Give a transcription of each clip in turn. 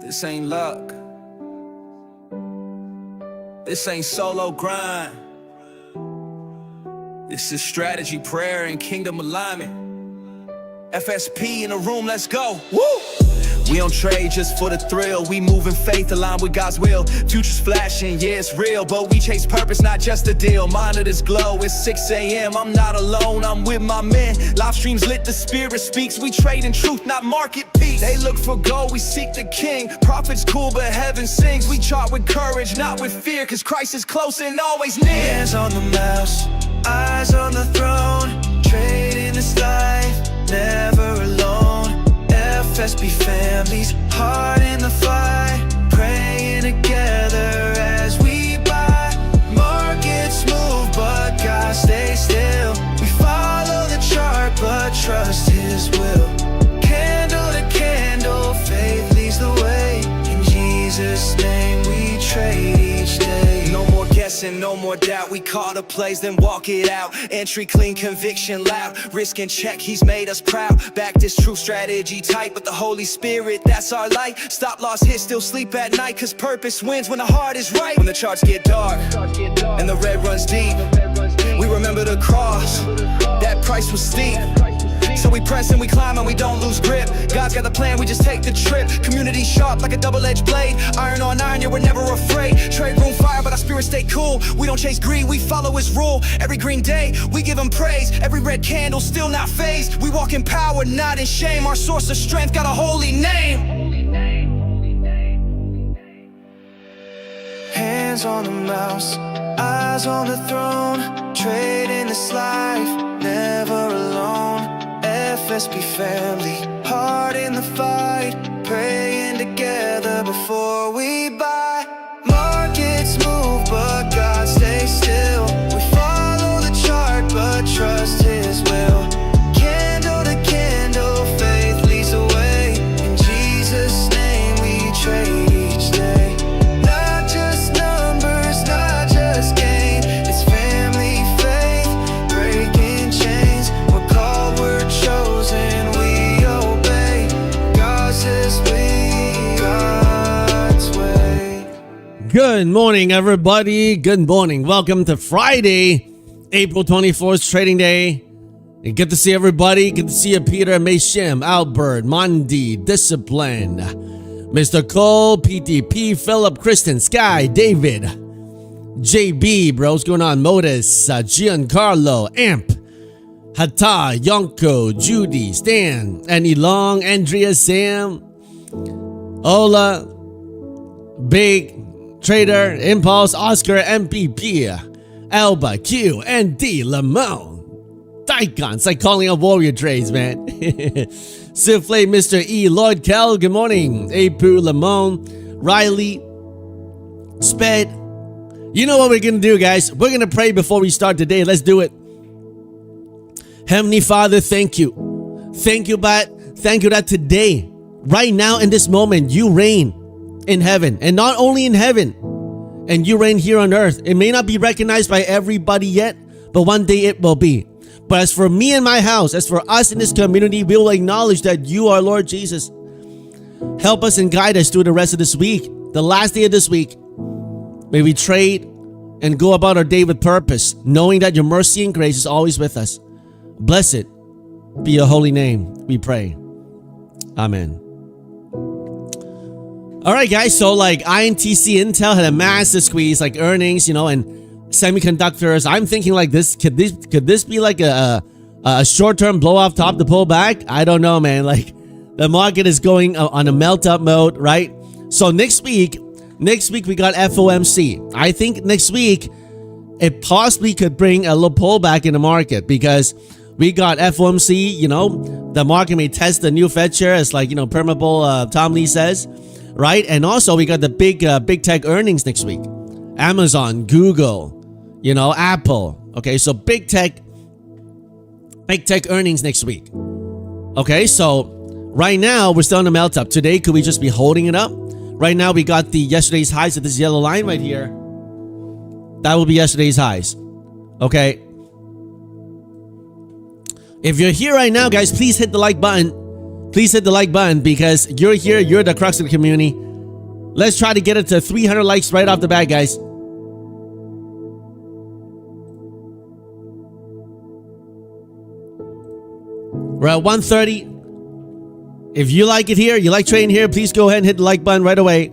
This ain't luck. This ain't solo grind. This is strategy, prayer, and kingdom alignment. FSP in the room, let's go. Woo! We don't trade just for the thrill. We move in faith, aligned with God's will. Future's flashing, yeah, it's real, but we chase purpose, not just a deal. Monitors glow, it's 6 a.m. I'm not alone, I'm with my men. Live streams lit, the spirit speaks. We trade in truth, not market peace. They look for gold, we seek the king. Prophets cool, but heaven sings. We chart with courage, not with fear, cause Christ is close and always near. Hands on the mouse, eyes on the throne. Trading this life, never alone. FSP families, heart in the fight, praying together as we buy. Markets move, but God stays still. We follow the chart, but trust His will. Candle to candle, faith leads the way. In Jesus' name we trade each day. No more guessing, no more doubt. We call the plays, then walk it out. Entry clean, conviction loud. Risk and check, He's made us proud. Back this true strategy tight, but the Holy Spirit, that's our light. Stop loss hit, still sleep at night, cause purpose wins when the heart is right. When the charts get dark and the red runs deep, we remember the cross, that price was steep. So we press and we climb and we don't lose grip. God's got the plan, we just take the trip. Community sharp like a double-edged blade. Iron on iron, yeah, we're never afraid. Trade room fire, but our spirits stay cool. We don't chase greed, we follow His rule. Every green day, we give Him praise. Every red candle, still not phased. We walk in power, not in shame. Our source of strength got a holy name. Hands on the mouse, eyes on the throne. Trading this life, never alone. FSP family, heart in the fight, praying together before we buy. Markets move, but God stays still. We follow the chart, but trust His will. Candle to candle, faith leads the way. In Jesus' name we trade each day. Not just numbers, not just gain. It's family faith, breaking chains. We're called, we're chosen, we obey. God says we God's way. Good morning, everybody. Good morning. Welcome to Friday, April 24th, trading day. And good to see everybody. Good to see you, Peter, Mayshim, Albert, Mondi, Discipline, Mr. Cole, PTP, Philip, Kristen, Sky, David, JB, bro. What's going on? Modus, Giancarlo, Amp, Hata, Yonko, Judy, Stan, Annie Long, Andrea, Sam, Ola, Big, Trader, Impulse, Oscar, MPP, Alba, Q, and D, Lamone, Daikon. It's like calling out warrior trades, man. Souffle, Mr. E, Lloyd Kell, good morning. Apu, Lamone, Riley, Sped. You know what we're gonna do, guys? We're gonna pray before we start today. Let's do it. Heavenly Father, thank you. Thank you, but thank you that today, right now in this moment, you reign in heaven. And not only in heaven, and you reign here on earth. It may not be recognized by everybody yet, but one day it will be. But as for me and my house, as for us in this community, we will acknowledge that you are Lord Jesus. Help us and guide us through the rest of this week, the last day of this week. May we trade and go about our day with purpose, knowing that your mercy and grace is always with us. Blessed be your holy name, we pray. Amen. All right, guys. So like INTC Intel had a massive squeeze, like earnings, you know, and semiconductors. I'm thinking like this. Could this be like a short-term blow off top to pull back? I don't know, man. Like the market is going on a melt up mode, right? So next week we got FOMC. I think next week it possibly could bring a little pullback in the market because we got FOMC. You know, the market may test the new Fed chair, as like, you know, Permable Tom Lee says, right? And also we got the big tech earnings next week. Amazon, Google, you know, Apple. Okay, so big tech earnings next week. Okay, so right now we're still on the melt up. Today, could we just be holding it up? Right now we got the yesterday's highs at this yellow line right here. That will be yesterday's highs. Okay. If you're here right now, guys, please hit the like button. Please hit the like button because you're here. You're the crux of the community. Let's try to get it to 300 likes right off the bat, guys. We're at 130. If you like it here, you like trading here, please go ahead and hit the like button right away.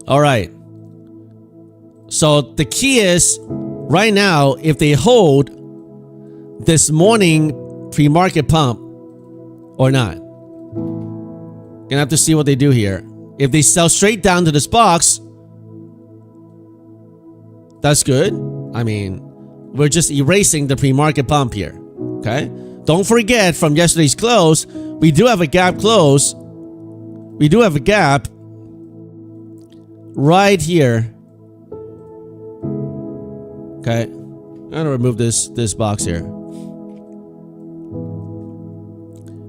All right. So the key is, right now, if they hold this morning pre-market pump or not. Gonna have to see what they do here. If they sell straight down to this box, that's good. I mean, we're just erasing the pre-market pump here. Okay? Don't forget, from yesterday's close, we do have a gap close. We do have a gap right here. Okay, I'm gonna remove this box here.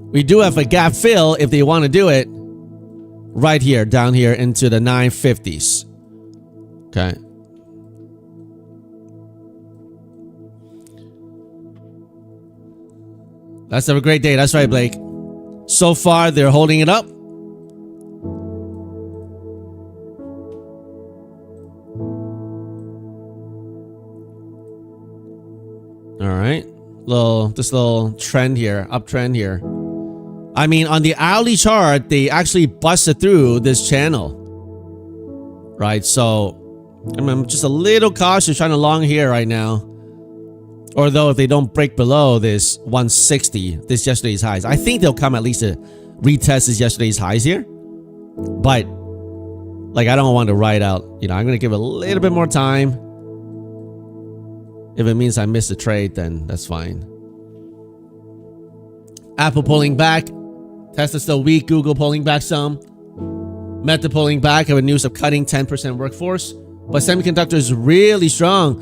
We do have a gap fill if they want to do it right here, down here into the 950s. Okay. Let's have a great day. That's right, Blake. So far, they're holding it up. All right, this little trend here, uptrend here. I mean, on the hourly chart, they actually busted through this channel, right? So I'm just a little cautious trying to long here right now. Although if they don't break below this 160, this yesterday's highs, I think they'll come at least to retest this yesterday's highs here. But like, I don't want to ride out. You know, I'm gonna give it a little bit more time. If it means I miss a trade, then that's fine. Apple pulling back. Tesla still weak. Google pulling back some. Meta pulling back. Have a news of cutting 10% workforce. But semiconductors really strong.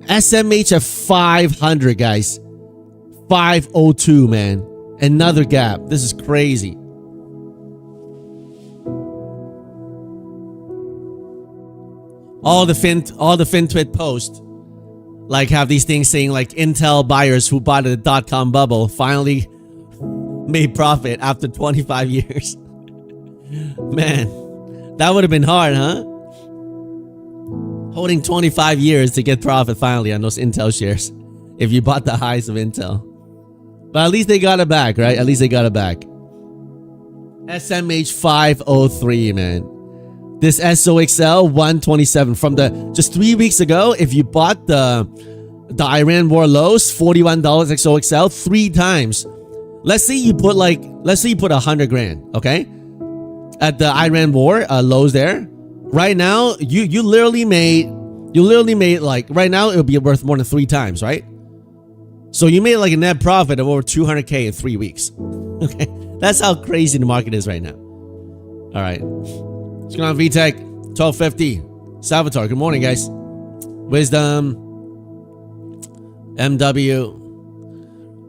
SMH at 500, guys. 502, man. Another gap. This is crazy. All the FinTwit posts like have these things saying like Intel buyers who bought at the .com bubble finally made profit after 25 years. Man, that would have been hard, huh? Holding 25 years to get profit finally on those Intel shares if you bought the highs of Intel. But at least they got it back, right? At least they got it back. SMH 503, man. This SOXL 127 from the just 3 weeks ago. If you bought the Iran war lows, $41 XOXL 3 times. Let's say you put 100 grand, okay? At the Iran war lows there. Right now, you literally made like, right now it would be worth more than 3 times, right? So you made like a net profit of over 200K in 3 weeks. Okay, that's how crazy the market is right now. All right. What's going on, VTech? 1250. Salvatore, good morning, guys. Wisdom. MW.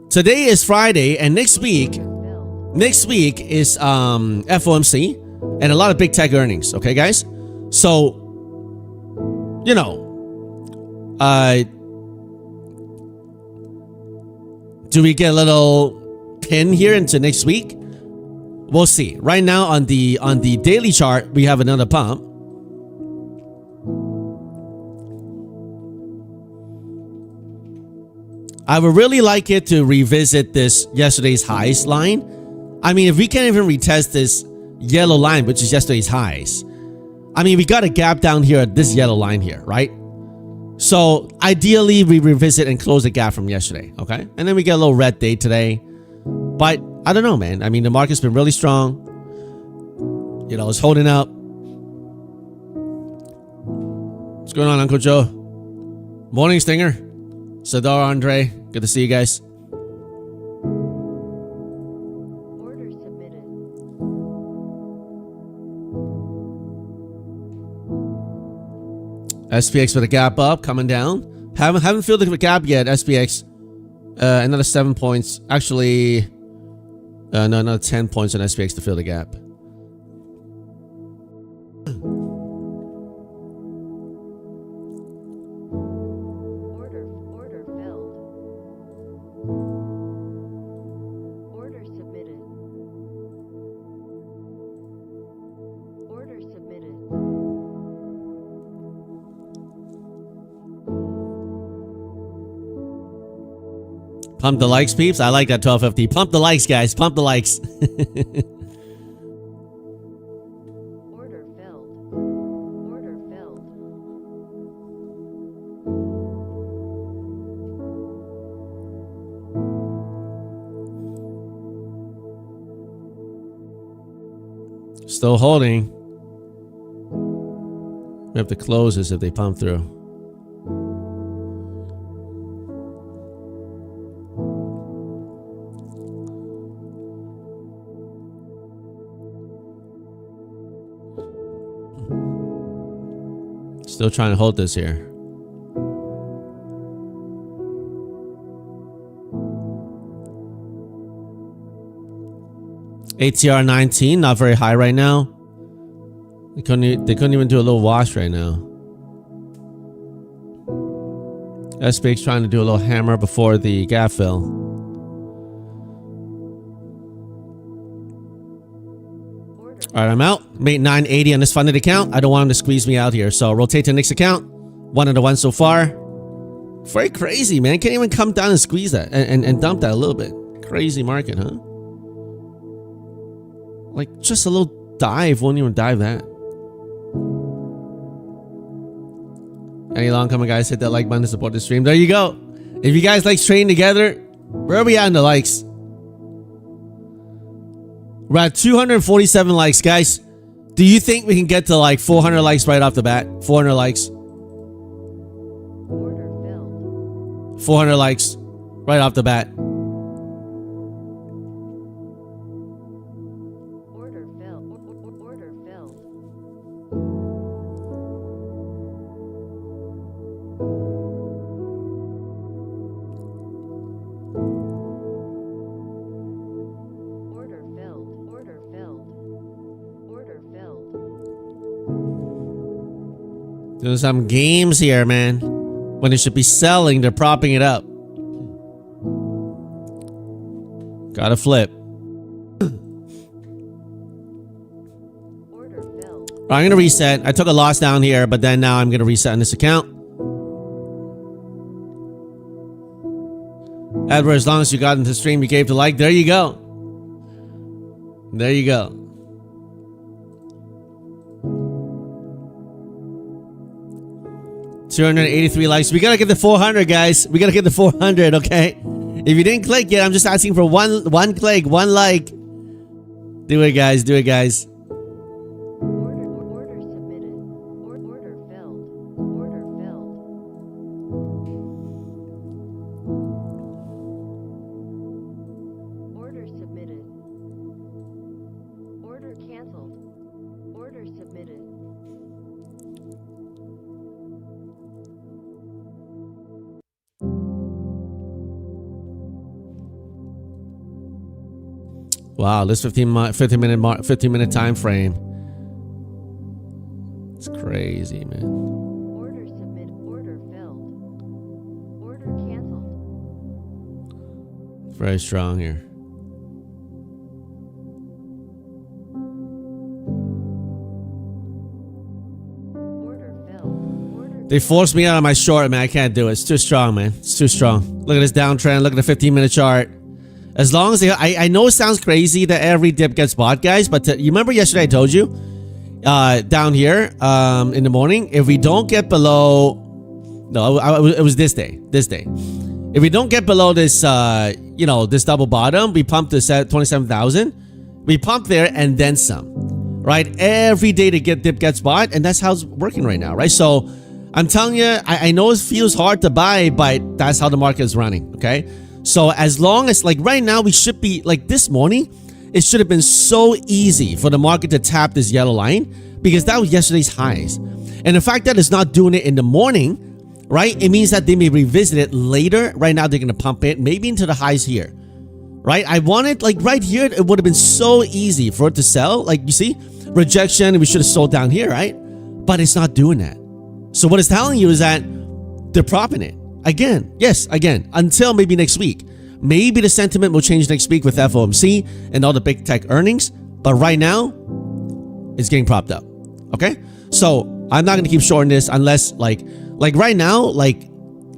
Today is Friday, and next week is FOMC and a lot of big tech earnings. Okay, guys? So, you know, do we get a little pin here into next week? We'll see. Right now on the daily chart, we have another pump. I would really like it to revisit this yesterday's highs line. I mean, if we can't even retest this yellow line, which is yesterday's highs. I mean, we got a gap down here at this yellow line here, right? So ideally, we revisit and close the gap from yesterday, okay? And then we get a little red day today. But I don't know, man. I mean, the market's been really strong. You know, it's holding up. What's going on, Uncle Joe? Morning, Stinger. Sadar, Andre. Good to see you guys. Order submitted. SPX with a gap up, coming down. Haven't filled the gap yet, SPX. Another 7 points. Actually, no, another 10 points on SPX to fill the gap. Order filled. Order submitted. Pump the likes, peeps. I like that 1250. Pump the likes, guys. Pump the likes. Order filled. Order filled. Still holding. We have to close this if they pump through. Still trying to hold this here. ATR 19, not very high right now. They couldn't even do a little wash right now. SPX trying to do a little hammer before the gap fill. All right, I'm out. Made 980 on this funded account. I don't want him to squeeze me out here. So rotate to the next account. 1 of the 1 so far. Very crazy, man. Can't even come down and squeeze that and dump that a little bit. Crazy market, huh? Like just a little dive. Won't even dive that. Any long coming guys, hit that like button to support the stream. There you go. If you guys like trading together, where are we at in the likes? We're at 247 likes, guys. Do you think we can get to like 400 likes right off the bat? 400 likes. Order filled. 400 likes right off the bat. Order filled. Order filled. Order filled. Order filled. Order filled. Doing some games here, man. When it should be selling, they're propping it up. Gotta flip. Order filled. I'm gonna reset. I took a loss down here, but then now I'm gonna reset on this account. Edward, as long as you got into the stream, you gave the like. There you go. There you go. $283 likes. We gotta get the 400, guys. We gotta get the 400, okay? If you didn't click yet, I'm just asking for one click, one like. Do it, guys. Do it, guys. Order submitted. Order filled. Order filled. Order submitted. Order canceled. Order submitted. Wow, this 15 minute time frame. It's crazy, man. Order submitted. Order filled. Order canceled. Very strong here. Order filled. Order They forced me out of my short, man. I can't do it. It's too strong, man. It's too strong. Look at this downtrend. Look at the 15-minute chart. As long as I know it sounds crazy that every dip gets bought, guys, but you remember yesterday I told you down here in the morning, if we don't get below, no, it was this day. If we don't get below this, this double bottom, we pump this at 27,000. We pump there and then some, right? Every day to get dip gets bought, and that's how it's working right now, right? So I'm telling you, I know it feels hard to buy, but that's how the market is running, okay? So as long as, like right now, we should be, like this morning, it should have been so easy for the market to tap this yellow line because that was yesterday's highs. And the fact that it's not doing it in the morning, right? It means that they may revisit it later. Right now, they're going to pump it maybe into the highs here, right? I wanted, like right here, it would have been so easy for it to sell. Like you see, rejection, we should have sold down here, right? But it's not doing that. So what it's telling you is that they're propping it. Again, yes, again, until maybe next week. Maybe the sentiment will change next week with FOMC and all the big tech earnings. But right now, it's getting propped up. Okay? So I'm not going to keep shorting this unless like right now, like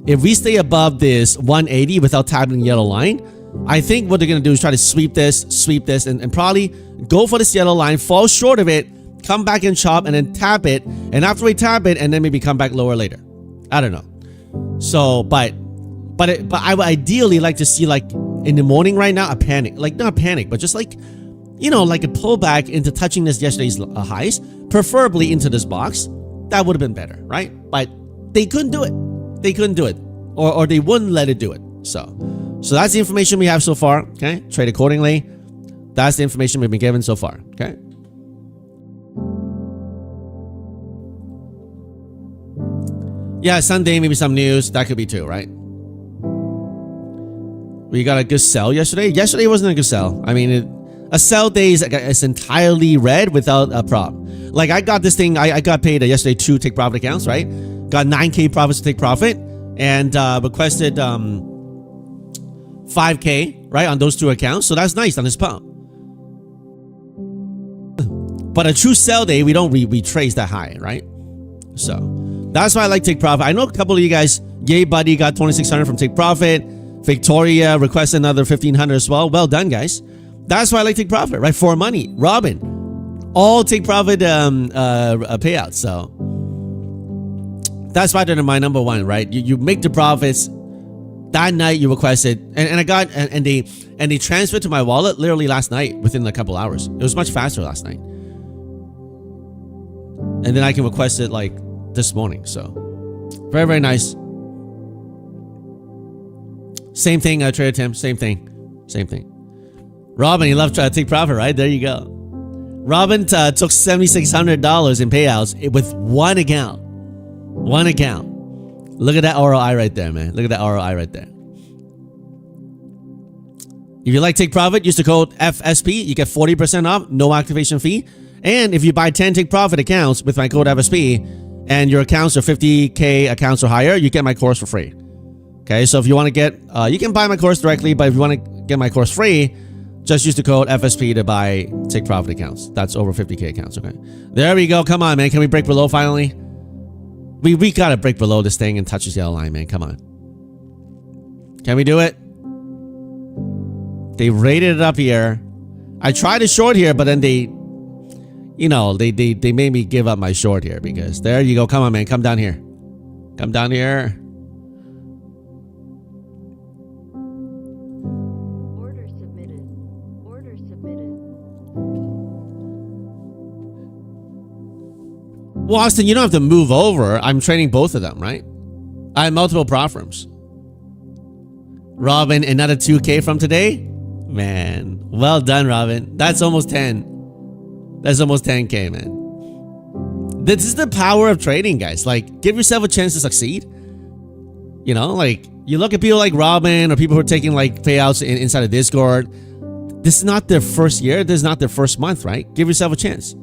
if we stay above this 180 without tapping the yellow line, I think what they're going to do is try to sweep this, and probably go for this yellow line, fall short of it, come back and chop, and then tap it. And after we tap it, and then maybe come back lower later. I don't know. So, but I would ideally like to see, like, in the morning right now, a panic. Like, not a panic, but just like, you know, like a pullback into touching this yesterday's highs, preferably into this box. That would have been better, right? But they couldn't do it. They couldn't do it. Or they wouldn't let it do it. So that's the information we have so far. Okay. Trade accordingly. That's the information we've been given so far. Okay. Yeah, Sunday, maybe some news. That could be too, right? We got a good sell yesterday. Yesterday wasn't a good sell. I mean, a sell day is entirely red without a prop. Like, I got this thing. I got paid yesterday 2 take profit accounts, right? Got 9K profits to take profit, and requested 5K, right, on those 2 accounts. So that's nice on this pump. But a true sell day, we don't retrace that high, right? So that's why I like take profit. I know a couple of you guys, Yay Buddy got 2,600 from take profit. Victoria requested another 1,500 as well. Well done, guys. That's why I like take profit, right? For money. Robin, all take profit payouts. So that's why they're my number one, right? You make the profits. That night you requested, and I got, and they transferred to my wallet literally last night within a couple hours. It was much faster last night. And then I can request it like this morning. So very, very nice. Same thing, Trader Tim. Same thing. Robin, you love to take profit, right? There you go. Robin took $7,600 in payouts with one account. One account. Look at that ROI right there, man. Look at that ROI right there. If you like take profit, use the code FSP. You get 40% off, no activation fee. And if you buy 10 take profit accounts with my code FSP and your accounts are 50K accounts or higher, you get my course for free. Okay, so if you want to get, you can buy my course directly, but if you want to get my course free, just use the code FSP to buy take profit accounts. That's over 50K accounts, okay? There we go. Come on, man. Can we break below finally? We got to break below this thing and touch this yellow line, man. Come on. Can we do it? They rated it up here. I tried to short here, but then they, you know, they made me give up my short here because there you go. Come on, man. Come down here. Come down here. Order submitted. Order submitted. Well, Austin, you don't have to move over. I'm trading both of them, right? I have multiple prop firms. Robin, another 2K from today? Man, well done, Robin. That's almost 10. That's almost 10K, man. This is the power of trading, guys. Like, give yourself a chance to succeed. You know, like, you look at people like Robin or people who are taking, like, payouts inside of Discord. This is not their first year. This is not their first month, right? Give yourself a chance.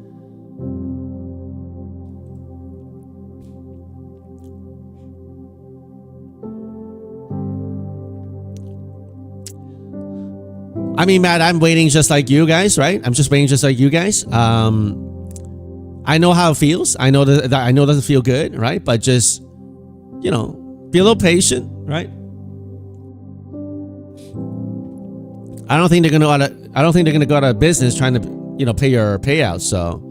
I mean, Matt, I'm waiting just like you guys, right? I'm just waiting just like you guys. I know how it feels. I know that I know it doesn't feel good, right? But just, you know, be a little patient, right? I don't think they're gonna go out of business trying to, you know, pay your payouts. So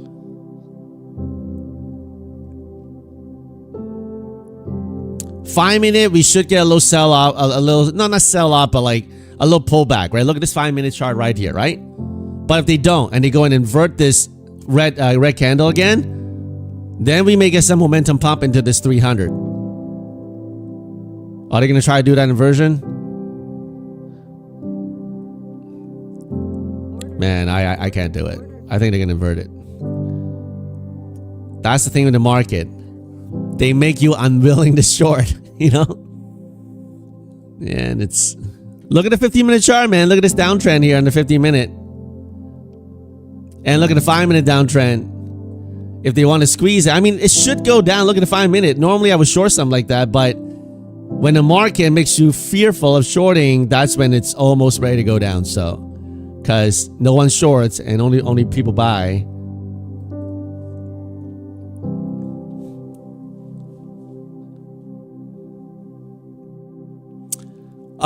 5 minute, we should get a little sell off, a little, not sell off, but like a little pullback, right? Look at this 5 minute chart right here, right? But if they don't, and they go and invert this red candle again, then we may get some momentum pump into this 300. Are they going to try to do that inversion? Man, I can't do it. I think they're going to invert it. That's the thing with the market. They make you unwilling to short, you know? And it's... Look at the 15-minute chart, man. Look at this downtrend here on the 15-minute. And look at the 5-minute downtrend. If they want to squeeze it. I mean, it should go down. Look at the 5-minute. Normally, I would short something like that. But when the market makes you fearful of shorting, that's when it's almost ready to go down. So, because no one shorts and only people buy.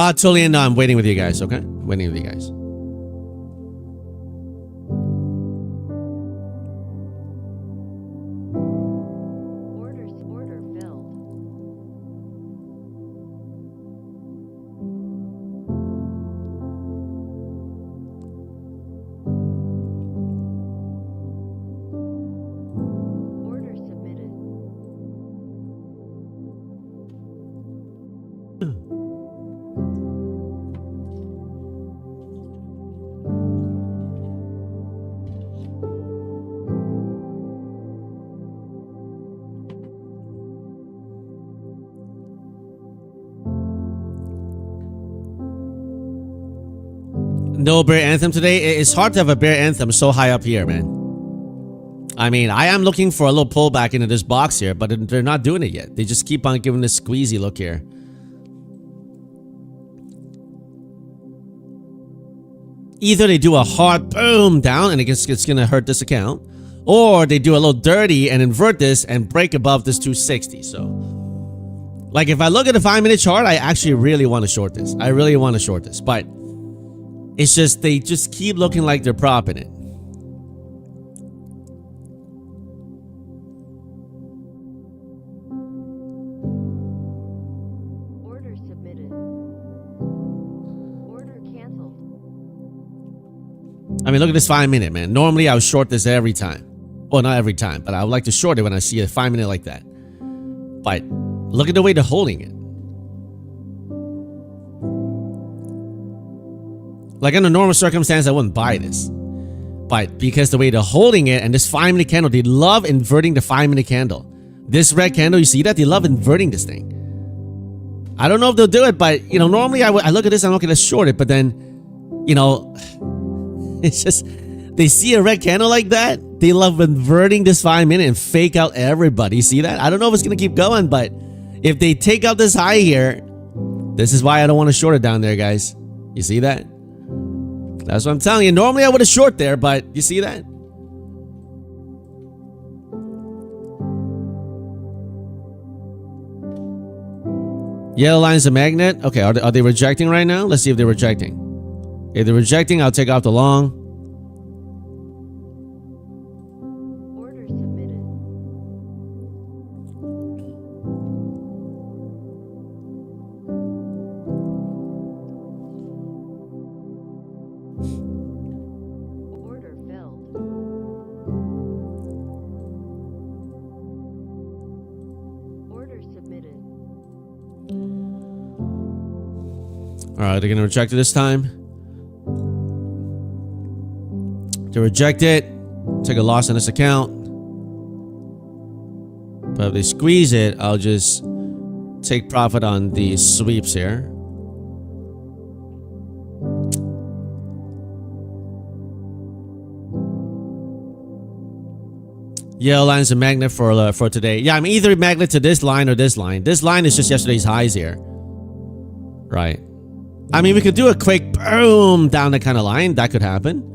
Totally, no, I'm waiting with you guys, okay? Waiting with you guys. Order filled. Order submitted. No bear anthem today. It's hard to have a bear anthem so high up here, man. I mean, I am looking for a little pullback into this box here, but they're not doing it yet. They just keep on giving this squeezy look here. Either they do a hard boom down and it's gonna hurt this account, or they do a little dirty and invert this and break above this 260. So, like if I look at the 5-minute chart, I actually really want to short this. I really want to short this, but it's just they just keep looking like they're propping it. Order submitted. Order canceled. I mean, look at this 5-minute, man. Normally, I would short this every time. Well, not every time, but I would like to short it when I see a 5-minute like that. But look at the way they're holding it. Like in a normal circumstance, I wouldn't buy this. But because the way they're holding it and this 5-minute candle, they love inverting the 5-minute candle. This red candle, you see that? They love inverting this thing. I don't know if they'll do it, but, you know, normally I look at this and I'm okay, let's short it. But then, you know, it's just, they see a red candle like that, they love inverting this 5-minute and fake out everybody. You see that? I don't know if it's going to keep going, but if they take out this high here, this is why I don't want to short it down there, guys. You see that? That's what I'm telling you. Normally I would have short there, but you see that? Yellow line is a magnet. Okay, are they rejecting right now? Let's see if they're rejecting. If they're rejecting, I'll take off the long. Order submitted. Order filled. Order submitted. All right, they're going to reject it this time. To reject it, take a loss on this account. But if they squeeze it, I'll just take profit on the sweeps here. Yellow line is a magnet for today. Yeah, I'm either a magnet to this line or this line. This line is just yesterday's highs here. Right. I mean, we could do a quick boom down that kind of line. That could happen.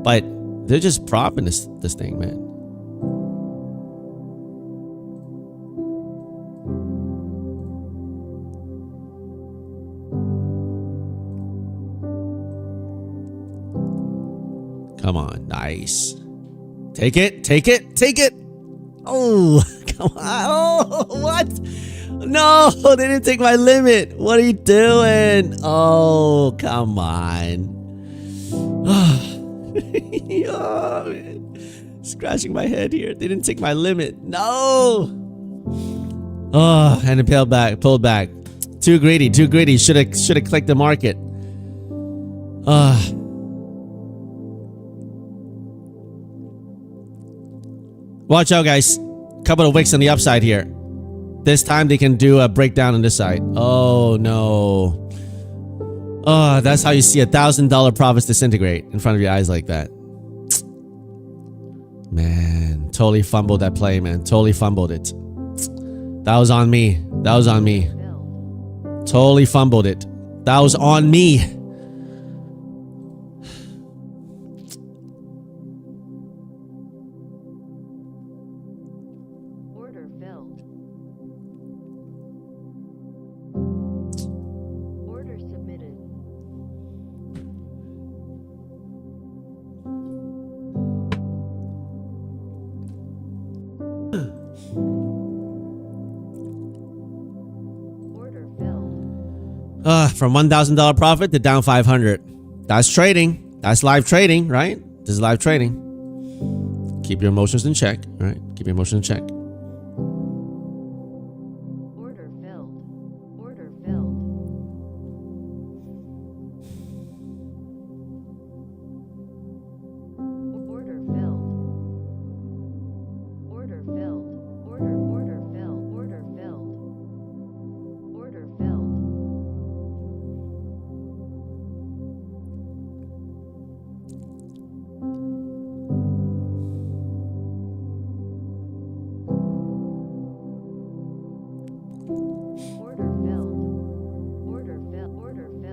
But they're just propping this thing, man. Come on, nice. Take it, take it, take it. Oh, come on. Oh, what? No, they didn't take my limit. What are you doing? Oh, come on. Oh, man. Scratching my head here. They didn't take my limit. No. Oh, and it pulled back. Too greedy, too greedy. Should have clicked the market. Watch out, guys. Couple of wicks on the upside here. This time they can do a breakdown on this side. Oh, no. Oh, that's how you see $1,000 profits disintegrate in front of your eyes like that. Man, totally fumbled that play, man. Totally fumbled it. That was on me. That was on me. Filled. Totally fumbled it. That was on me. Order filled. Order Order filled. From $1,000 profit to down 500. That's trading. That's live trading, right? This is live trading. Keep your emotions in check, all right? Keep your emotions in check. Order filled. Order filled. Order filled. Order filled. Order filled. Order filled. Order filled. Order filled. Order filled. Order filled.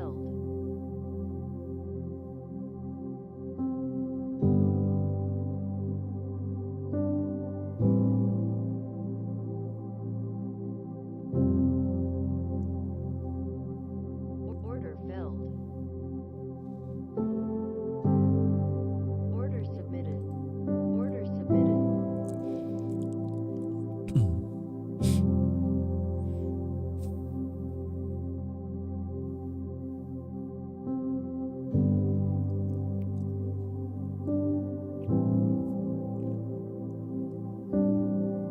Order filled. Order submitted. Order submitted.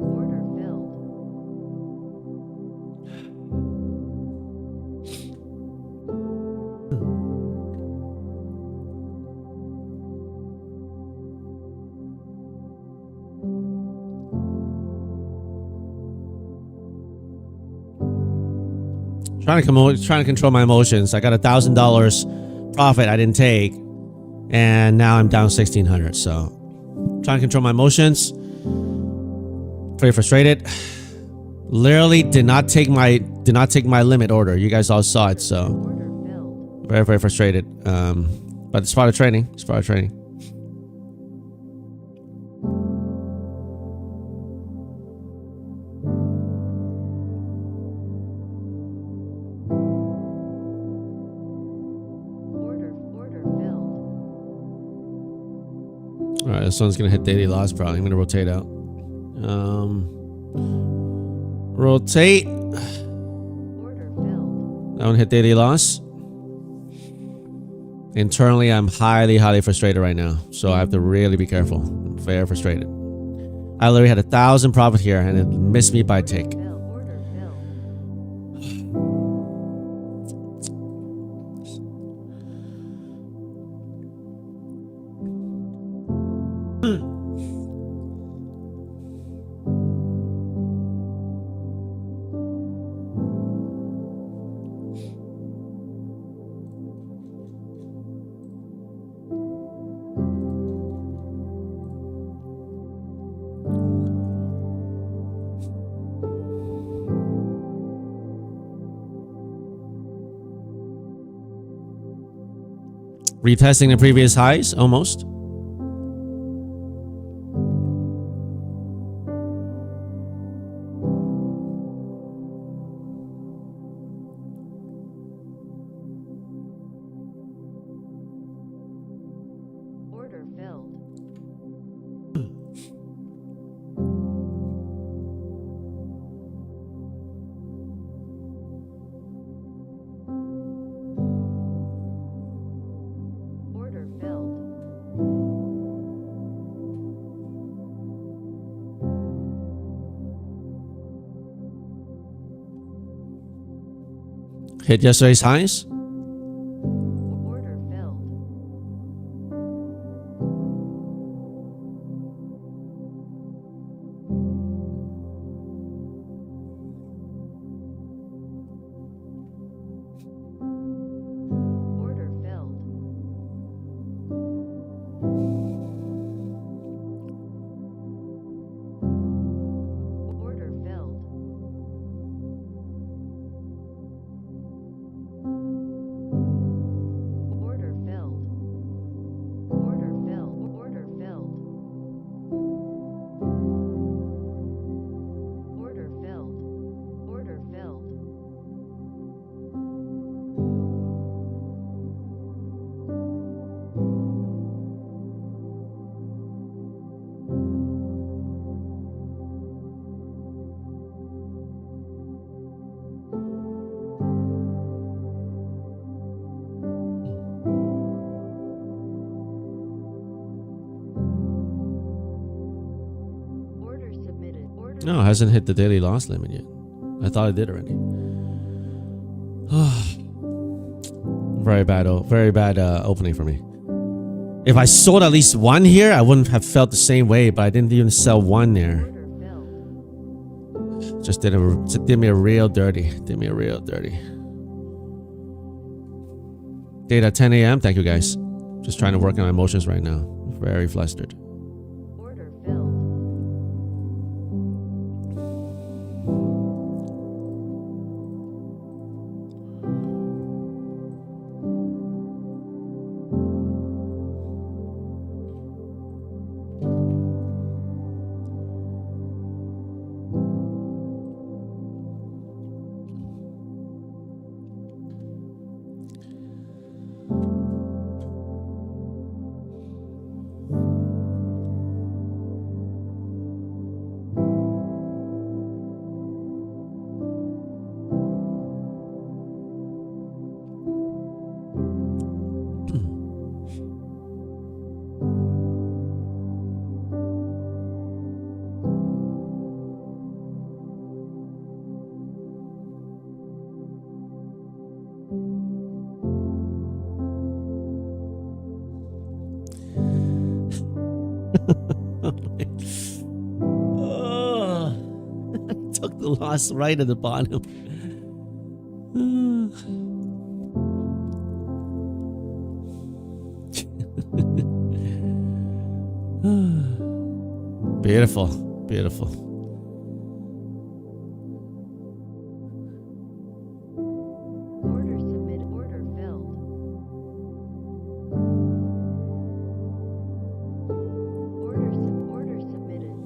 Order filled. Trying to control my emotions. I got $1,000 profit I didn't take, and now I'm down 1,600. So, trying to control my emotions. Pretty frustrated. Literally did not take my limit order. You guys all saw it. So, Order filled. very, very frustrated. But it's part of training. It's part of training. Order filled. All right, this one's gonna hit daily loss. Probably. I'm gonna rotate out. Rotate. Order filled. That one hit daily loss. Internally, I'm highly frustrated right now. So I have to really be careful. I'm very frustrated. I literally had 1,000 profit here and it missed me by a tick. Order filled. Retesting the previous highs, almost. Order filled. Order filled. Hit yesterday's highs. Order filled. Order filled. Order filled. No, it hasn't hit the daily loss limit yet. I thought it did already. Very bad opening for me. If I sold at least one here, I wouldn't have felt the same way, but I didn't even sell one there. Order filled. Just did me a real dirty. Did me a real dirty. Data 10 a.m. Thank you guys. Just trying to work on my emotions right now. Very flustered. Order filled. Took the loss right at the bottom. Beautiful, beautiful. Order submit. Order filled. Order submitted.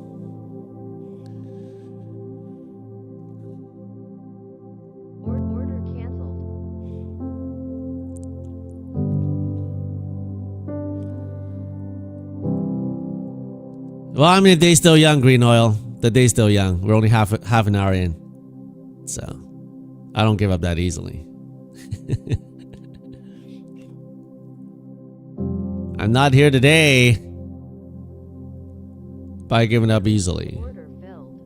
Order canceled. Well, I mean, the day's still young, Green Oil. The day's still young. We're only half an hour in. So, I don't give up that easily. I'm not here today by giving up easily. Order filled.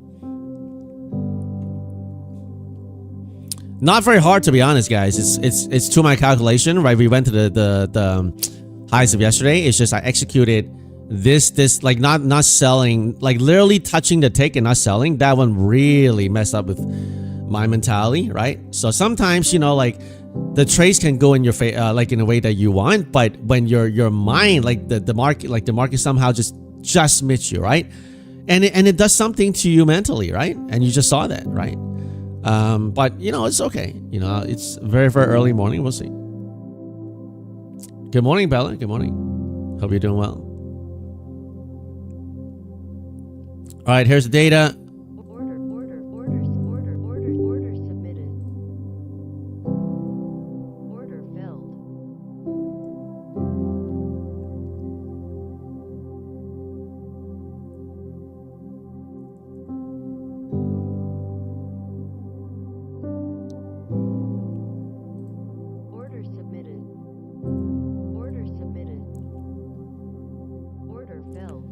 Not very hard, to be honest, guys. It's to my calculation, right? We went to the highs of yesterday. It's just I executed this like not selling, like literally touching the tick and not selling. That one really messed up with my mentality, right? So sometimes, you know, like the trades can go in your face, like in a way that you want, but when your mind, like the market somehow just missed you, right? And it does something to you mentally, right? And you just saw that, right? But you know, it's okay. You know, it's very, very early morning. We'll see. Good morning, Bella. Good morning. Hope you're doing well. All right, here's the data. Order submitted. Order filled. Order submitted. Order submitted. Order filled.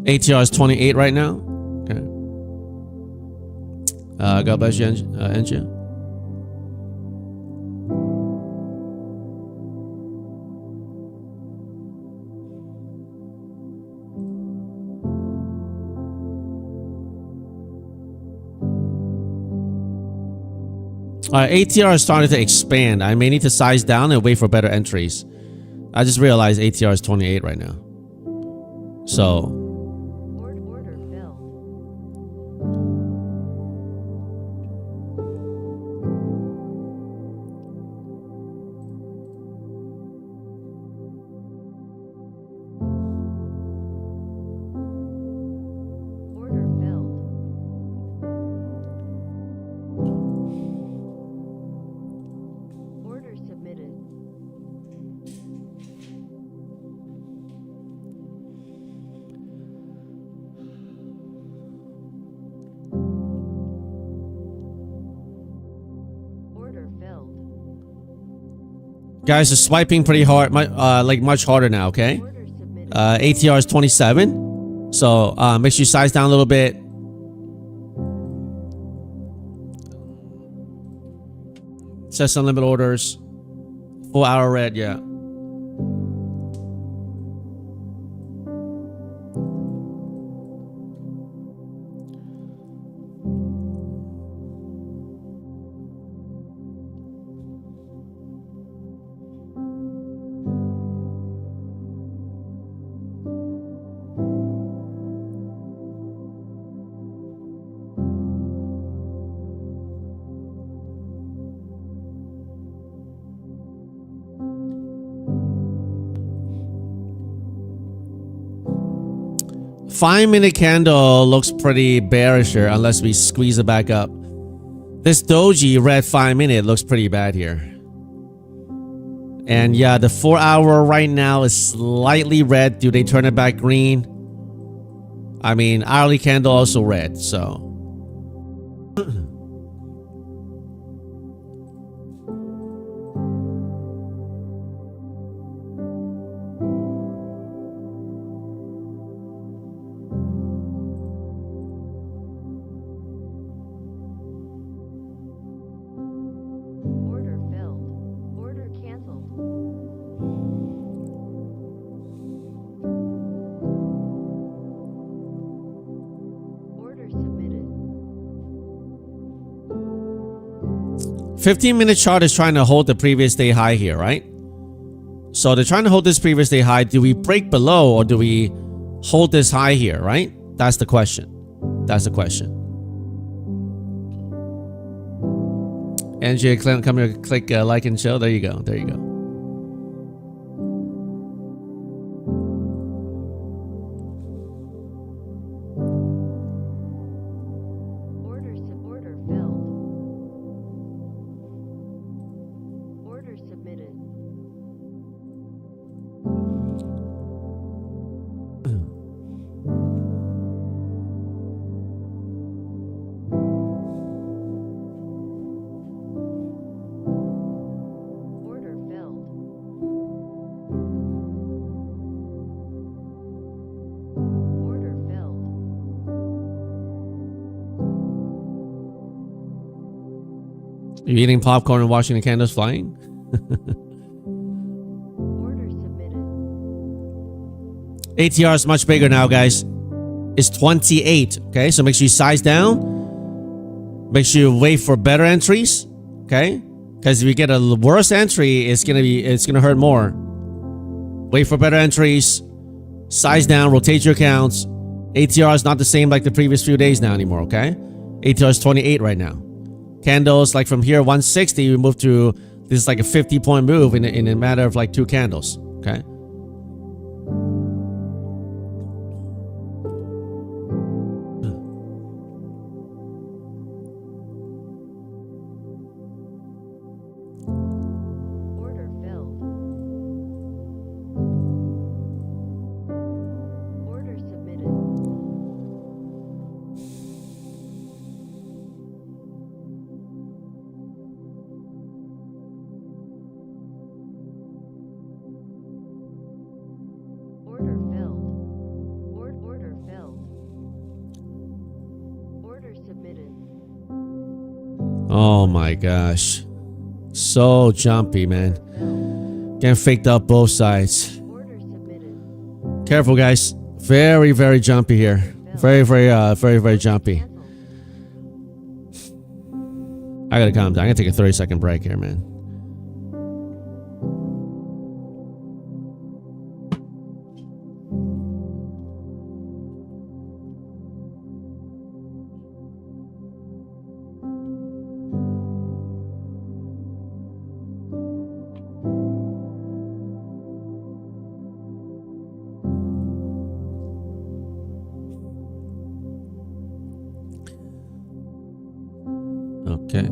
ATR is 28 right now. Okay. God bless you, Angie. ATR is starting to expand. I may need to size down and wait for better entries. I just realized ATR is 28 right now. So Order filled. Order filled. Order submitted. Order filled. guys are swiping pretty hard, like much harder now, okay? Order submitted. ATR is 27. So make sure you size down a little bit. Says unlimited orders. 4 hour red, yeah. Five-minute candle looks pretty bearisher unless we squeeze it back up. This doji red 5-minute looks pretty bad here. And yeah, the 4 hour right now is slightly red. Do they turn it back green? I mean, hourly candle also red, so. Order filled. Order canceled. Order submitted. 15-minute chart is trying to hold the previous day high here, right? So they're trying to hold this previous day high. Do we break below or do we hold this high here, right? That's the question. That's the question. Angie, come here, click like and show. There you go. There you go. Order filled. Order submitted. Order filled. Order filled. You eating popcorn and watching the candles flying? Order submitted. ATR is much bigger now, guys. It's 28. Okay, so make sure you size down. Make sure you wait for better entries. Okay, because if you get a worse entry, it's gonna hurt more. Wait for better entries. Size down. Rotate your accounts. ATR is not the same like the previous few days now anymore. Okay, ATR is 28 right now. Candles like from here 160, we move to this is like a 50-point move in a matter of like 2 candles. Okay. Order filled. Order submitted. Oh my gosh. So jumpy, man. Getting faked up both sides. Order submitted. Careful, guys. Very, very jumpy here. Very, very jumpy. Cancelled. I gotta calm down. I gotta take a 30-second break here, man. Okay.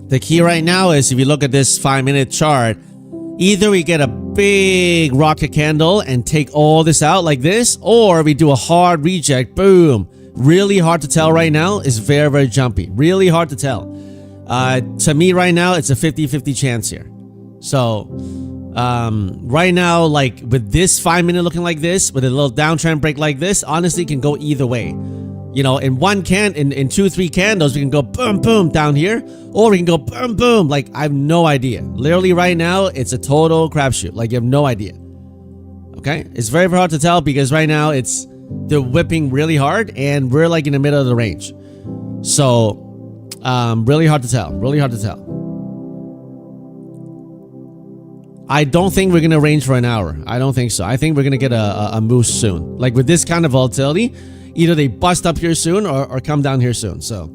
The key right now is if you look at this 5-minute chart, either we get a big rocket candle and take all this out like this, or we do a hard reject. Boom. Really hard to tell right now. It's very, very jumpy. Really hard to tell. To me right now, it's a 50-50 chance here. So right now, like with this 5-minute looking like this, with a little downtrend break like this, honestly can go either way. You know, in 2-3 candles, we can go boom, boom down here, or we can go boom, boom. Like, I have no idea. Literally right now, it's a total crapshoot. Like, you have no idea. Okay? It's very, very hard to tell because right now they're whipping really hard and we're like in the middle of the range. So, really hard to tell. Really hard to tell. I don't think we're going to range for an hour. I don't think so. I think we're going to get a move soon. Like with this kind of volatility, either they bust up here soon or come down here soon. So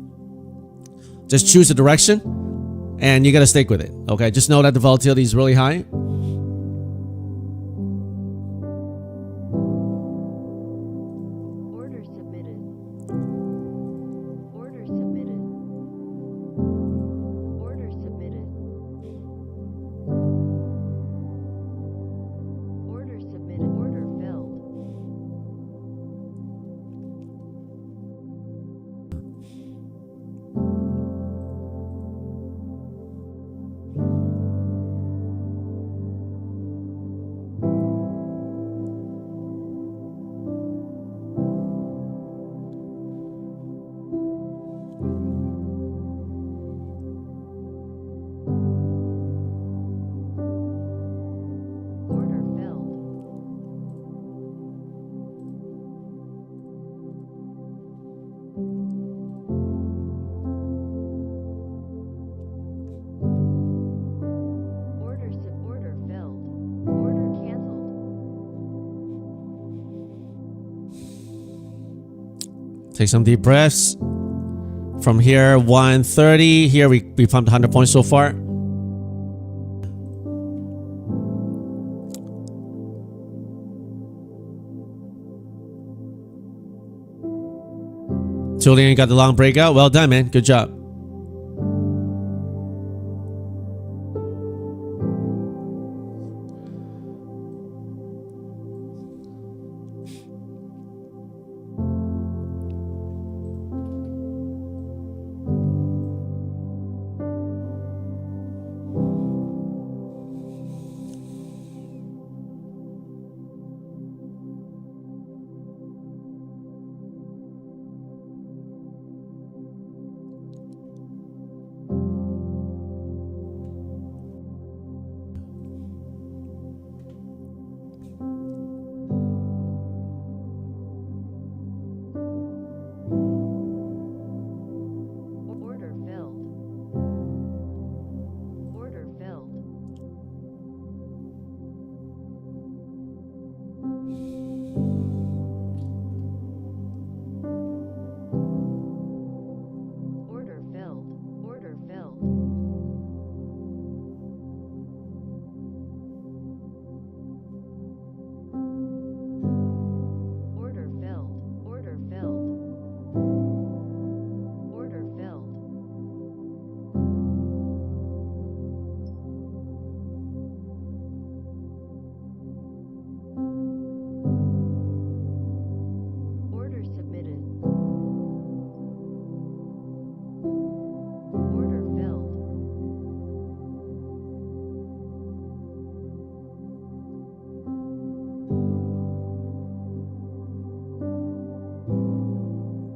just choose a direction and you got to stick with it. Okay. Just know that the volatility is really high. Order submitted. Order submitted. Order submitted. Order submitted. Order filled. Order filled. Order filled. Order canceled. Take some deep breaths. From here, 130. Here we pumped 100 points so far. Julian got the long breakout. Well done, man. Good job.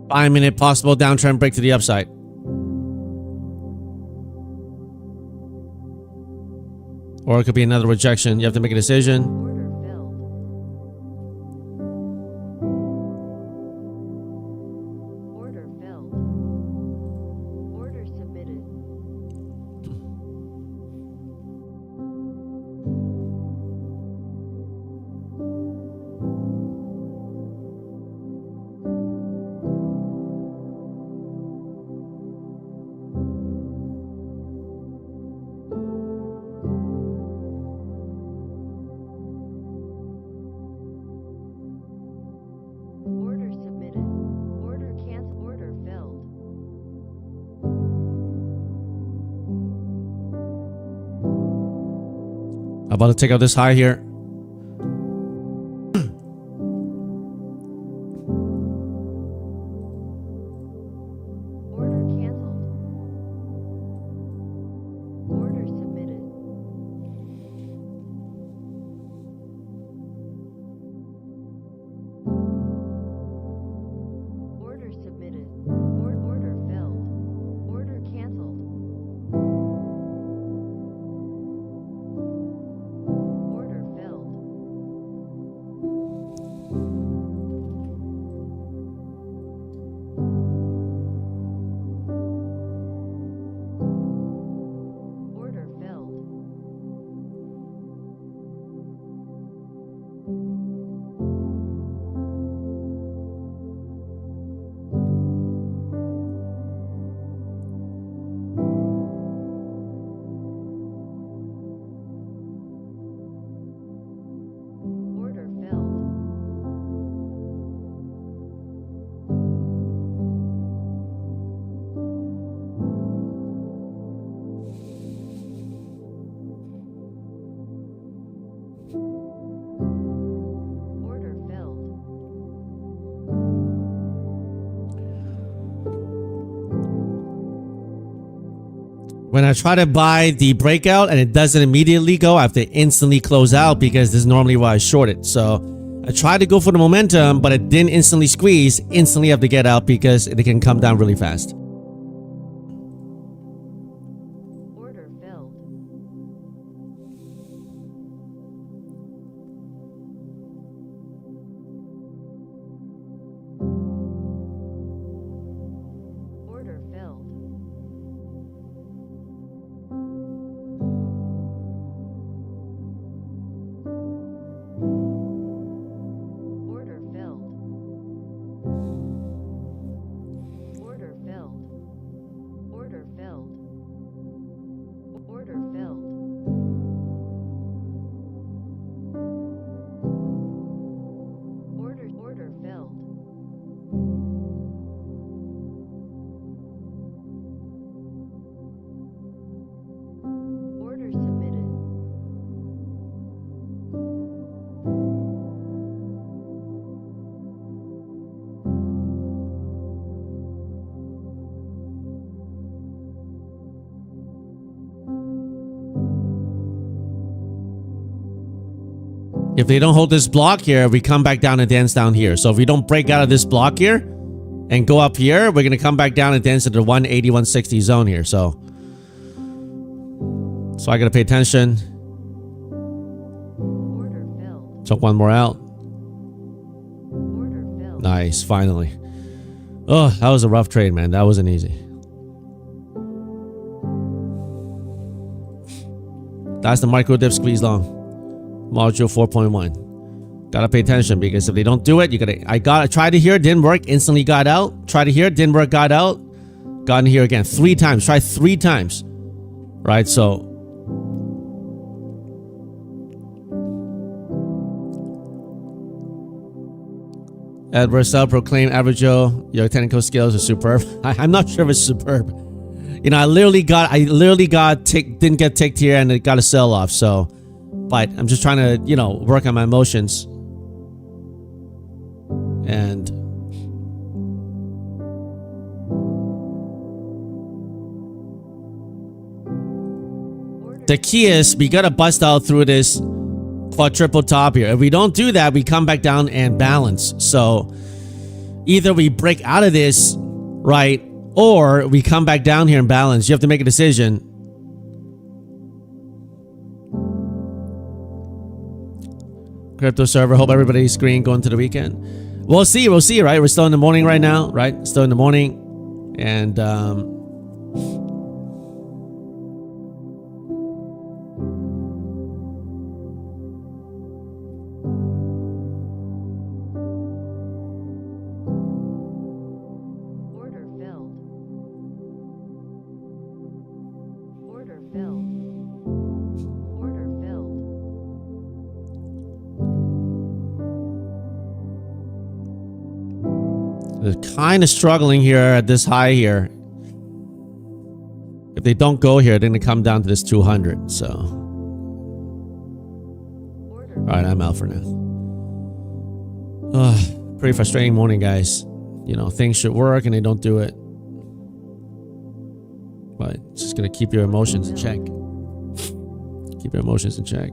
5-minute possible downtrend break to the upside. Or it could be another rejection. You have to make a decision. Order filled. Order filled. Order submitted. Order submitted. Order cancelled. Order filled. I'm about to take out this high here. Order cancelled. Order submitted. Order submitted. Order filled. Order cancelled. Order filled. Order filled. Order filled. Order filled. When I try to buy the breakout and it doesn't immediately go, I have to instantly close out because this is normally why I short it. So I tried to go for the momentum, but it didn't instantly squeeze. Instantly have to get out because it can come down really fast. Order filled. Order filled. Order filled. Order filled. Order filled. Order filled. Order filled. Order submitted. If they don't hold this block here, we come back down and dance down here. So if we don't break out of this block here and go up here, we're going to come back down and dance to the 180, 160 zone here. So I got to pay attention. Order filled. Took one more out. Order filled. Nice, finally. Oh, that was a rough trade, man. That wasn't easy. That's the micro dip squeeze long. Module 4.1. Gotta pay attention because if they don't do it, I tried to here, didn't work, instantly got out. Tried to here, didn't work, got out. Got in here again 3 times. Tried 3 times. Right, so Edward self-proclaimed average Joe, your technical skills are superb. I'm not sure if it's superb. You know, I literally didn't get ticked here and it got a sell off. So, but I'm just trying to, you know, work on my emotions. And the key is we gotta bust out through this quadruple top here. If we don't do that, we come back down and balance. So Either we break out of this, right, or we come back down here and balance. You have to make a decision. Crypto server. Hope everybody's green going to the weekend. We'll see, right? We're still in the morning right now, right? Still in the morning. And Order filled. Order filled. Order filled. they're kind of struggling here at this high here. If they don't go here, they're going to come down to this 200. So, Order all right, I'm out for now. Pretty frustrating morning, guys. You know, things should work and they don't do it. But it's just going to keep your emotions in check. Keep your emotions in check.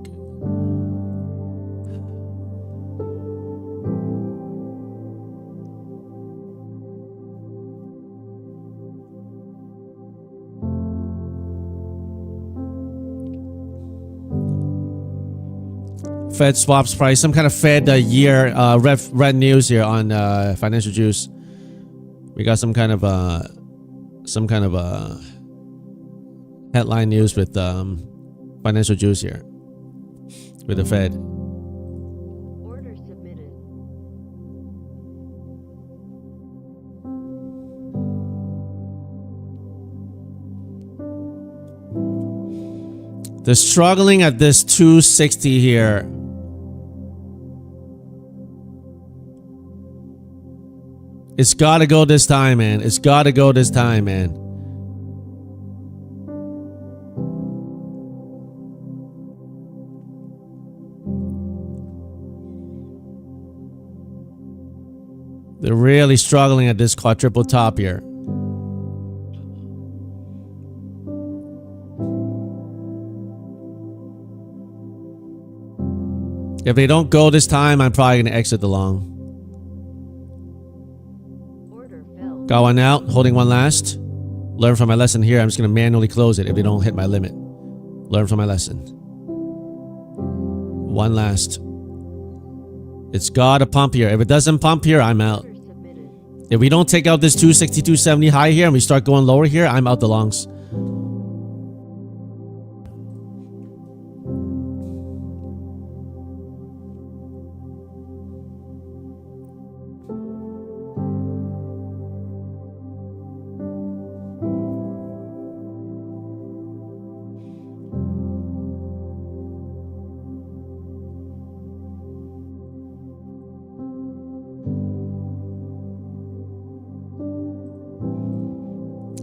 Fed swaps price, some kind of Fed year red news here on Financial Juice. We got some kind of headline news with Financial Juice here with the Fed. Order submitted. They're struggling at this 260 here. It's got to go this time, man. It's got to go this time, man. They're really struggling at this quadruple top here. If they don't go this time, I'm probably going to exit the long. Order filled. Got one out, holding one last. Learn from my lesson here. I'm just going to manually close it if they don't hit my limit. Learn from my lesson. One last. It's got to pump here. If it doesn't pump here, I'm out. Order submitted. If we don't take out this 260, 270 high here and we start going lower here, I'm out the longs.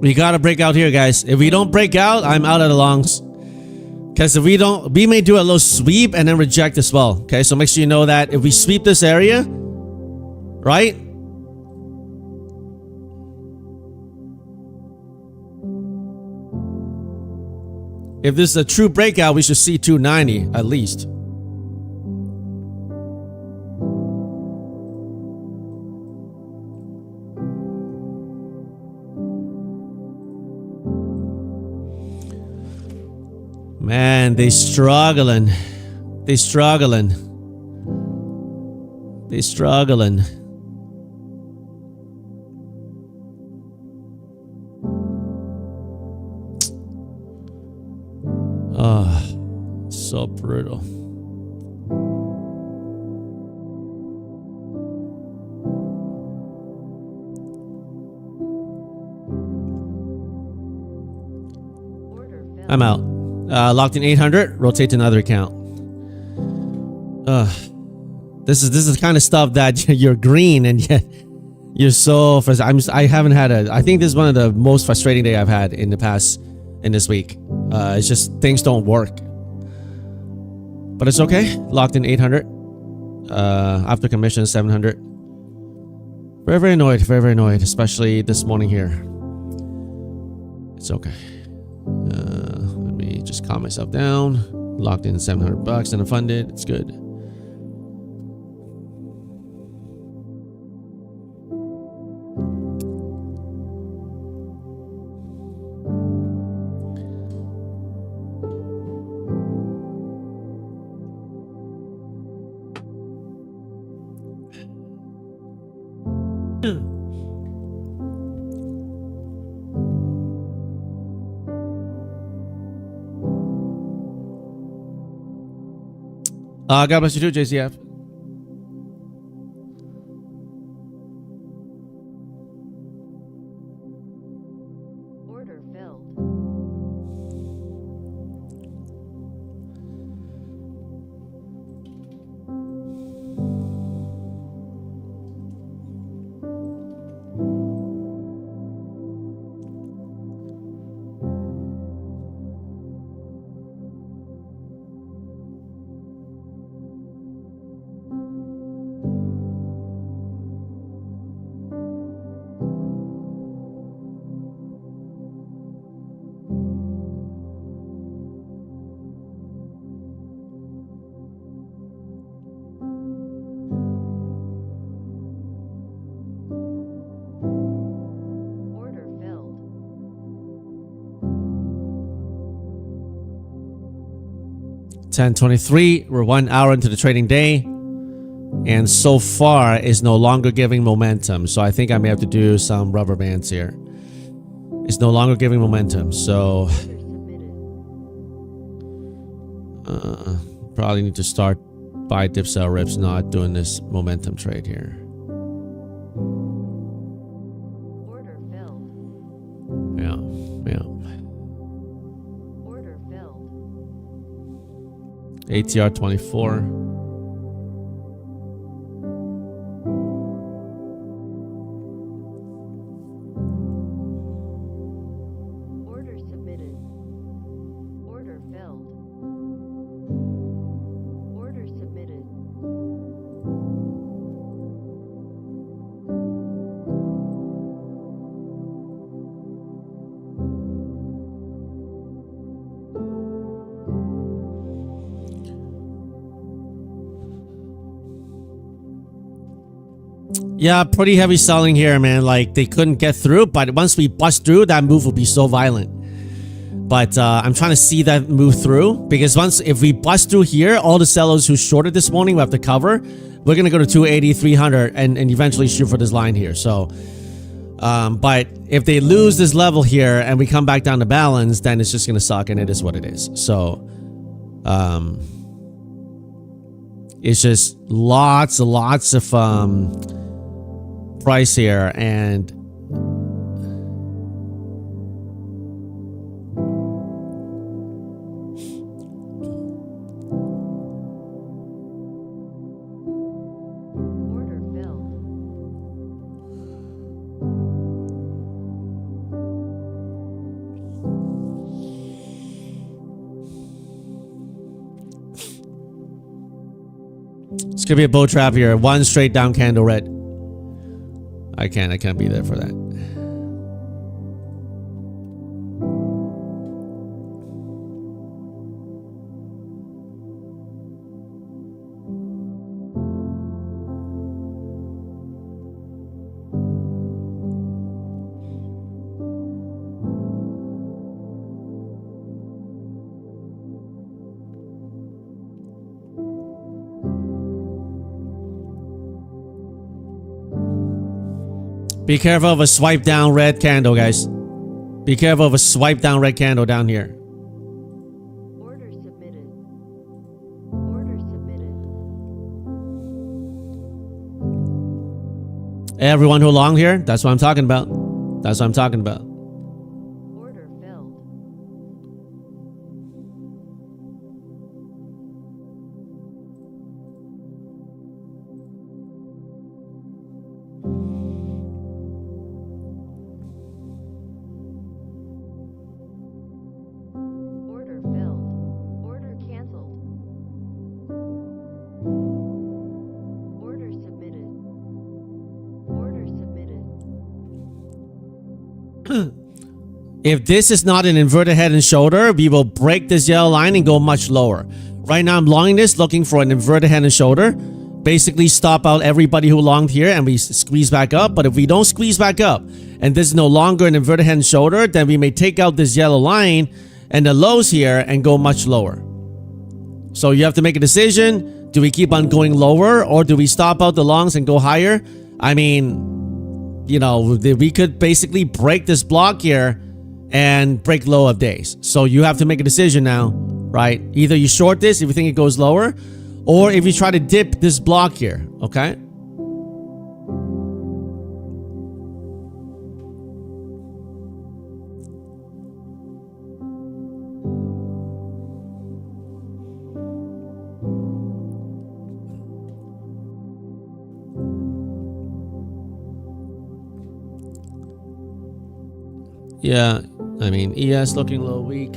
We gotta break out here, guys. If we don't break out, I'm out of the longs. Because if we don't, we may do a little sweep and then reject as well. Okay, so make sure you know that if we sweep this area, right? If this is a true breakout, we should see 290 at least. Man, they struggling. They struggling. They struggling. Oh, so brutal. Order filled. I'm out. Locked in 800. Rotate to another account. This is the kind of stuff that you're green and yet you're so frustrated. I haven't had a. I think this is one of the most frustrating days I've had in this week. It's just things don't work. But it's okay. Locked in 800. After commission 700. Very, very annoyed. Very, very annoyed. Especially this morning here. It's okay. Let me just calm myself down. Locked in $700 and funded. It's good. God bless you too, JCF. Order filled. Order filled. 10:23. We're 1 hour into the trading day, and so far is no longer giving momentum. So I think I may have to do some rubber bands here. It's no longer giving momentum, so Order submitted. probably need to start buy dip sell rips, not doing this momentum trade here. Order filled. Yeah. Order filled. ATR 24. Order submitted. Order filled. Order submitted. Yeah, pretty heavy selling here, man. Like, they couldn't get through, but once we bust through, that move will be so violent. But I'm trying to see that move through, because if we bust through here, all the sellers who shorted this morning, we have to cover. We're going to go to 280, 300, and eventually shoot for this line here. So, but if they lose this level here and we come back down to balance, then it's just going to suck, and it is what it is. So, it's just lots of price here, and Order filled. it's gonna be a bow trap here. One straight down candle red. I can't be there for that. Be careful of a swipe down red candle, guys. Be careful of a swipe down red candle down here. Order submitted. Order submitted. Everyone who long here, that's what I'm talking about. That's what I'm talking about. Order filled. Order filled. Order canceled. Order submitted. Order submitted. If this is not an inverted head and shoulder, we will break this yellow line and go much lower. Right now I'm longing this, looking for an inverted head and shoulder. Basically stop out everybody who longed here and we squeeze back up. But if we don't squeeze back up and this is no longer an inverted head and shoulder, then we may take out this yellow line and the lows here and go much lower. So you have to make a decision. Do we keep on going lower or do we stop out the longs and go higher? I mean, you know, we could basically break this block here and break low of days. So you have to make a decision now, right? Either you short this if you think it goes lower, or if you try to dip this block here, okay? Yeah, I mean, ES looking a little weak.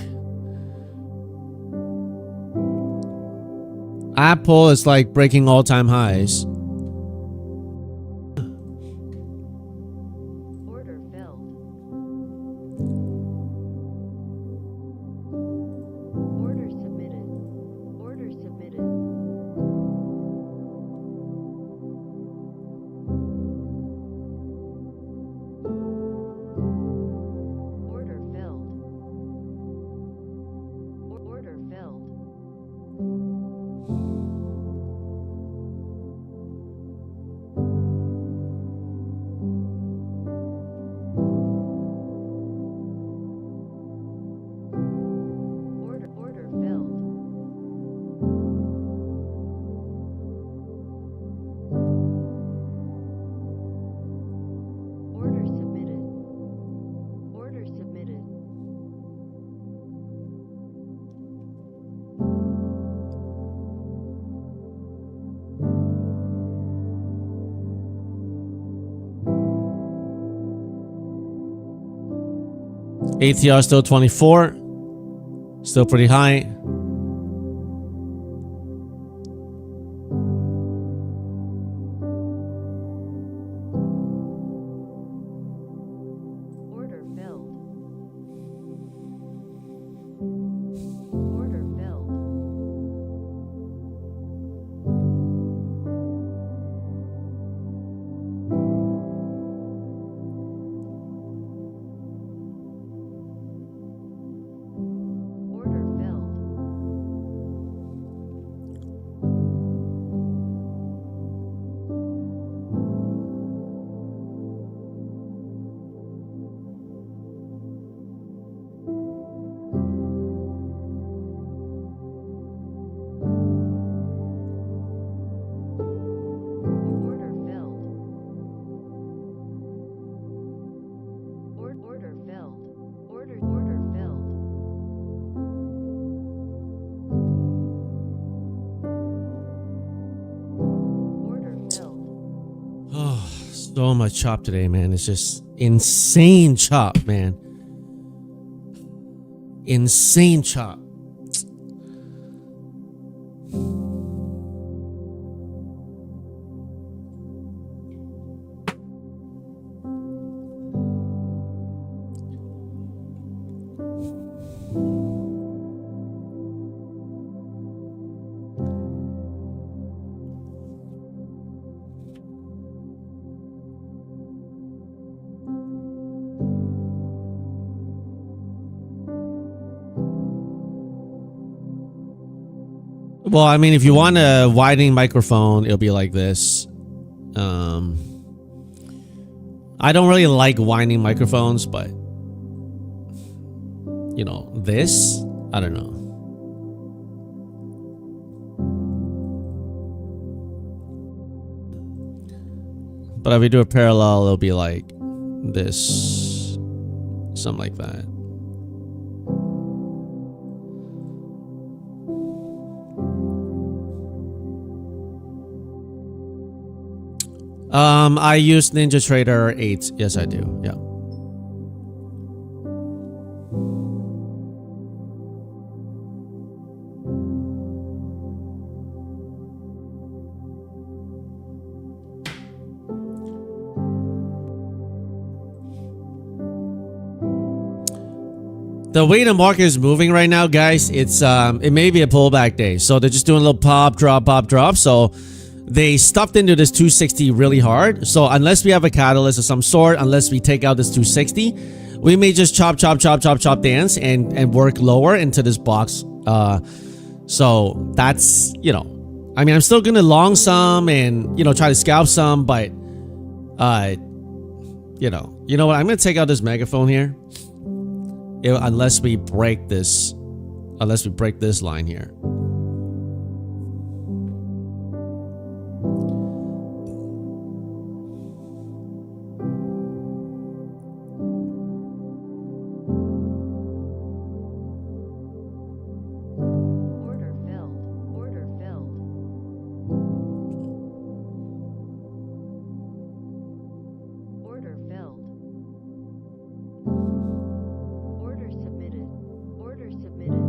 Apple is like breaking all-time highs. Order filled. Order submitted. Order submitted. Order filled. Order filled. Order filled. Order submitted. Order submitted. ATR still 24. Still pretty high. Order filled. Order filled. Order filled. Order filled. Order filled. Order filled. Order filled. Oh, so much chop today, man. It's just insane chop, man. Insane chop. Well, I mean, if you want a widening microphone, it'll be like this. I don't really like winding microphones, but you know, this, I don't know. But if we do a parallel, it'll be like this, something like that. I use NinjaTrader 8. Yes, I do. Yeah. The way the market is moving right now, guys, it's it may be a pullback day. So they're just doing a little pop, drop. So they stuffed into this 260 really hard. So unless we have a catalyst of some sort, unless we take out this 260, we may just chop dance and work lower into this box. So that's, you know, I mean, I'm still gonna long some and, you know, try to scalp some, but you know what? I'm gonna take out this megaphone here. Unless we break this line here. Order filled. Order filled. Order filled. Order submitted. Order submitted.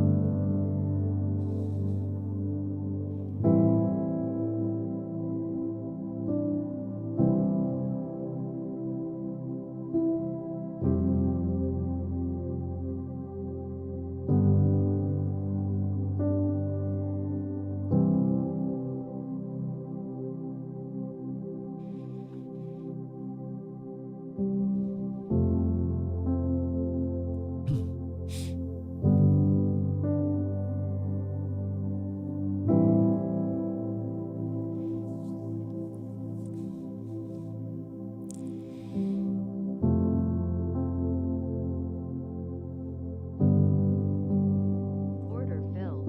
Order filled.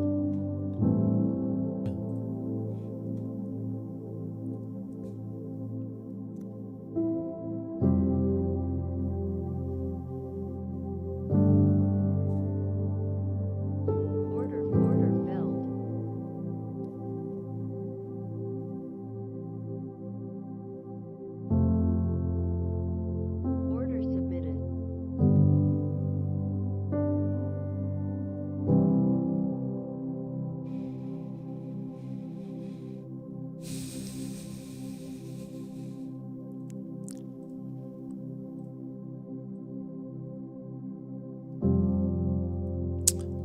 Order filled. Order submitted.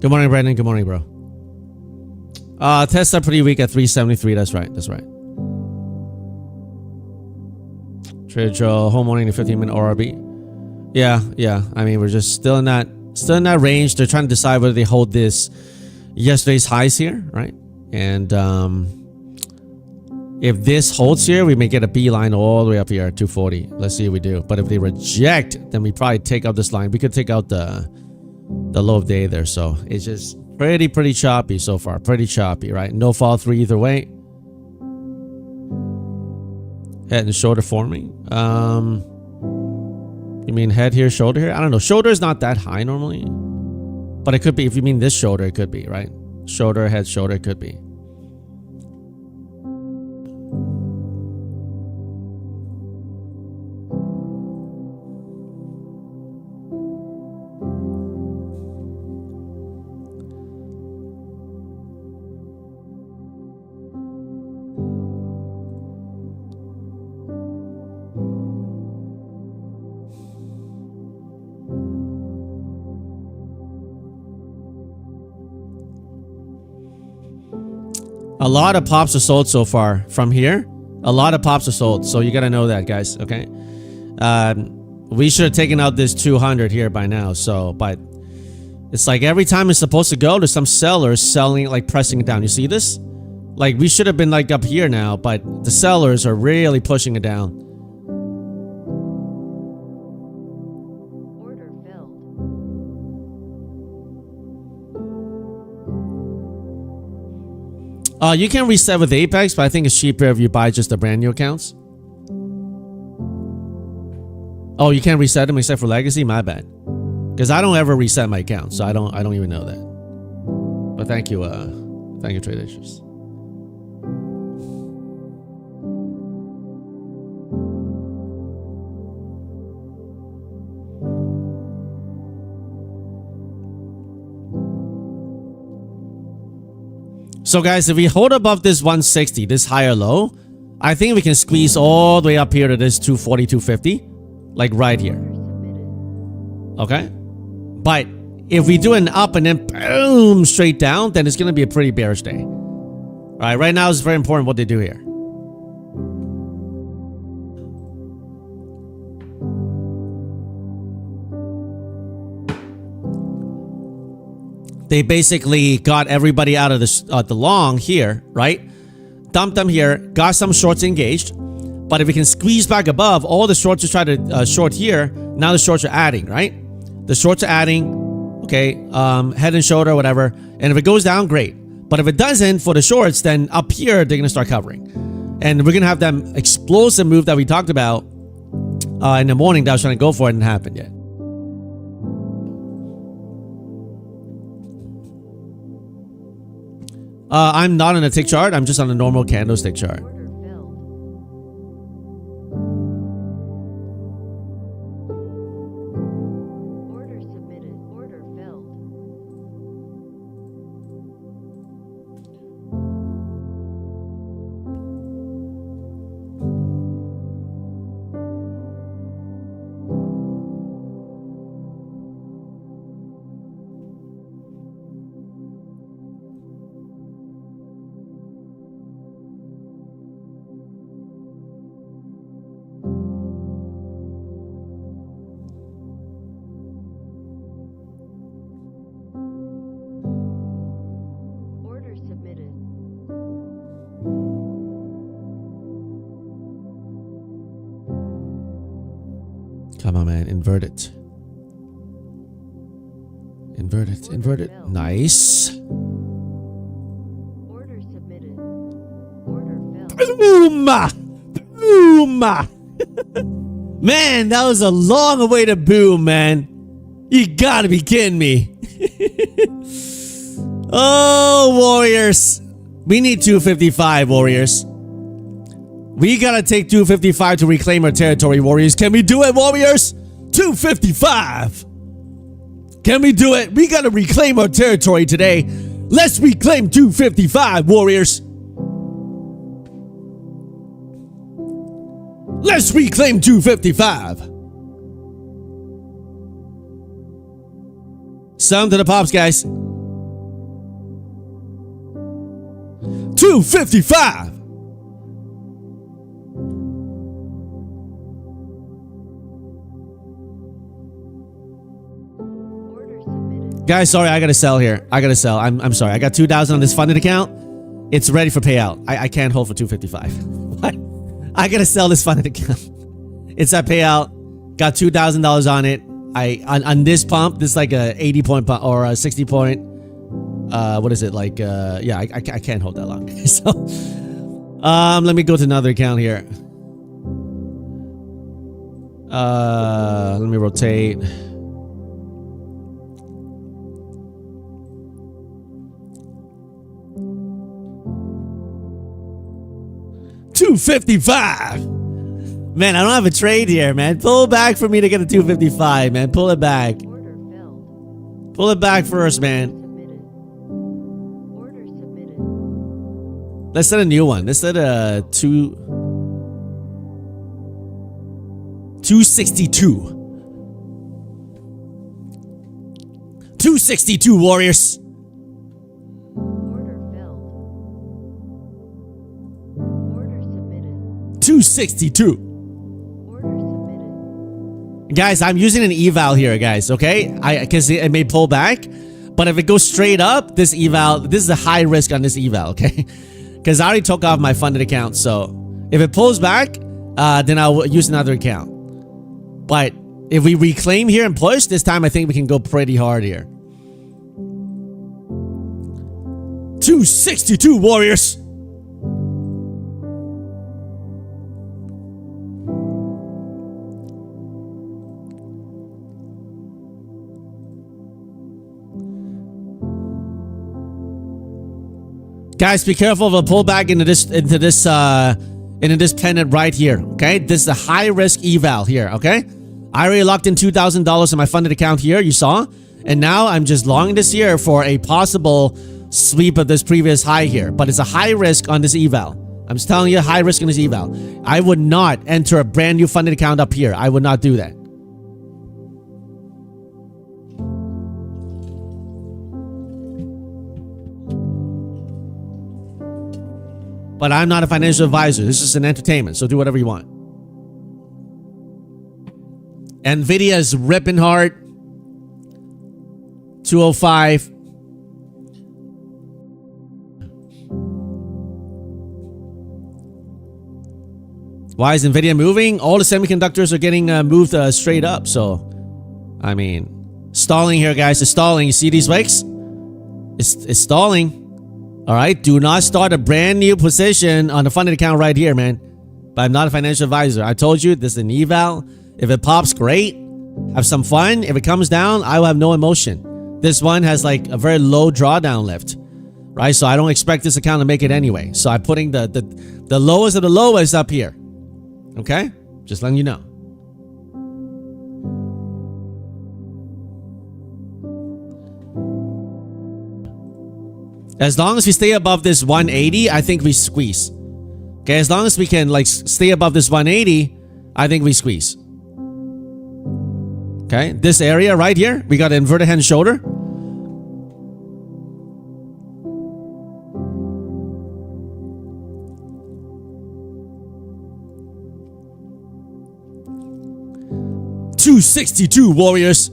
Good morning, Brandon. Good morning, bro. Tests are pretty weak at 373. That's right. That's right. Trader Joe, home morning to 15-minute ORB. Yeah. I mean, we're just still in that range. They're trying to decide whether they hold this yesterday's highs here, right? And if this holds here, we may get a beeline all the way up here at 240. Let's see if we do. But if they reject, then we probably take out this line. We could take out the low of day there. So it's just pretty choppy so far. Pretty choppy, right? No fall through either way. Head and shoulder forming. You mean head here, shoulder here? I don't know. Shoulder is not that high normally. But it could be. If you mean this shoulder, it could be, right? Shoulder, head, shoulder, it could be. A lot of pops are sold so far from here. A lot of pops are sold. So you got to know that, guys. Okay. We should have taken out this 200 here by now. So, but it's like every time it's supposed to go, there's some sellers selling, like pressing it down. You see this? Like we should have been like up here now, but the sellers are really pushing it down. Order filled. You can reset with Apex, but I think it's cheaper if you buy just the brand new accounts. Oh, you can't reset them except for Legacy? My bad. Because I don't ever reset my account, so I don't even know that. But thank you, Trade Issues. So guys, if we hold above this 160, this higher low, I think we can squeeze all the way up here to this 240, 250. Like right here. Okay? But if we do an up and then boom, straight down, then it's going to be a pretty bearish day. All right, right now it's very important what they do here. They basically got everybody out of the long here, right? Dumped them here, got some shorts engaged. But if we can squeeze back above, all the shorts just try to short here. Now the shorts are adding, right? The shorts are adding. Okay, head and shoulder, whatever. And if it goes down, great. But if it doesn't for the shorts, then up here, they're going to start covering. And we're going to have that explosive move that we talked about in the morning that I was trying to go for. It didn't happen yet. I'm not on a tick chart. I'm just on a normal candlestick chart. Order filled. Order submitted. Order filled. Order submitted. Come on, man. Invert it. Invert it. Invert it. Nice. Order submitted. Order filled. Boom! Boom! Man, that was a long way to boom, man. You gotta be kidding me. Oh, Warriors. We need 255, Warriors. We gotta take 255 to reclaim our territory, Warriors. Can we do it, Warriors? 255. Can we do it? We gotta reclaim our territory today. Let's reclaim 255, Warriors. Let's reclaim 255. Sound to the pops, guys. 255. Order submitted. Guys, sorry, I gotta sell here. I gotta sell. I'm sorry. I got 2,000 on this funded account. It's ready for payout. I can't hold for 255. What? I gotta sell this funded account. It's at payout. Got $2,000 on it. On this pump, this is like a 80 point pump or a 60 point. What is it like? Yeah, I can't hold that long. So, let me go to another account here. Let me rotate. $255. Man, I don't have a trade here, man. Pull back for me to get a 255, man. Pull it back. Order filled. Pull it back first, man. Submitted. Order submitted. Let's set a new one. Let's set a 262. 262, Warriors. Order filled. Order submitted. 262. Order submitted. Guys, I'm using an eval here, guys, okay? Because it may pull back. But if it goes straight up, this is a high risk on this eval, okay? Because I already took off my funded account. So if it pulls back, then I'll use another account. But if we reclaim here and push, this time I think we can go pretty hard here. 262, Warriors. Guys, be careful of a pullback into this pennant right here. Okay, this is a high risk eval here. Okay, I already locked in $2,000 in my funded account here. You saw, and now I'm just longing this here for a possible sweep of this previous high here. But it's a high risk on this eval. I'm just telling you, high risk on this eval. I would not enter a brand new funded account up here. I would not do that. But I'm not a financial advisor. This is an entertainment, so do whatever you want. Nvidia is ripping hard. 205. Why is Nvidia moving? All the semiconductors are getting moved straight up. So, I mean, stalling here, guys. It's stalling. You see these wicks? It's stalling. All right. Do not start a brand new position on the funded account right here, man. But I'm not a financial advisor. I told you this is an eval. If it pops, great. Have some fun. If it comes down, I will have no emotion. This one has like a very low drawdown lift, right? So I don't expect this account to make it anyway. So I'm putting the lowest of the lowest up here. Okay? Just letting you know. As long as we stay above this 180, I think we squeeze. Okay, as long as we can like stay above this 180, I think we squeeze. Okay, this area right here, we got an inverted hand shoulder. $262 warriors.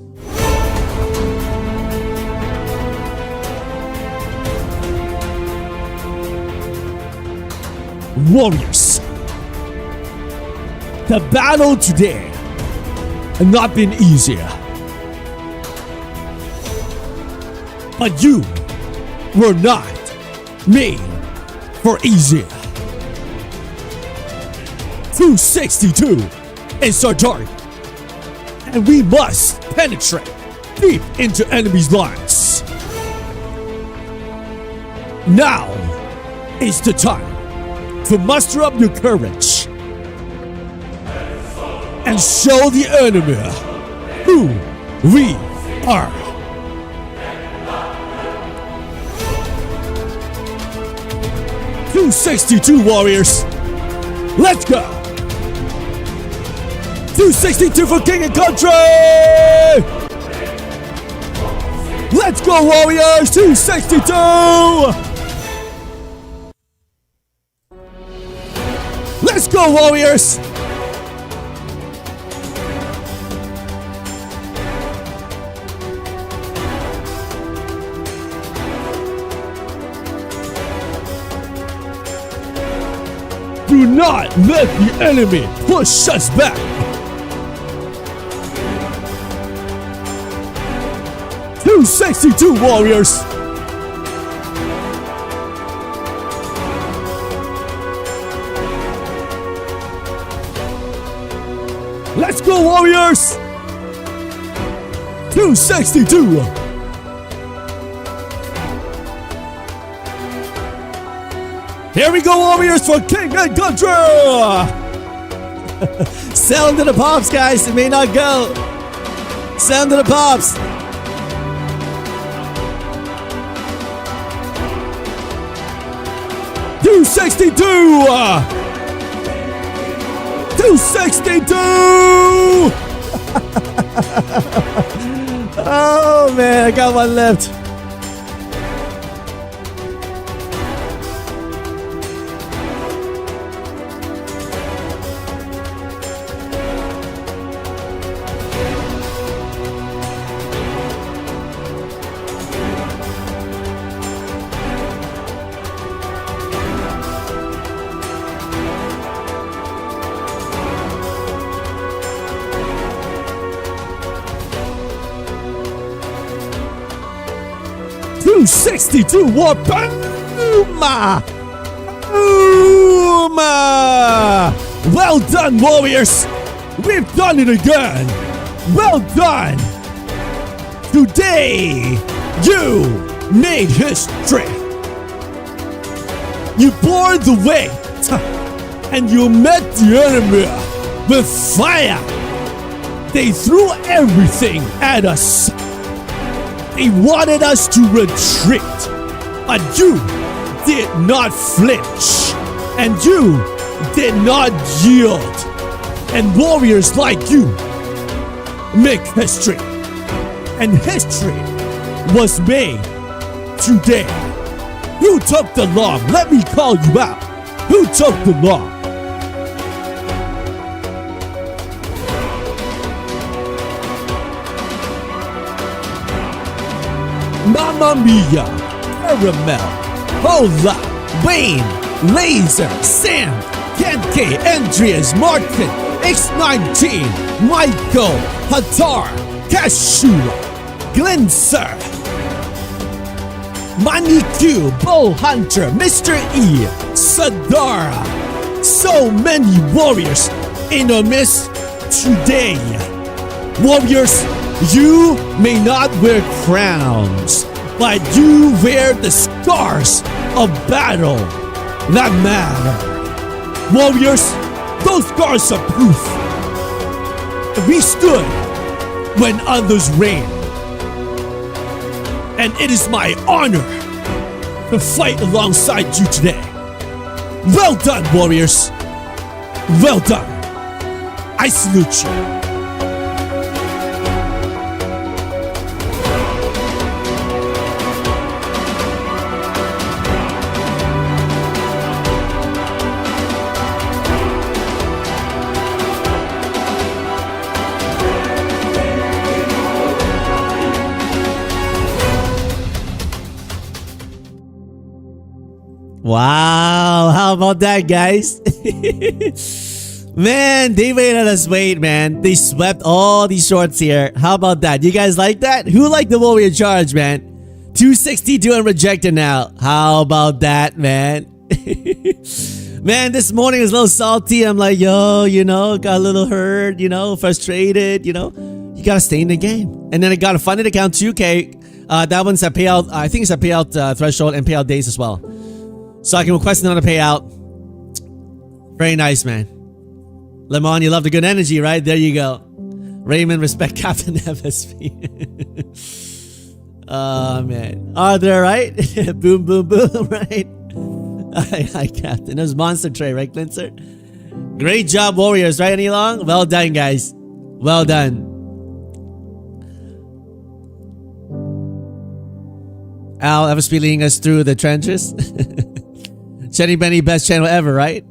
Warriors, the battle today has not been easier, but you were not made for easier. 262 is our target, and we must penetrate deep into enemy's lines. Now is the time to muster up your courage and show the enemy who we are. $262 warriors, let's go. 262 for king and country. Let's go warriors. 262. Let's go, warriors! Do not let the enemy push us back! $262 warriors! Let's go, warriors! 262! Here we go, warriors, for king and country! Sell them to the pops, guys. It may not go. Sell them to the pops. $262! 262! Oh man, I got one left. $262 war boom! Boom! Well done, warriors! We've done it again! Well done! Today, you made history! You bore the weight, and you met the enemy with fire! They threw everything at us! They wanted us to retreat, but you did not flinch, and you did not yield. And warriors like you make history, and history was made today. Who took the long? Let me call you out. Who took the long? Mamma Mia, Caramel, Hola, Wayne, Laser, Sam, Kente, Andreas, Martin, X19, Michael, Hadar, Kashura, Glenser, Maniku, Bull Hunter, Mr. E, Sadara. So many warriors in our midst today. Warriors, you may not wear crowns, but you wear the scars of battle that matter. Warriors, those scars are proof. We stood when others ran. And it is my honor to fight alongside you today. Well done, warriors. Well done. I salute you. Wow, how about that, guys? Man, they made us wait, man. They swept all these shorts here. How about that? You guys like that? Who liked the warrior charge, man? 262 and rejected now. How about that, man? Man, this morning was a little salty. I'm like, yo, got a little hurt, frustrated, You gotta stay in the game. And then I got a funded account 2K. That one's a payout. I think it's a payout threshold and payout days as well. So I can request another payout. Very nice, man. Lemon, you love the good energy, right? There you go. Raymond, respect Captain FSP. Oh, man. Arthur, right? Boom, boom, boom, right? Hi, Captain. That was Monster Tray, right, Cleanser? Great job, Warriors, right, Any Long? Well done, guys. Well done. Al, FSP leading us through the trenches. Chenny Benny, best channel ever, right?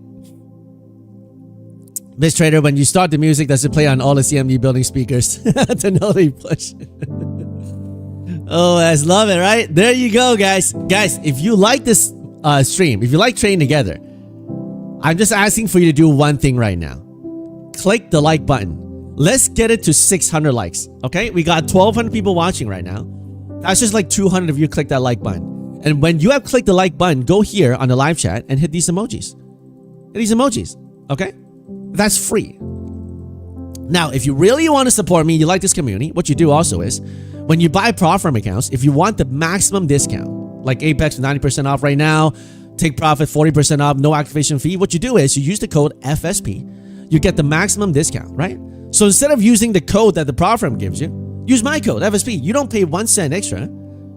Miss Trader, when you start the music, does it play on all the CMD building speakers to know they push? Oh, I love it, right? There you go, guys. Guys, if you like this stream, if you like training together, I'm just asking for you to do one thing right now. Click the like button. Let's get it to 600 likes, okay? We got 1,200 people watching right now. That's just like 200 of you click that like button. And when you have clicked the like button, go here on the live chat and hit these emojis. Hit these emojis, okay? That's free. Now, if you really want to support me, you like this community, what you do also is, when you buy Pro Firm accounts, if you want the maximum discount, like Apex 90% off right now, Take Profit 40% off, no activation fee, what you do is you use the code FSP, you get the maximum discount, right? So instead of using the code that the Pro Firm gives you, use my code, FSP. You don't pay 1 cent extra,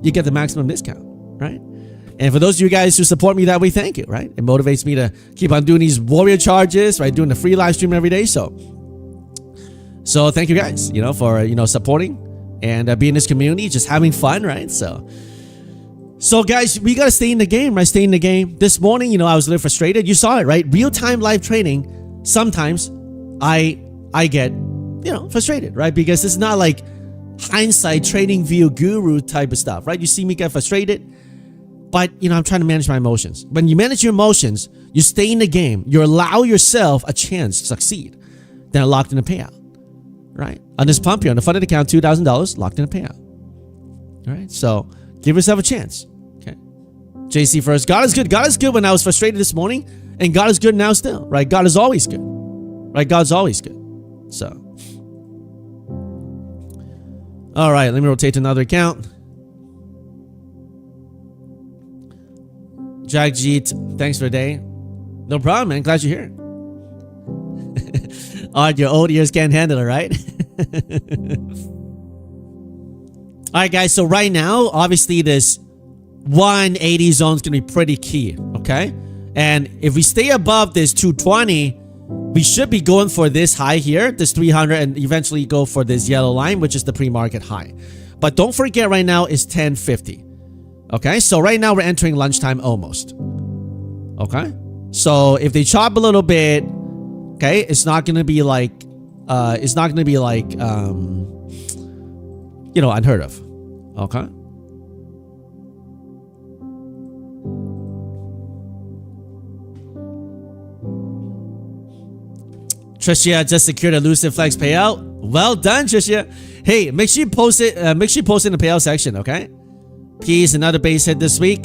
you get the maximum discount, right? And for those of you guys who support me that way, thank you, right? It motivates me to keep on doing these warrior charges, right? Doing the free live stream every day. So thank you guys, for, supporting and being in this community, just having fun, right? So guys, we got to stay in the game, right? Stay in the game. This morning, I was a little frustrated. You saw it, right? Real-time live training. Sometimes I get, frustrated, right? Because it's not like hindsight training view guru type of stuff, right? You see me get frustrated. But, I'm trying to manage my emotions. When you manage your emotions, you stay in the game. You allow yourself a chance to succeed. Then locked in a payout, right? On this pump here, on the funded account, $2,000, locked in a payout. All right, so give yourself a chance, okay? JC first. God is good. God is good when I was frustrated this morning, and God is good now still, right? God is always good, right? God's always good. So, all right, let me rotate to another account. Jagjit, thanks for the day. No problem, man. Glad you're here. Art, your old ears can't handle it, right? All right, guys. So right now, obviously, this 180 zone is going to be pretty key, okay? And if we stay above this 220, we should be going for this high here, this 300, and eventually go for this yellow line, which is the pre-market high. But don't forget, right now is 1050. Okay, so right now we're entering lunchtime almost. Okay, so if they chop a little bit, okay, it's not gonna be like, unheard of. Okay. Tricia just secured elusive flex payout. Well done, Tricia. Hey, make sure you post it. Make sure you post it in the payout section, okay? Peace, another base hit this week.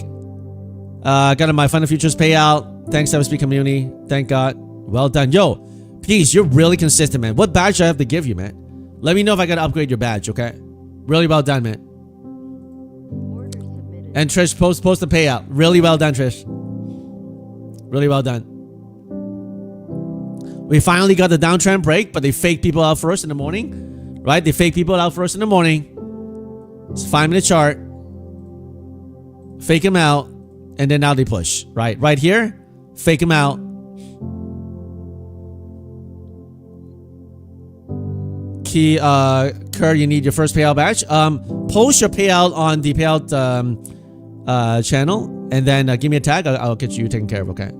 Got my Fund of Futures payout. Thanks, FSP community. Thank God. Well done. Yo, Peace, you're really consistent, man. What badge do I have to give you, man? Let me know if I gotta upgrade your badge, okay? Really well done, man. Order submitted. And Trish, post the payout. Really well done, Trish. Really well done. We finally got the downtrend break, but they fake people out first in the morning, right? They fake people out first in the morning. It's a 5-minute chart. Fake them out, and then now they push, right? Right here, fake them out. Key, Kerr, you need your first payout badge. Post your payout on the payout channel, and then give me a tag. I'll get you taken care of, okay?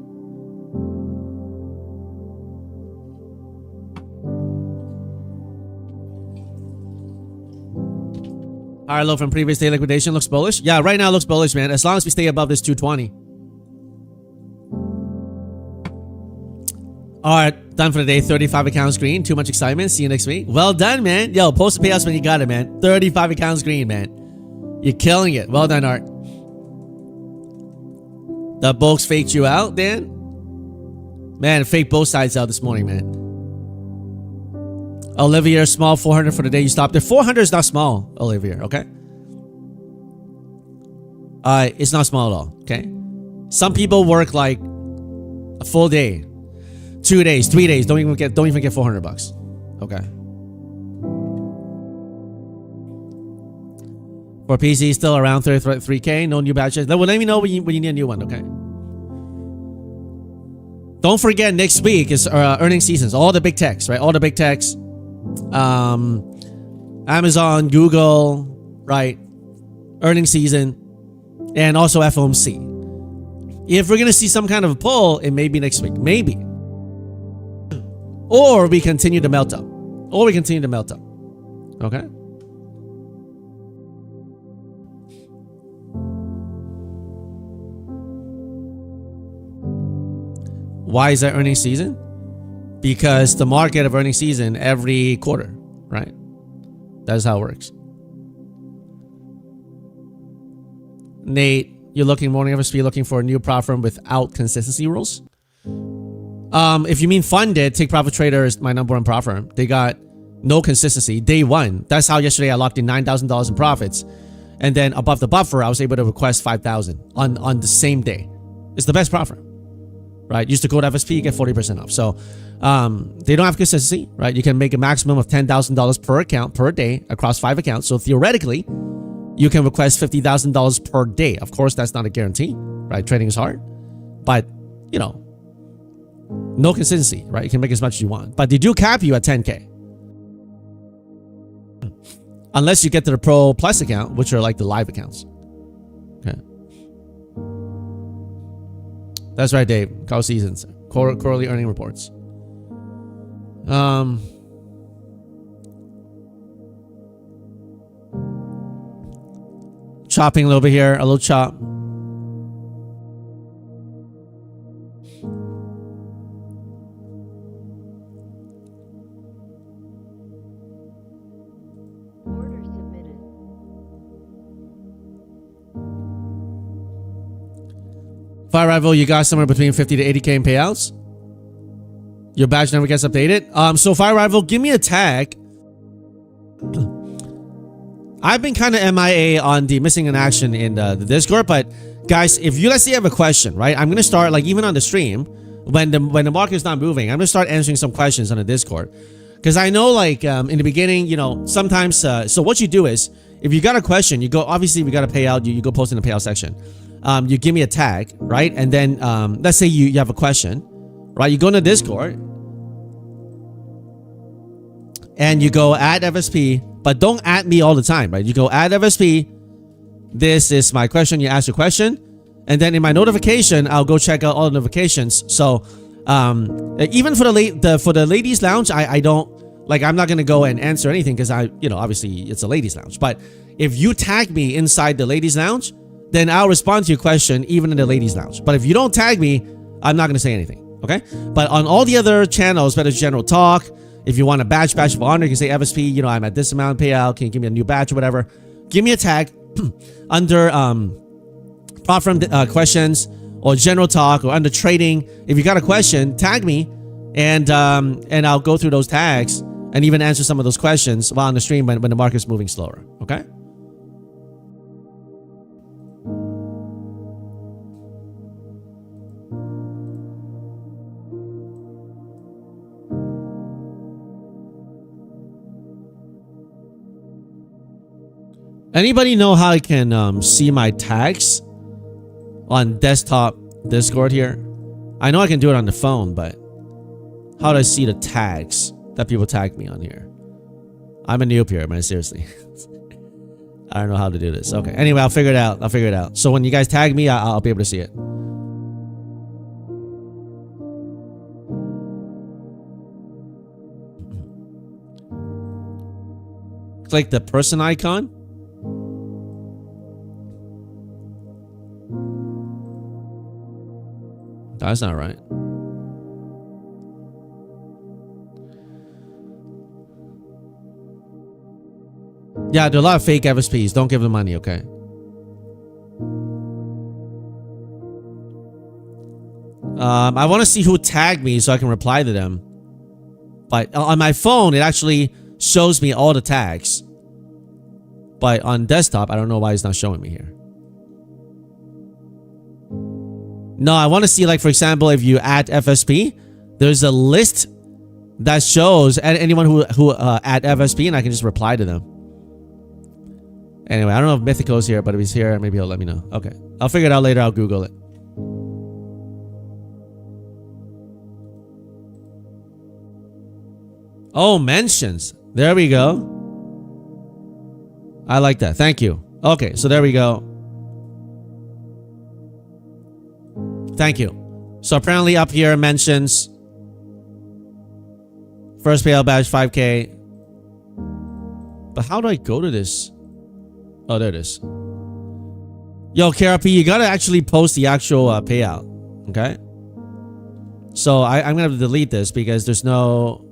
Higher low from previous day liquidation looks bullish. Yeah, right now it looks bullish, man. As long as we stay above this 220. All right, done for the day. 35 accounts green. Too much excitement. See you next week. Well done, man. Yo, post the payouts when you got it, man. 35 accounts green, man. You're killing it. Well done, Art. The bulks faked you out, Dan? Man, it faked both sides out this morning, man. Olivia, small 400 for the day. You stopped there. 400 is not small, Olivia, okay? It's not small at all, okay? Some people work like a full day, 2 days, 3 days. Don't even get $400, okay? For PC, still around 33K. No new badges. Well, let me know when you need a new one, okay? Don't forget, next week is earnings seasons. All the big techs, right? All the big techs. Amazon, Google, right? Earnings season, and also FOMC. If we're gonna see some kind of a pull, it may be next week, maybe, or we continue to melt up, Okay. Why is that earnings season? Because the market of earnings season every quarter, right? That's how it works. Nate, you're looking morning FSP looking for a new prop firm without consistency rules. If you mean funded, Take Profit Trader is my number one prop firm. They got no consistency. Day one. That's how yesterday I locked in $9,000 in profits, and then above the buffer, I was able to request $5,000 on the same day. It's the best prop firm, right? Use the code FSP, you get 40% off. So they don't have consistency, right? You can make a maximum of $10,000 per account per day across 5 accounts. So theoretically, you can request $50,000 per day. Of course, that's not a guarantee, right? Trading is hard, but you know, no consistency, right? You can make as much as you want, but they do cap you at 10K. Unless you get to the Pro Plus account, which are like the live accounts. Okay. That's right, Dave. Call seasons. Quarterly earning reports. Chopping a little bit here. A little chop. Order submitted. Fire Rival, you got somewhere between 50 to 80K in payouts. Your badge never gets updated. So Fire Rival, give me a tag. I've been kind of MIA on the missing in action in the Discord, but guys, if you let's say you have a question, right? I'm gonna start like even on the stream when the market is not moving. I'm gonna start answering some questions on the Discord because I know like in the beginning, you know, sometimes. So what you do is if you got a question, you go. Obviously, we got to pay out. You go post in the payout section. You give me a tag, right? And then let's say you have a question, right? You go into Discord and you go add FSP, but don't add me all the time, right? You go add FSP. This is my question. You ask your question, and then in my notification, I'll go check out all the notifications. So even for the ladies lounge, I don't like. I'm not gonna go and answer anything because obviously it's a ladies lounge. But if you tag me inside the ladies lounge, then I'll respond to your question even in the ladies lounge. But if you don't tag me, I'm not gonna say anything. Okay? But on all the other channels, whether it's general talk, if you want a badge of honor, you can say FSP, you know, I'm at this amount payout. Can you give me a new badge or whatever? Give me a tag under prop firm questions or general talk or under trading. If you got a question, tag me and I'll go through those tags and even answer some of those questions while on the stream when the market's moving slower. Okay? Anybody know how I can see my tags on desktop Discord here? I know I can do it on the phone, but how do I see the tags that people tag me on here? I'm a noob here, man. Seriously. I don't know how to do this. Okay. Anyway, I'll figure it out. So when you guys tag me, I'll be able to see it. Click the person icon. That's not right. Yeah, there are a lot of fake FSPs. Don't give them money, okay? I want to see who tagged me so I can reply to them. But on my phone, it actually shows me all the tags. But on desktop, I don't know why it's not showing me here. No, I want to see, like, for example, if you add FSP, there's a list that shows anyone who add FSP, and I can just reply to them. Anyway, I don't know if Mythico's here, but if he's here, maybe he'll let me know. Okay. I'll figure it out later. I'll Google it. Oh, mentions. There we go. I like that. Thank you. Okay, so there we go. Thank you. So apparently up here mentions first payout badge 5K. But how do I go to this? Oh, there it is. Yo, KRP, you gotta actually post the actual payout. Okay? So I'm gonna have to delete this because there's no...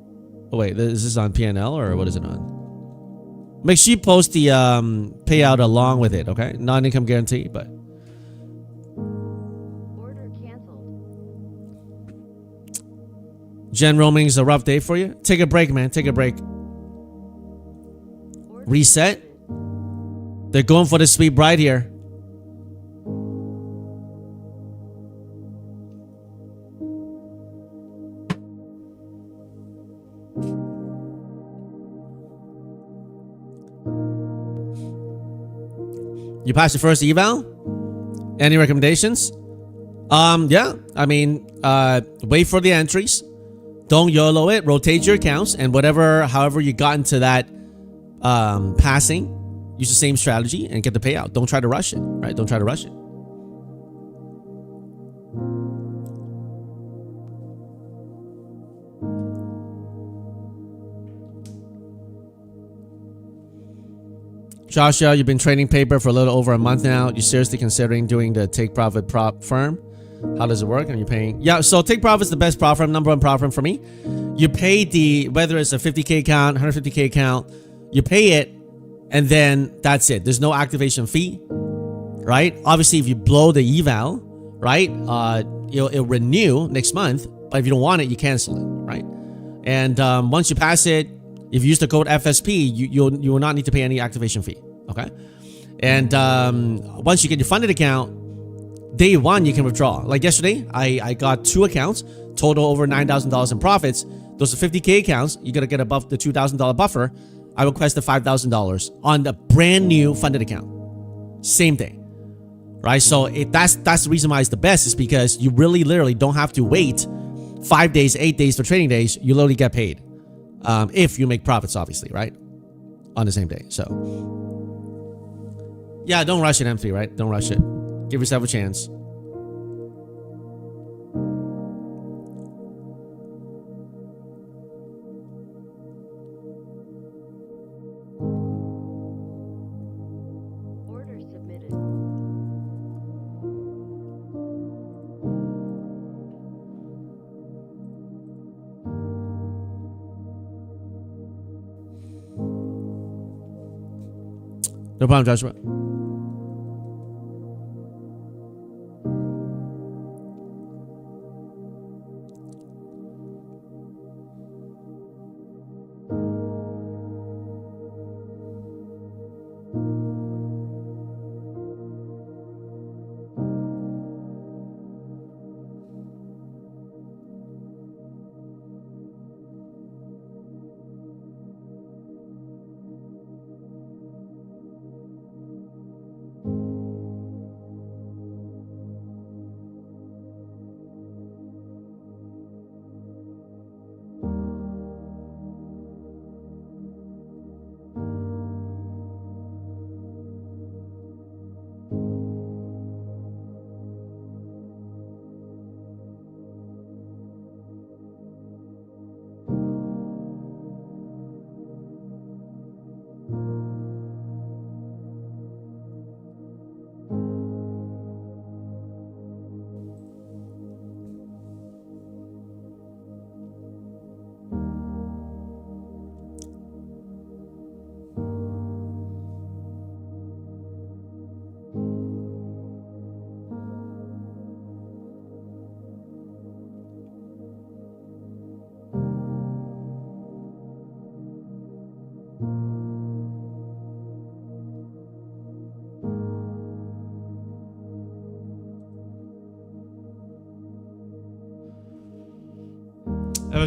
Oh wait, is this on PNL or what is it on? Make sure you post the payout along with it, okay? Non-income guarantee, but... Order canceled. Gen roaming is a rough day for you. Take a break, man. Take a break. Order Reset. submitted. They're going for the sweet bride here. You passed your first eval? Any recommendations? Yeah. I mean, wait for the entries. Don't YOLO it. Rotate your accounts and however you got into that passing, use the same strategy and get the payout. Don't try to rush it, right? Don't try to rush it. Joshua, you've been trading paper for a little over a month now. You seriously considering doing the take profit prop firm? How does it work? Are you paying? Yeah, so take profit is the best prop firm, number one prop firm for me. You pay whether it's a 50K account, 150K account, you pay it, and then that's it. There's no activation fee, right? Obviously, if you blow the eval, right, it'll renew next month. But if you don't want it, you cancel it, right? And once you pass it, if you use the code FSP, you will not need to pay any activation fee, okay? And once you get your funded account, day one, you can withdraw. Like yesterday, I got 2 accounts, total over $9,000 in profits. Those are 50K accounts. You got to get above the $2,000 buffer. I requested $5,000 on the brand new funded account. Same day, right? So that's the reason why it's the best is because you really literally don't have to wait 5 days, 8 days for trading days. You literally get paid. If you make profits, obviously, right? On the same day. So, yeah, don't rush it, M3, right? Don't rush it. Give yourself a chance. Order submitted. No problem, Joshua.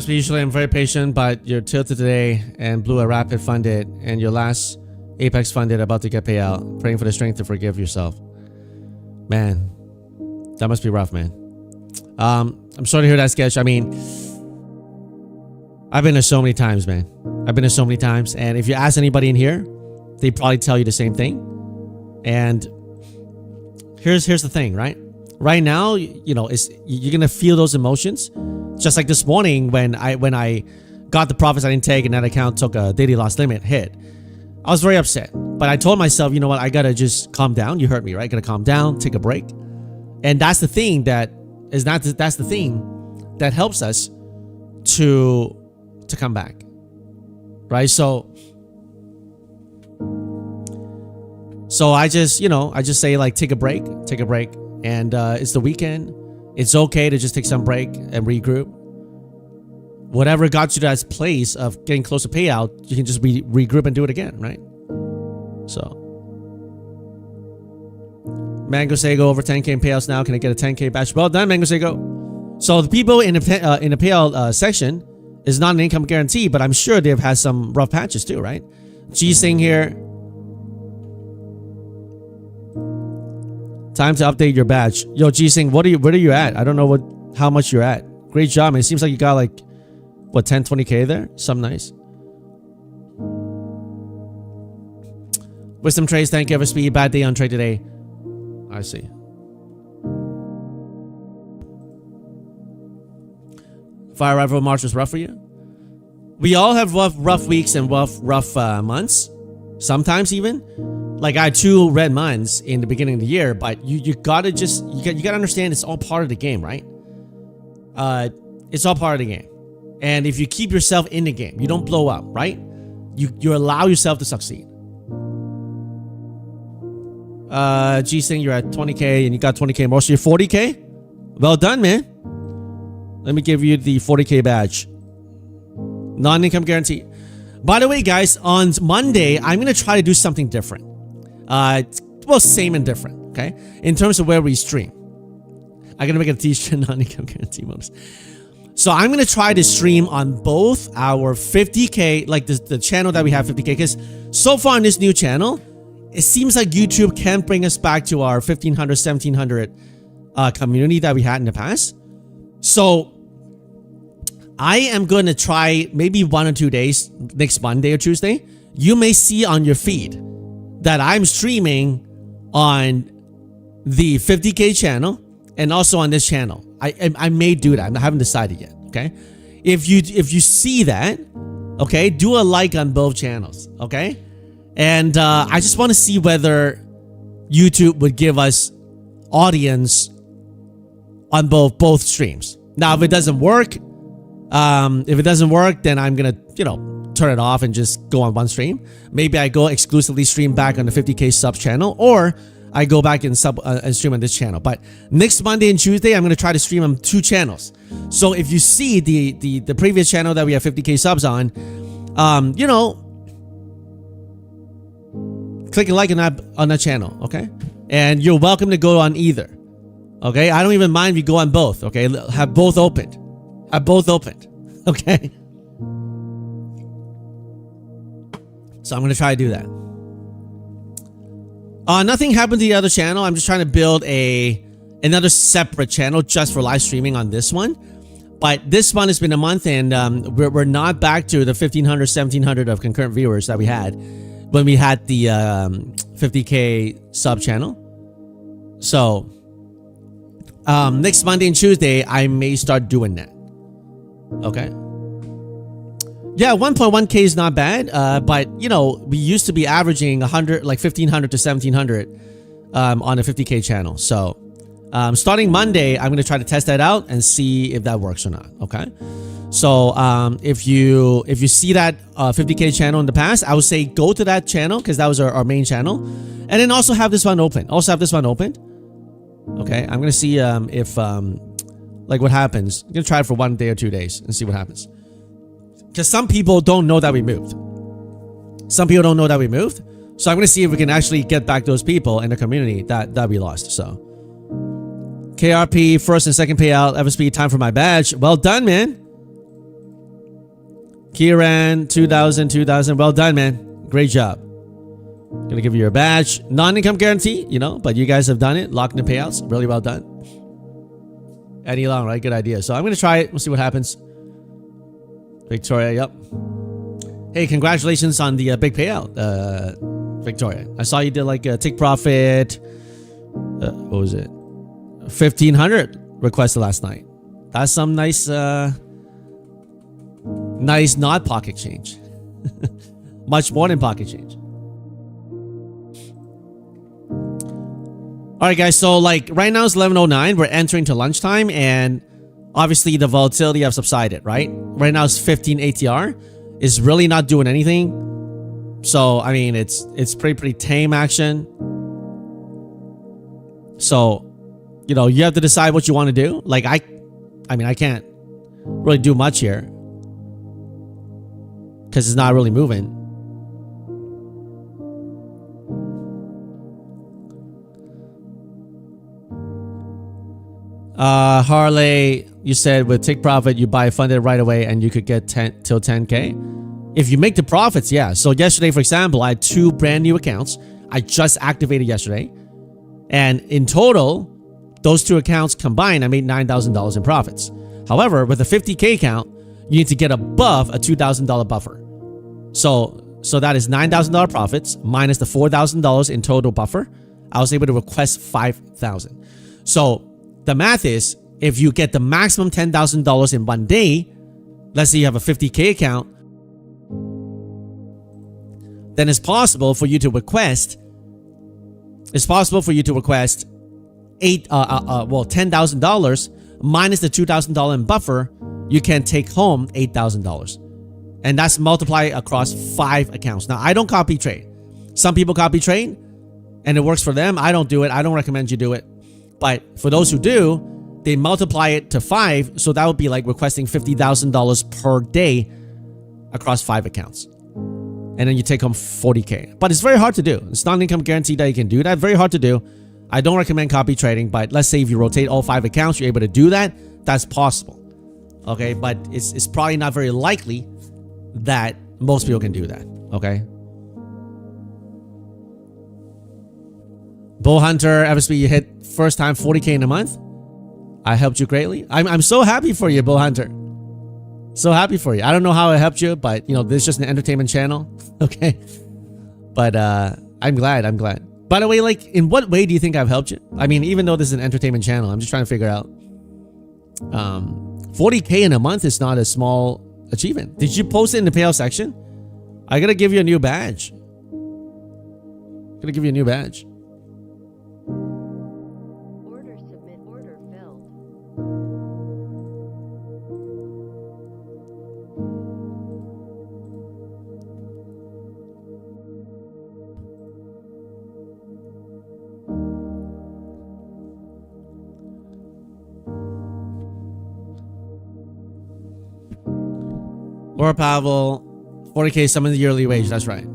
Usually I'm very patient, but you're tilted today and blew a rapid funded and your last Apex funded about to get payout. Praying for the strength to forgive yourself. Man, that must be rough, man. I'm sorry to hear that, Sketch. I mean, I've been there so many times, man. I've been there so many times. And if you ask anybody in here, they probably tell you the same thing. And here's the thing, right? Right now, you know, you're gonna feel those emotions. Just like this morning when I got the profits I didn't take and that account took a daily loss limit hit. I was very upset. But I told myself, you know what, I gotta just calm down. You heard me, right? Gotta calm down, take a break. And that's the thing that's the thing that helps us to come back. Right? So I just say like take a break. And it's the weekend. It's okay to just take some break and regroup. Whatever got you to that place of getting close to payout, you can just regroup and do it again, right? So, Mango Sego over 10K in payouts now. Can I get a 10K batch? Well done, Mango Sego. So the people in the payout section is not an income guarantee, but I'm sure they've had some rough patches too, right? G Sing here. Time to update your badge. Yo, G-Sing, where are you at? I don't know how much you're at. Great job, man. It seems like you got like, what, 10, 20K there? Something nice. Wisdom trades, thank you, FSP. Bad day on trade today. I see. Fire Rifle March was rough for you? We all have rough weeks and rough months. Sometimes even. Like I had 2 red months in the beginning of the year, but you gotta understand it's all part of the game, right? It's all part of the game. And if you keep yourself in the game, you don't blow up, right? You allow yourself to succeed. G-Sing, you're at 20K and you got 20K more, so you're 40K? Well done, man. Let me give you the 40K badge. Non-income guarantee. By the way, guys, on Monday, I'm going to try to do something different. Well, same and different, okay? In terms of where we stream. I'm going to make a t-shirt non-income guarantee bonus. So I'm going to try to stream on both our 50K, like the channel that we have 50K, because so far on this new channel, it seems like YouTube can't bring us back to our 1500, 1700 community that we had in the past. So I am going to try maybe 1 or 2 days, next Monday or Tuesday. You may see on your feed that I'm streaming on the 50K channel and also on this channel. I may do that. I haven't decided yet. Okay. If you see that, okay, do a like on both channels. Okay. And I just want to see whether YouTube would give us audience on both streams. Now, if it doesn't work, then I'm gonna, turn it off and just go on one stream. Maybe I go exclusively stream back on the 50K subs channel, or I go back and stream on this channel. But next Monday and Tuesday, I'm going to try to stream on 2 channels. So if you see the previous channel that we have 50K subs on, you know, click and like on that channel, okay? And you're welcome to go on either, okay? I don't even mind if you go on both, okay? Have both opened. Have both opened, okay? So I'm going to try to do that. Nothing happened to the other channel. I'm just trying to build another separate channel just for live streaming on this one. But this one has been a month, and we're not back to the 1,500, 1,700 of concurrent viewers that we had when we had the 50K sub channel. So next Monday and Tuesday, I may start doing that. Okay. Yeah, 1.1K is not bad, but you know, we used to be averaging 100, like 1,500 to 1,700 on a 50K channel. So starting Monday, I'm going to try to test that out and see if that works or not. Okay. So if you see that 50K channel in the past, I would say go to that channel because that was our main channel, and then also have this one open. Okay. I'm going to see if like what happens. I'm going to try it for 1 day or 2 days and see what happens. Because some people don't know that we moved. So I'm going to see if we can actually get back those people in the community that we lost. So KRP, first and second payout. FSP, time for my badge. Well done, man. Kieran, 2,000. Well done, man. Great job. Gonna give you your badge. Non-income guarantee, you know, but you guys have done it. Locking the payouts. Really well done. Eddie Long, right? Good idea. So I'm going to try it. We'll see what happens. Victoria, yep. Hey, congratulations on the big payout, Victoria. I saw you did like a take profit. What was it? 1,500 requested last night. That's some nice, nice not pocket change. Much more than pocket change. All right, guys. So like right now it's 11:09. We're entering to lunchtime, and obviously the volatility have subsided, right? Right now it's 15 ATR. It's really not doing anything. So, I mean, it's pretty tame action. So, you know, you have to decide what you want to do. Like I mean, I can't really do much here because it's not really moving. Harley, you said with take profit, you buy funded right away and you could get 10 till 10K. If you make the profits, yeah. So yesterday, for example, I had 2 brand new accounts. I just activated yesterday. And in total, those 2 accounts combined, I made $9,000 in profits. However, with a 50K account, you need to get above a $2,000 buffer. So that is $9,000 profits minus the $4,000 in total buffer. I was able to request $5,000. So the math is, if you get the maximum $10,000 in 1 day, let's say you have a 50K account, then it's possible for you to request $10,000 minus the $2,000 in buffer. You can take home $8,000, and that's multiplied across 5 accounts. Now, I don't copy trade. Some people copy trade, and it works for them. I don't do it. I don't recommend you do it. But for those who do, they multiply it to 5. So that would be like requesting $50,000 per day across 5 accounts. And then you take home 40K. But it's very hard to do. It's not an income guarantee that you can do that. Very hard to do. I don't recommend copy trading, but let's say if you rotate all 5 accounts, you're able to do that. That's possible. Okay, but it's probably not very likely that most people can do that. Okay. Bull Hunter, FSB, you hit first time 40K in a month. I helped you greatly. I'm so happy for you, Bull Hunter. So happy for you. I don't know how I helped you, but you know, this is just an entertainment channel. Okay. But I'm glad. By the way, like, in what way do you think I've helped you? I mean, even though this is an entertainment channel, I'm just trying to figure out. 40K in a month is not a small achievement. Did you post it in the payout section? I gotta give you a new badge. Order submit. Order filled. Laura Pavel, 40K summon the yearly wage. That's right.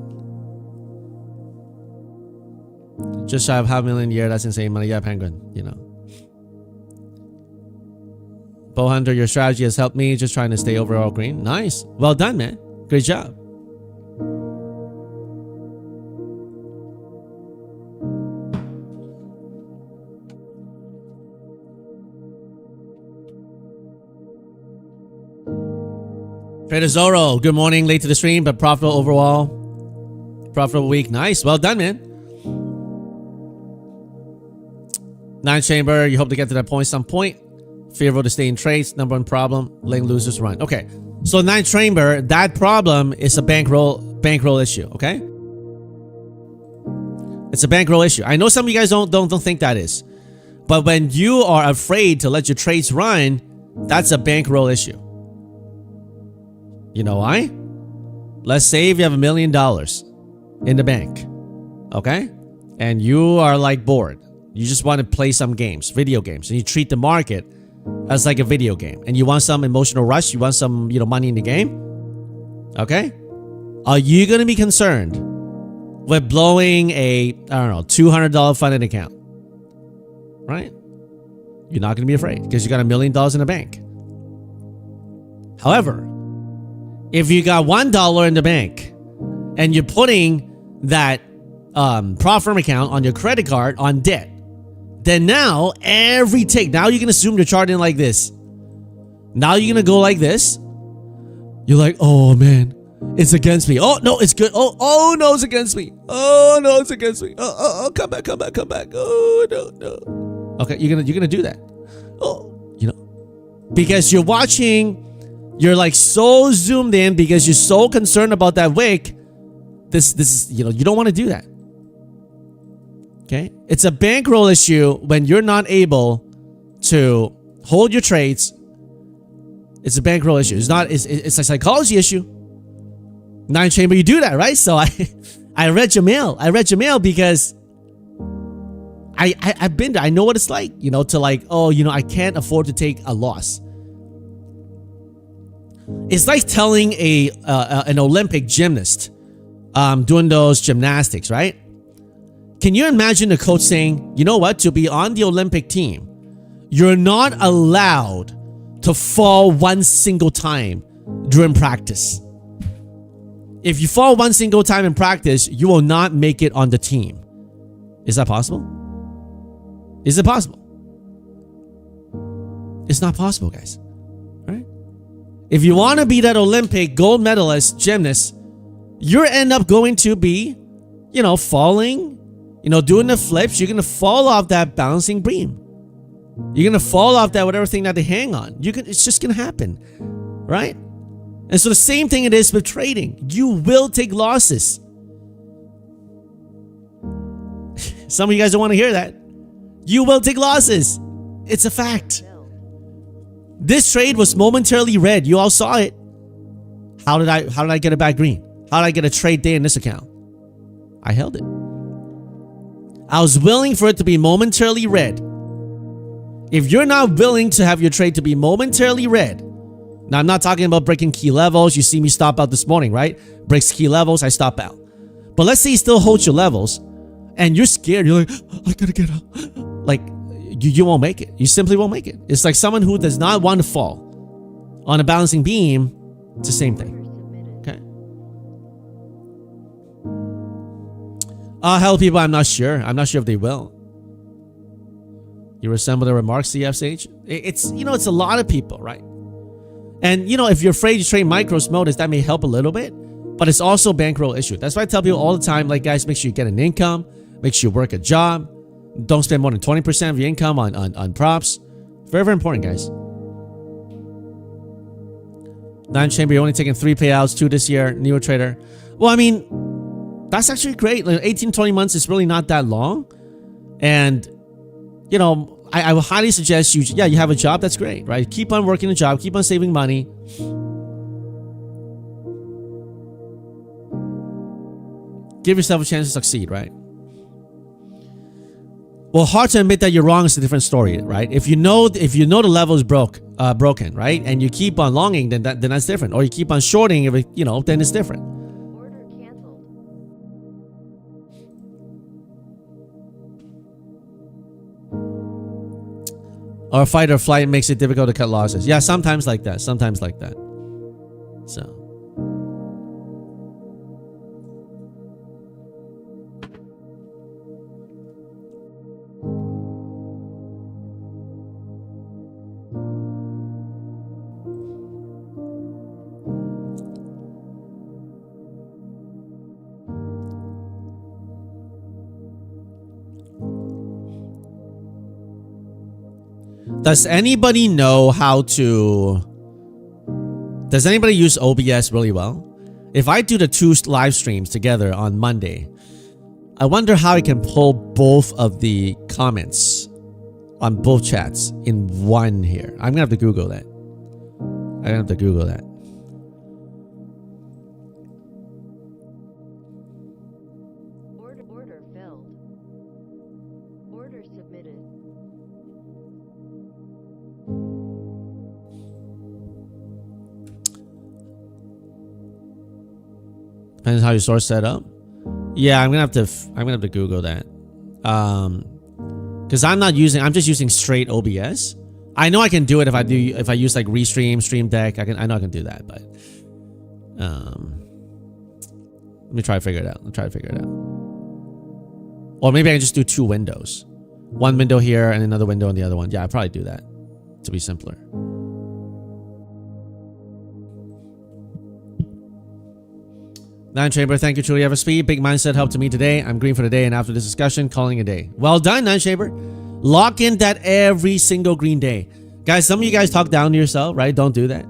Just shy of half a million a year. That's insane money. Yeah, Penguin, you know. Bow Hunter, your strategy has helped me. Just trying to stay overall green. Nice. Well done, man. Great job. Trader Zoro, good morning. Late to the stream, but profitable overall. Profitable week. Nice. Well done, man. Ninth Chamber, you hope to get to that point some point. Fearful to stay in trades. Number one problem, letting losers run. Okay. So Ninth Chamber, that problem is a bankroll issue, okay? It's a bankroll issue. I know some of you guys don't think that is. But when you are afraid to let your trades run, that's a bankroll issue. You know why? Let's say if you have $1 million in the bank, okay? And you are like bored. You just want to play some games, video games, and you treat the market as like a video game. And you want some emotional rush, you want some, money in the game, okay? Are you going to be concerned with blowing a, $200 funded account? Right? You're not going to be afraid because you got $1 million in the bank. However, if you got $1 in the bank and you're putting that prop firm account on your credit card on debt, then now every tick, now you can assume you're charting like this. Now you're going to go like this. You're like, oh man, it's against me. Oh no, it's good. Oh no, it's against me. Oh no, it's against me. Oh, come back. Oh no. Okay, you're gonna do that. Oh, because you're watching. You're like so zoomed in because you're so concerned about that wick. This is, you don't want to do that. Okay? It's a bankroll issue when you're not able to hold your trades. It's a bankroll issue. It's a psychology issue. Ninth Chamber, you do that, right? So I read your mail. Because I've been there. I know what it's like, to like, I can't afford to take a loss. It's like telling an Olympic gymnast doing those gymnastics, right? Can you imagine the coach saying, you know what, to be on the Olympic team, you're not allowed to fall one single time during practice. If you fall one single time in practice, you will not make it on the team. Is that possible? Is it possible? It's not possible, guys. Right? If you want to be that Olympic gold medalist gymnast, you end up going to be, falling, doing the flips. You're going to fall off that bouncing beam. You're going to fall off that whatever thing that they hang on. It's just going to happen, right? And so the same thing it is with trading. You will take losses. Some of you guys don't want to hear that. You will take losses. It's a fact. This trade was momentarily red. You all saw it. How did I get it back green? How did I get a trade day in this account? I held it. I was willing for it to be momentarily red. If you're not willing to have your trade to be momentarily red, now I'm not talking about breaking key levels. You see me stop out this morning, right? Breaks key levels, I stop out. But let's say you still hold your levels and you're scared. You're like, I gotta get out. Like, you won't make it. You simply won't make it. It's like someone who does not want to fall on a balancing beam. It's the same thing. Okay. Hell, people, I'm not sure. I'm not sure if they will. You resemble the remarks, CFSH. It's a lot of people, right? And if you're afraid to trade micros modus, that may help a little bit, but it's also a bankroll issue. That's why I tell people all the time, like, guys, make sure you get an income, make sure you work a job. Don't spend more than 20% of your income on props. Very, very important, guys. Ninth Chamber, you're only taking 3 payouts, 2 this year. Newer trader. Well, I mean, that's actually great. Like 18, 20 months is really not that long. And, I would highly suggest you have a job. That's great, right? Keep on working a job. Keep on saving money. Give yourself a chance to succeed, right? Well, hard to admit that you're wrong is a different story, right? If you know the level is broken, right, and you keep on longing, then that's different. Or you keep on shorting, if it, then it's different. Order canceled. Or fight or flight makes it difficult to cut losses. Yeah, sometimes like that. Sometimes like that. So. Does anybody know how to... Does anybody use OBS really well? If I do the two live streams together on Monday, I wonder how I can pull both of the comments on both chats in one here. I'm gonna have to Google that. Order filled. Order submitted. Depends how your source set up. Yeah, I'm gonna have to Google that. Because I'm just using straight OBS. I know I can do it if I use like Restream, Stream Deck. I know I can do that, but let me try to figure it out. Or maybe I can just do two windows. One window here and another window on the other one. Yeah, I'd probably do that to be simpler. Nine Chamber, thank you, truly FSP. Big mindset helped me today. I'm green for the day, and after this discussion, calling a day. Well done, Nine Chamber. Lock in that every single green day. Guys, some of you guys talk down to yourself, right? Don't do that.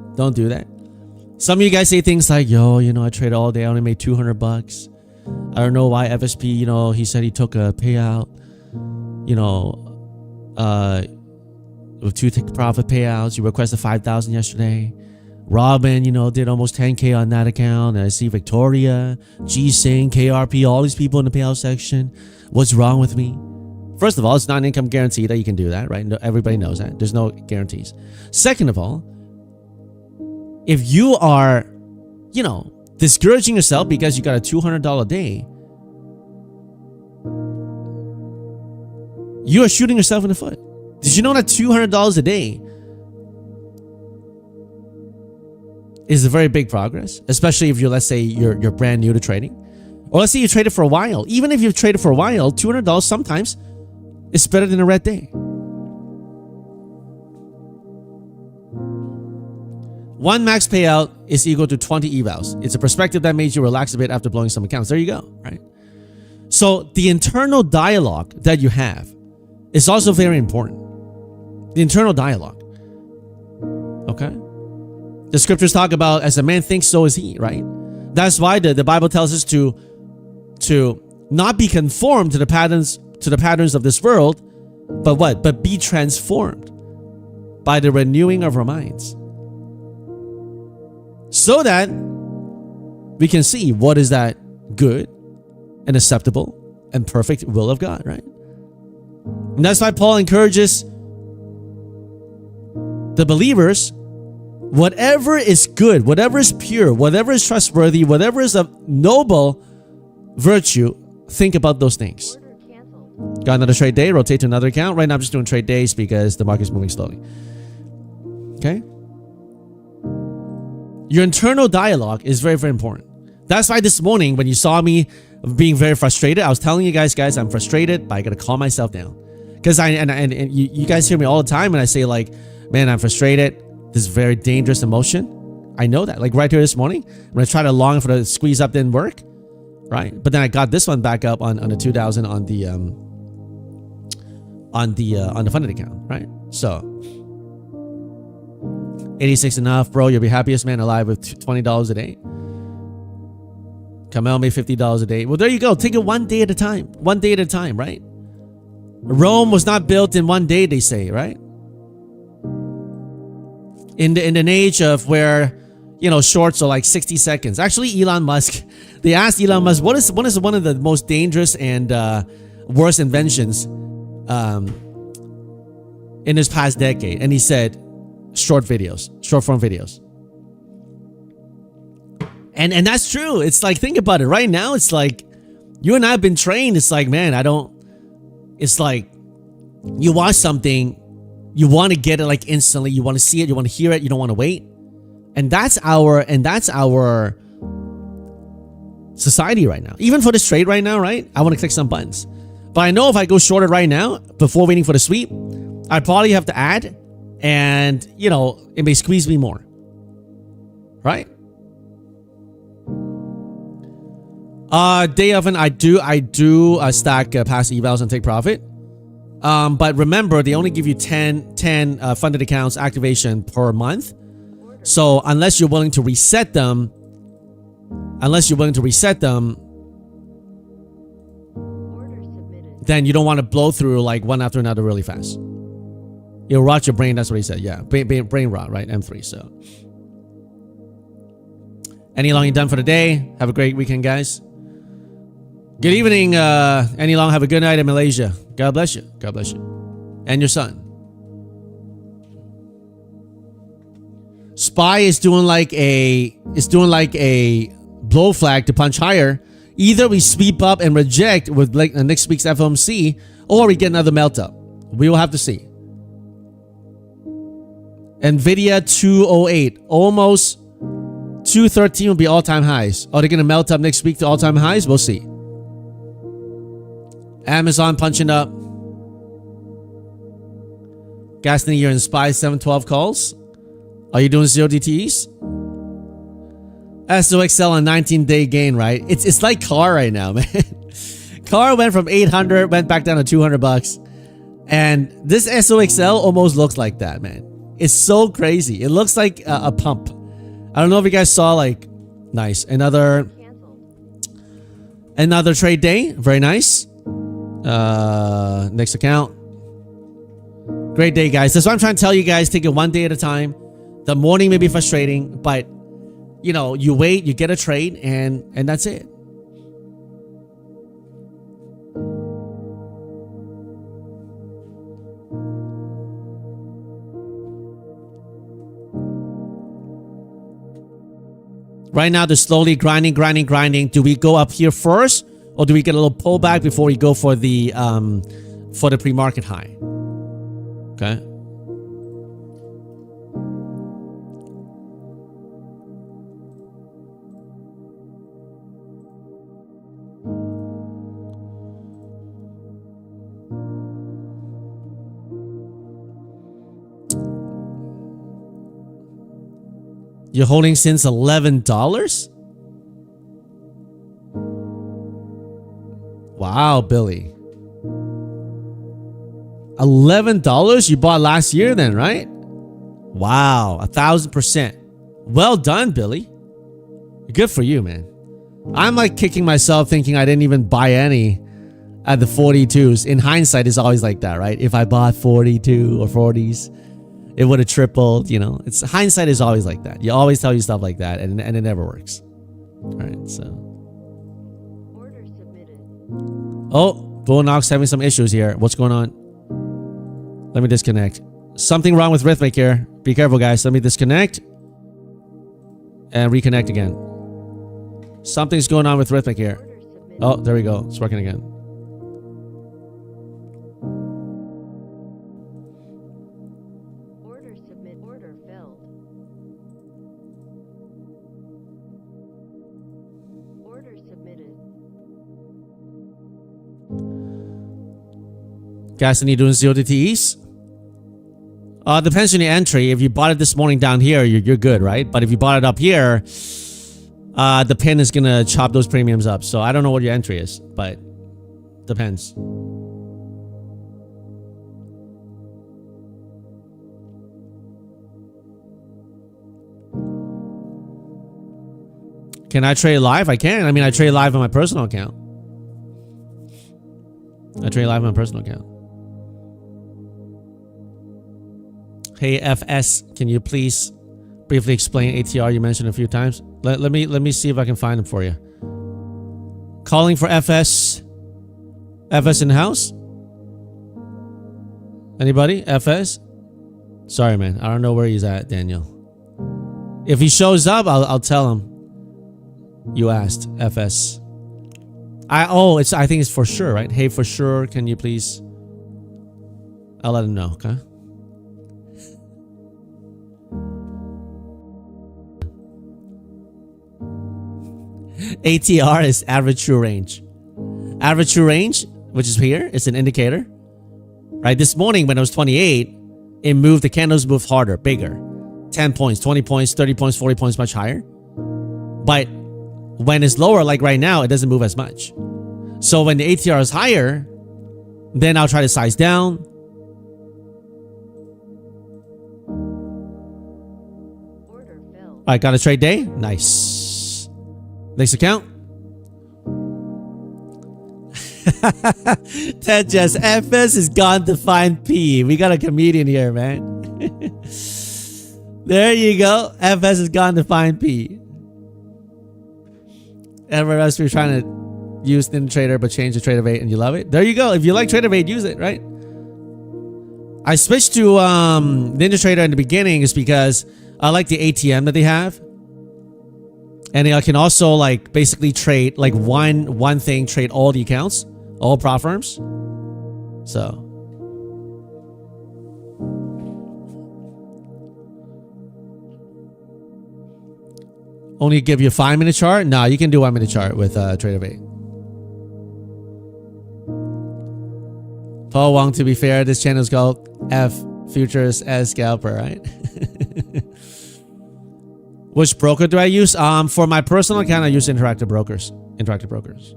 Some of you guys say things like, yo, I traded all day. I only made $200. I don't know why FSP, he said he took a payout, with two profit payouts. You requested 5,000 yesterday. Robin, did almost 10K on that account. And I see Victoria, G-Sing, KRP, all these people in the payout section. What's wrong with me? First of all, it's not an income guarantee that you can do that, right? No, everybody knows that. There's no guarantees. Second of all, if you are, discouraging yourself because you got a $200 day, you are shooting yourself in the foot. Did you know that $200 a day is a very big progress, especially if let's say you're brand new to trading, or let's say you traded for a while. Even if you've traded for a while, $200 sometimes is better than a red day. One max payout is equal to 20 evals. It's a perspective that made you relax a bit after blowing some accounts. There you go, right? So the internal dialogue that you have is also very important. The internal dialogue. Okay? The scriptures talk about, as a man thinks, so is he, right? That's why the Bible tells us to not be conformed to the patterns of this world, but what? But be transformed by the renewing of our minds, so that we can see what is that good and acceptable and perfect will of God, right? And that's why Paul encourages the believers, whatever is good, whatever is pure, whatever is trustworthy, whatever is of noble virtue, think about those things. Order canceled. Got another trade day, rotate to another account. Right now I'm just doing trade days because the market's moving slowly. Okay? Your internal dialogue is very, very important. That's why this morning when you saw me being very frustrated, I was telling you guys, I'm frustrated, but I gotta calm myself down. Because you guys hear me all the time and I say like, man, I'm frustrated. This very dangerous emotion. I know that. Like right here this morning, when I tried to long for the squeeze up didn't work, right? But then I got this one back up on the 2,000 on the funded account, right? So 86 enough, bro. You'll be happiest man alive with $20 a day. Kamel made $50 a day. Well, there you go. Take it one day at a time. One day at a time, right? Rome was not built in one day, they say, right? In an age of where, shorts are like 60 seconds. Actually, Elon Musk, they asked Elon Musk, what is one of the most dangerous and worst inventions in this past decade, and he said short form videos. And that's true. It's like, think about it. Right now, it's like you and I have been trained. It's like, man, it's like you watch something, you want to get it like instantly. You want to see it. You want to hear it. You don't want to wait. And that's our society right now. Even for this trade right now, right? I want to click some buttons. But I know if I go shorted right now, before waiting for the sweep, I'd probably have to add, and, you know, it may squeeze me more. Right? Day of an I do stack past evals and take profit. But remember, they only give you 10 funded accounts activation per month. So unless you're willing to reset them, then you don't want to blow through like one after another really fast. You'll rot your brain. That's what he said. Yeah, brain rot, right? M3. So, any long you done for the day. Have a great weekend, guys. Good evening, Any long. Have a good night in Malaysia. God bless you. God bless you, and your son. SPY is doing like a blow flag to punch higher. Either we sweep up and reject with like next week's FOMC, or we get another melt up. We will have to see. Nvidia 208, almost 213 will be all-time highs. Are they going to melt up next week to all-time highs? We'll see. Amazon punching up. Gas in the year in SPY 712 calls. Are you doing 0 DTEs? SOXL on 19-day gain, right? It's like car right now, man. Car went from 800, went back down to 200 bucks. And this SOXL almost looks like that, man. It's so crazy. It looks like a pump. I don't know if you guys saw, like, nice. Another trade day. Very nice. Next account. Great day, guys. That's what I'm trying to tell you guys. Take it one day at a time. The morning may be frustrating, but you know, you wait, you get a trade, and that's it. Right now, they're slowly grinding. Do we go up here first, or do we get a little pullback before we go for the pre-market high? Okay. You're holding since $11? Wow, Billy. $11 you bought last year then, right? Wow, 1,000%. Well done, Billy. Good for you, man. I'm like kicking myself thinking I didn't even buy any at the 42s. In hindsight, it's always like that, right? If I bought 42 or 40s, it would have tripled, you know. It's hindsight is always like that. You always tell you stuff like that, and it never works. All right, so. Order submitted. Oh, Bull Knox having some issues here. What's going on? Let me disconnect. Something wrong with Rhythmic here. Be careful, guys. Let me disconnect and reconnect again. Something's going on with Rhythmic here. Oh, there we go. It's working again. Order filled. Order submitted. Guys, you doing 0 DTEs? Depends on your entry. If you bought it this morning down here, you're good, right? But if you bought it up here, the pin is gonna chop those premiums up. So I don't know what your entry is, but depends. Can I trade live? I can. I mean, I trade live on my personal account. Hey, FS, can you please briefly explain ATR you mentioned a few times? Let me see if I can find them for you. Calling for FS. FS in-house? Anybody? FS? Sorry, man. I don't know where he's at, Daniel. If he shows up, I'll tell him you asked. FS. I think it's for sure, right? Hey, for sure, can you please? I'll let him know, okay? ATR is average true range. Average true range, which is here, is an indicator. Right? This morning when it was 28, it moved, the candles moved harder, bigger. 10 points, 20 points, 30 points, 40 points, much higher. But when it's lower, like right now, it doesn't move as much. So when the ATR is higher, then I'll try to size down. Order filled. All right, got a trade day? Nice. Next account. Ted just FS is gone to find P. We got a comedian here, man. There you go. FS is gone to find P. Everyone else, we're trying to use NinjaTrader but change the Trader 8 and you love it. There you go. If you like Trader 8, use it, right? I switched to NinjaTrader in the beginning is because I like the ATM that they have. And I can also like basically trade like one thing, trade all the accounts, all prop firms. So only give you a 5-minute chart? No, you can do 1-minute chart with Trader 8. Paul Wong, to be fair, this channel is called F Futures as Scalper, right? Which broker do I use? For my personal account, I use Interactive Brokers. Interactive Brokers.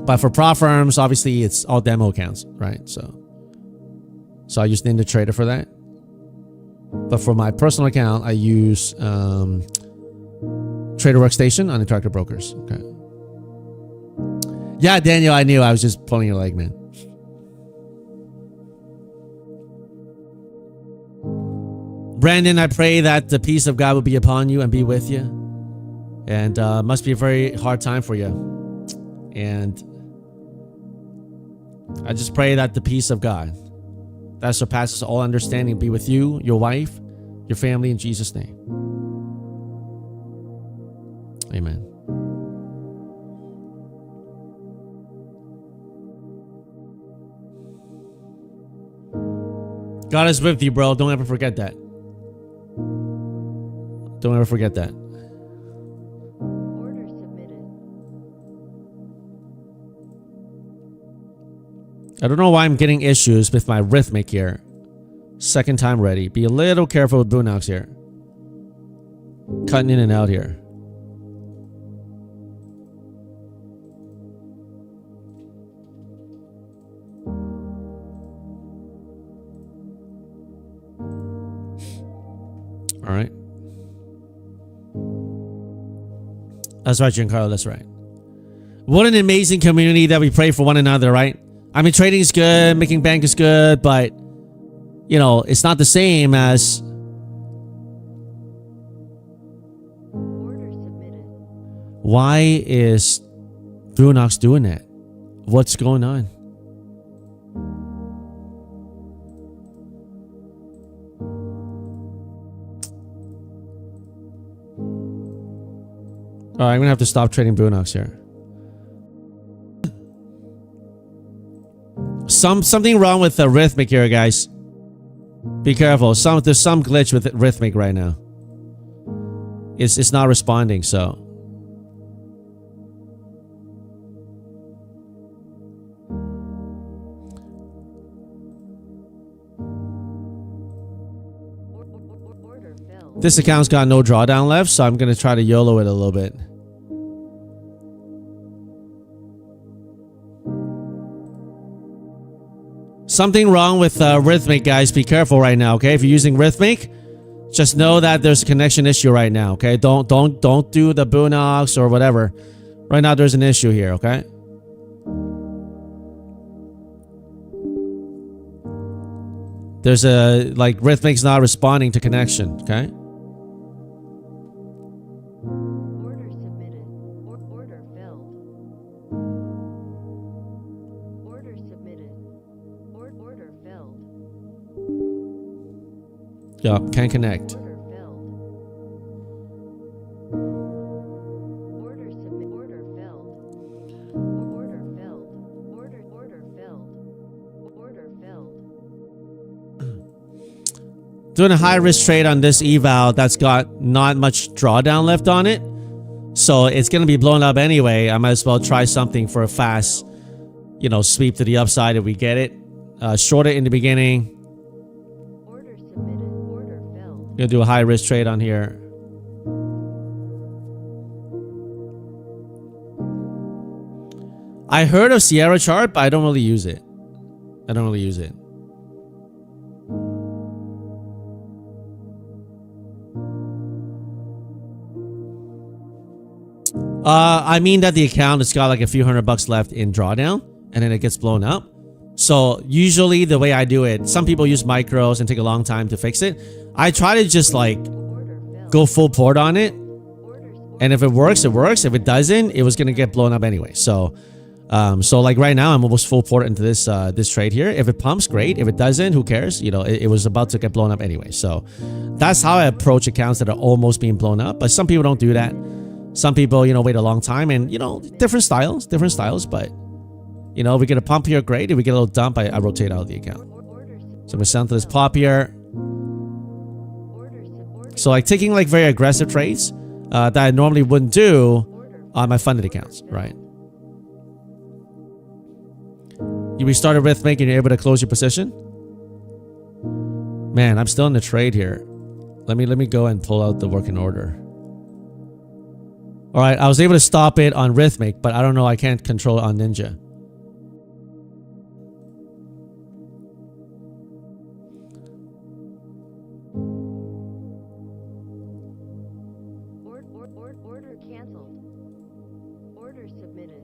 But for prop firms, obviously, it's all demo accounts, right? So I use NinjaTrader for that. But for my personal account, I use Trader Workstation on Interactive Brokers. Okay. Yeah, Daniel, I knew. I was just pulling your leg, man. Brandon, I pray that the peace of God will be upon you and be with you. And must be a very hard time for you. And I just pray that the peace of God that surpasses all understanding be with you, your wife, your family, in Jesus' name. Amen. God is with you, bro. Don't ever forget that. Don't ever forget that. Order submitted. I don't know why I'm getting issues with my rhythmic here. Second time ready. Be a little careful with Bunox here. Cutting in and out here. All right. That's right, Giancarlo. That's right. What an amazing community that we pray for one another, right? I mean, trading is good, making bank is good, but, you know, it's not the same as... Order submitted. Why is Bunox doing that? What's going on? All right, I'm gonna have to stop trading Bunox here. Something wrong with the rhythmic here, guys. Be careful. There's some glitch with rhythmic right now. It's not responding, so. Order filled. This account's got no drawdown left, so I'm gonna try to YOLO it a little bit. Something wrong with Rhythmic, guys. Be careful right now, okay? If you're using Rhythmic, just know that there's a connection issue right now, okay? Don't do the Bunox or whatever. Right now, there's an issue here, okay? There's a, like, Rhythmic's not responding to connection, okay? Order submitted. Order filled. Yup, can't connect. Order filled. Order submit. Order filled. Order filled. Order filled. Order filled. Doing a high risk trade on this eval that's got not much drawdown left on it. So it's going to be blown up anyway. I might as well try something for a fast, sweep to the upside if we get it. Short it in the beginning. Order submitted. Order filled. Gonna do a high risk trade on here. I heard of Sierra chart, but I don't really use it. I mean that the account has got like a few $100 left in drawdown, and then it gets blown up. So usually the way I do it, some people use micros and take a long time to fix it. I try to just like Order filled. go full port on it, Orders. and if it works, it works. If it doesn't, it was gonna get blown up anyway. So like right now, I'm almost full port into this this trade here. If it pumps, great. If it doesn't, who cares? It was about to get blown up anyway. So that's how I approach accounts that are almost being blown up. But some people don't do that. Some people, wait a long time, and different styles. But if we get a pump here, great. If we get a little dump, I rotate out of the account. Orders. So I'm gonna send to this pop here. Orders. Orders. So like taking like very aggressive trades that I normally wouldn't do Order. on my funded accounts, right? You restarted Rhythmic and you're able to close your position. Man, I'm still in the trade here. Let me go and pull out the working order. All right, I was able to stop it on Rhythmic, but I don't know. I can't control it on Ninja. Order canceled. Order submitted.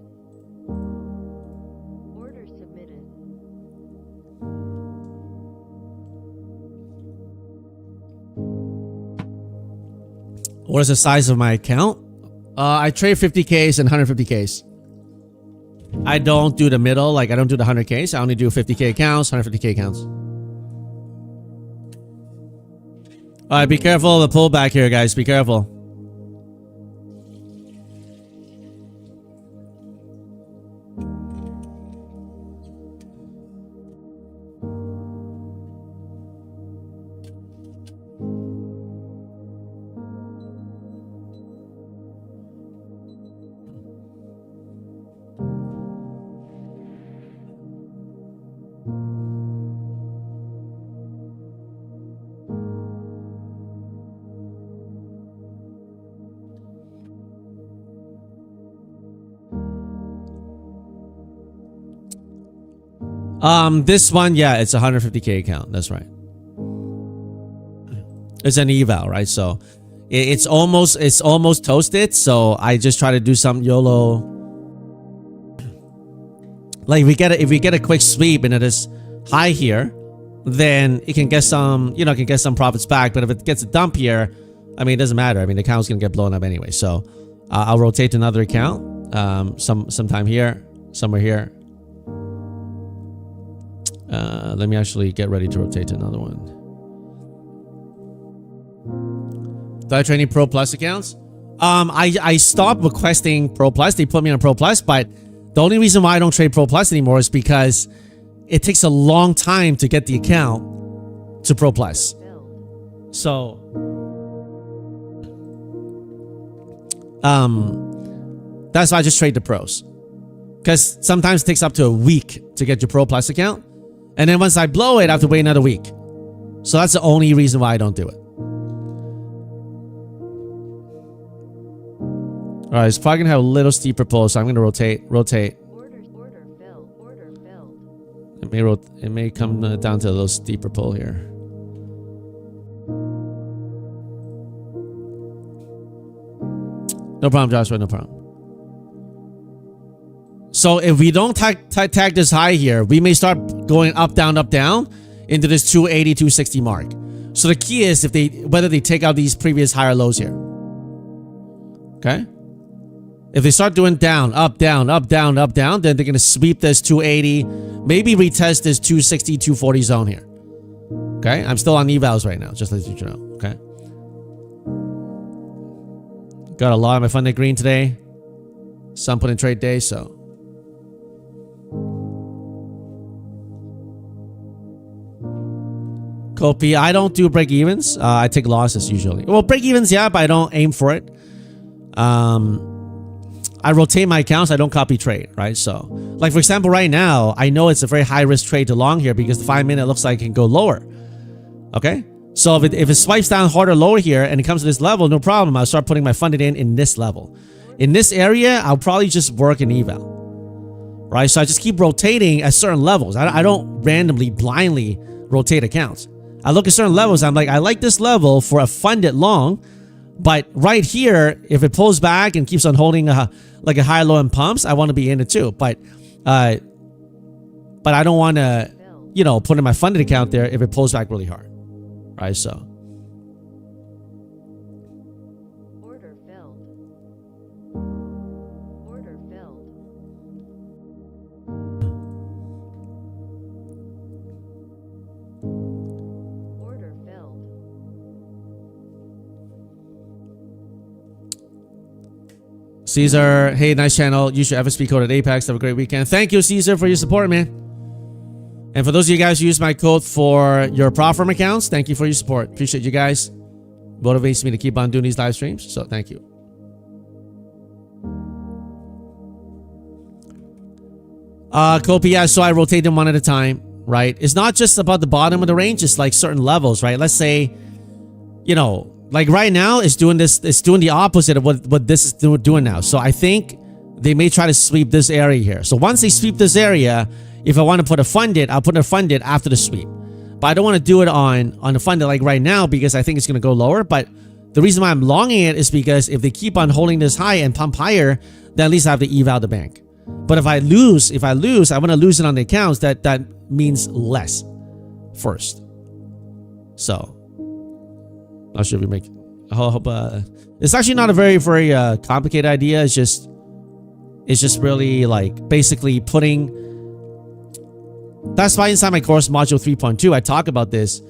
Order submitted. What is the size of my account? I trade 50Ks and 150Ks. I don't do the middle, like I don't do the 100Ks. I only do 50K accounts, 150K accounts. All right, be careful of the pullback here, guys. Be careful. This one, yeah, it's a 150K account. That's right. It's an eval, right? So it's almost toasted. So I just try to do some YOLO. Like if we get a quick sweep and it is high here, then it can get some, can get some profits back. But if it gets a dump here, I mean, it doesn't matter. I mean, the account's gonna get blown up anyway. So I'll rotate to another account. Sometime here, somewhere here. Let me actually get ready to rotate to another one. Do I trade any Pro Plus accounts? I stopped requesting Pro Plus. They put me on Pro Plus, but the only reason why I don't trade Pro Plus anymore is because it takes a long time to get the account to Pro Plus. Filled. So, that's why I just trade the pros. Because sometimes it takes up to a week to get your Pro Plus account. And then once I blow it, I have to wait another week. So that's the only reason why I don't do it. All right, it's probably going to have a little steeper pull, so I'm going to rotate. Order filled. Order filled. It may come down to a little steeper pull here. No problem, Joshua, no problem. So if we don't tag this high here, we may start going up, down into this 280, 260 mark. So the key is whether they take out these previous higher lows here. Okay? If they start doing down, up, down, then they're going to sweep this 280, maybe retest this 260, 240 zone here. Okay, I'm still on evals right now, just to let you know. Okay, got a lot of my funded green today. Some put in trade day, so. Copy. I don't do break evens. I take losses usually. Well, break evens, yeah, but I don't aim for it. I rotate my accounts. I don't copy trade, right? So, like for example, right now, I know it's a very high risk trade to long here because the 5 minute looks like it can go lower. Okay, so if it swipes down harder lower here and it comes to this level, no problem. I'll start putting my funded in this level. In this area, I'll probably just work an eval, right? So I just keep rotating at certain levels. I don't randomly, blindly rotate accounts. I look at certain levels. I'm like, I like this level for a funded long, but right here, if it pulls back and keeps on holding like a high low and pumps, I want to be in it too. But I don't want to, you know, put in my funded account there if it pulls back really hard, right? So Order filled. Order filled. Order filled. Caesar, hey, nice channel. Use your FSP code at Apex. Have a great weekend. Thank you, Caesar, for your support, man. And for those of you guys who use my code for your prop firm accounts, thank you for your support. Appreciate you guys. Motivates me to keep on doing these live streams. So thank you. Kopi, yeah, so I rotate them one at a time, right? It's not just about the bottom of the range. It's like certain levels, right? Let's say, you know, like right now it's doing this, it's doing the opposite of what this is doing now. So I think they may try to sweep this area here. So once they sweep this area, if I want to put a funded, I'll put a funded after the sweep. But I don't want to do it on the funded like right now because I think it's going to go lower. But the reason why I'm longing it is because if they keep on holding this high and pump higher, then at least I have to eval the bank. But if I lose, I want to lose it on the accounts. That means less first. So not sure if we make. I hope it's actually not a very complicated idea. It's just really like basically putting. That's why inside my course module 3.2 I talk about this.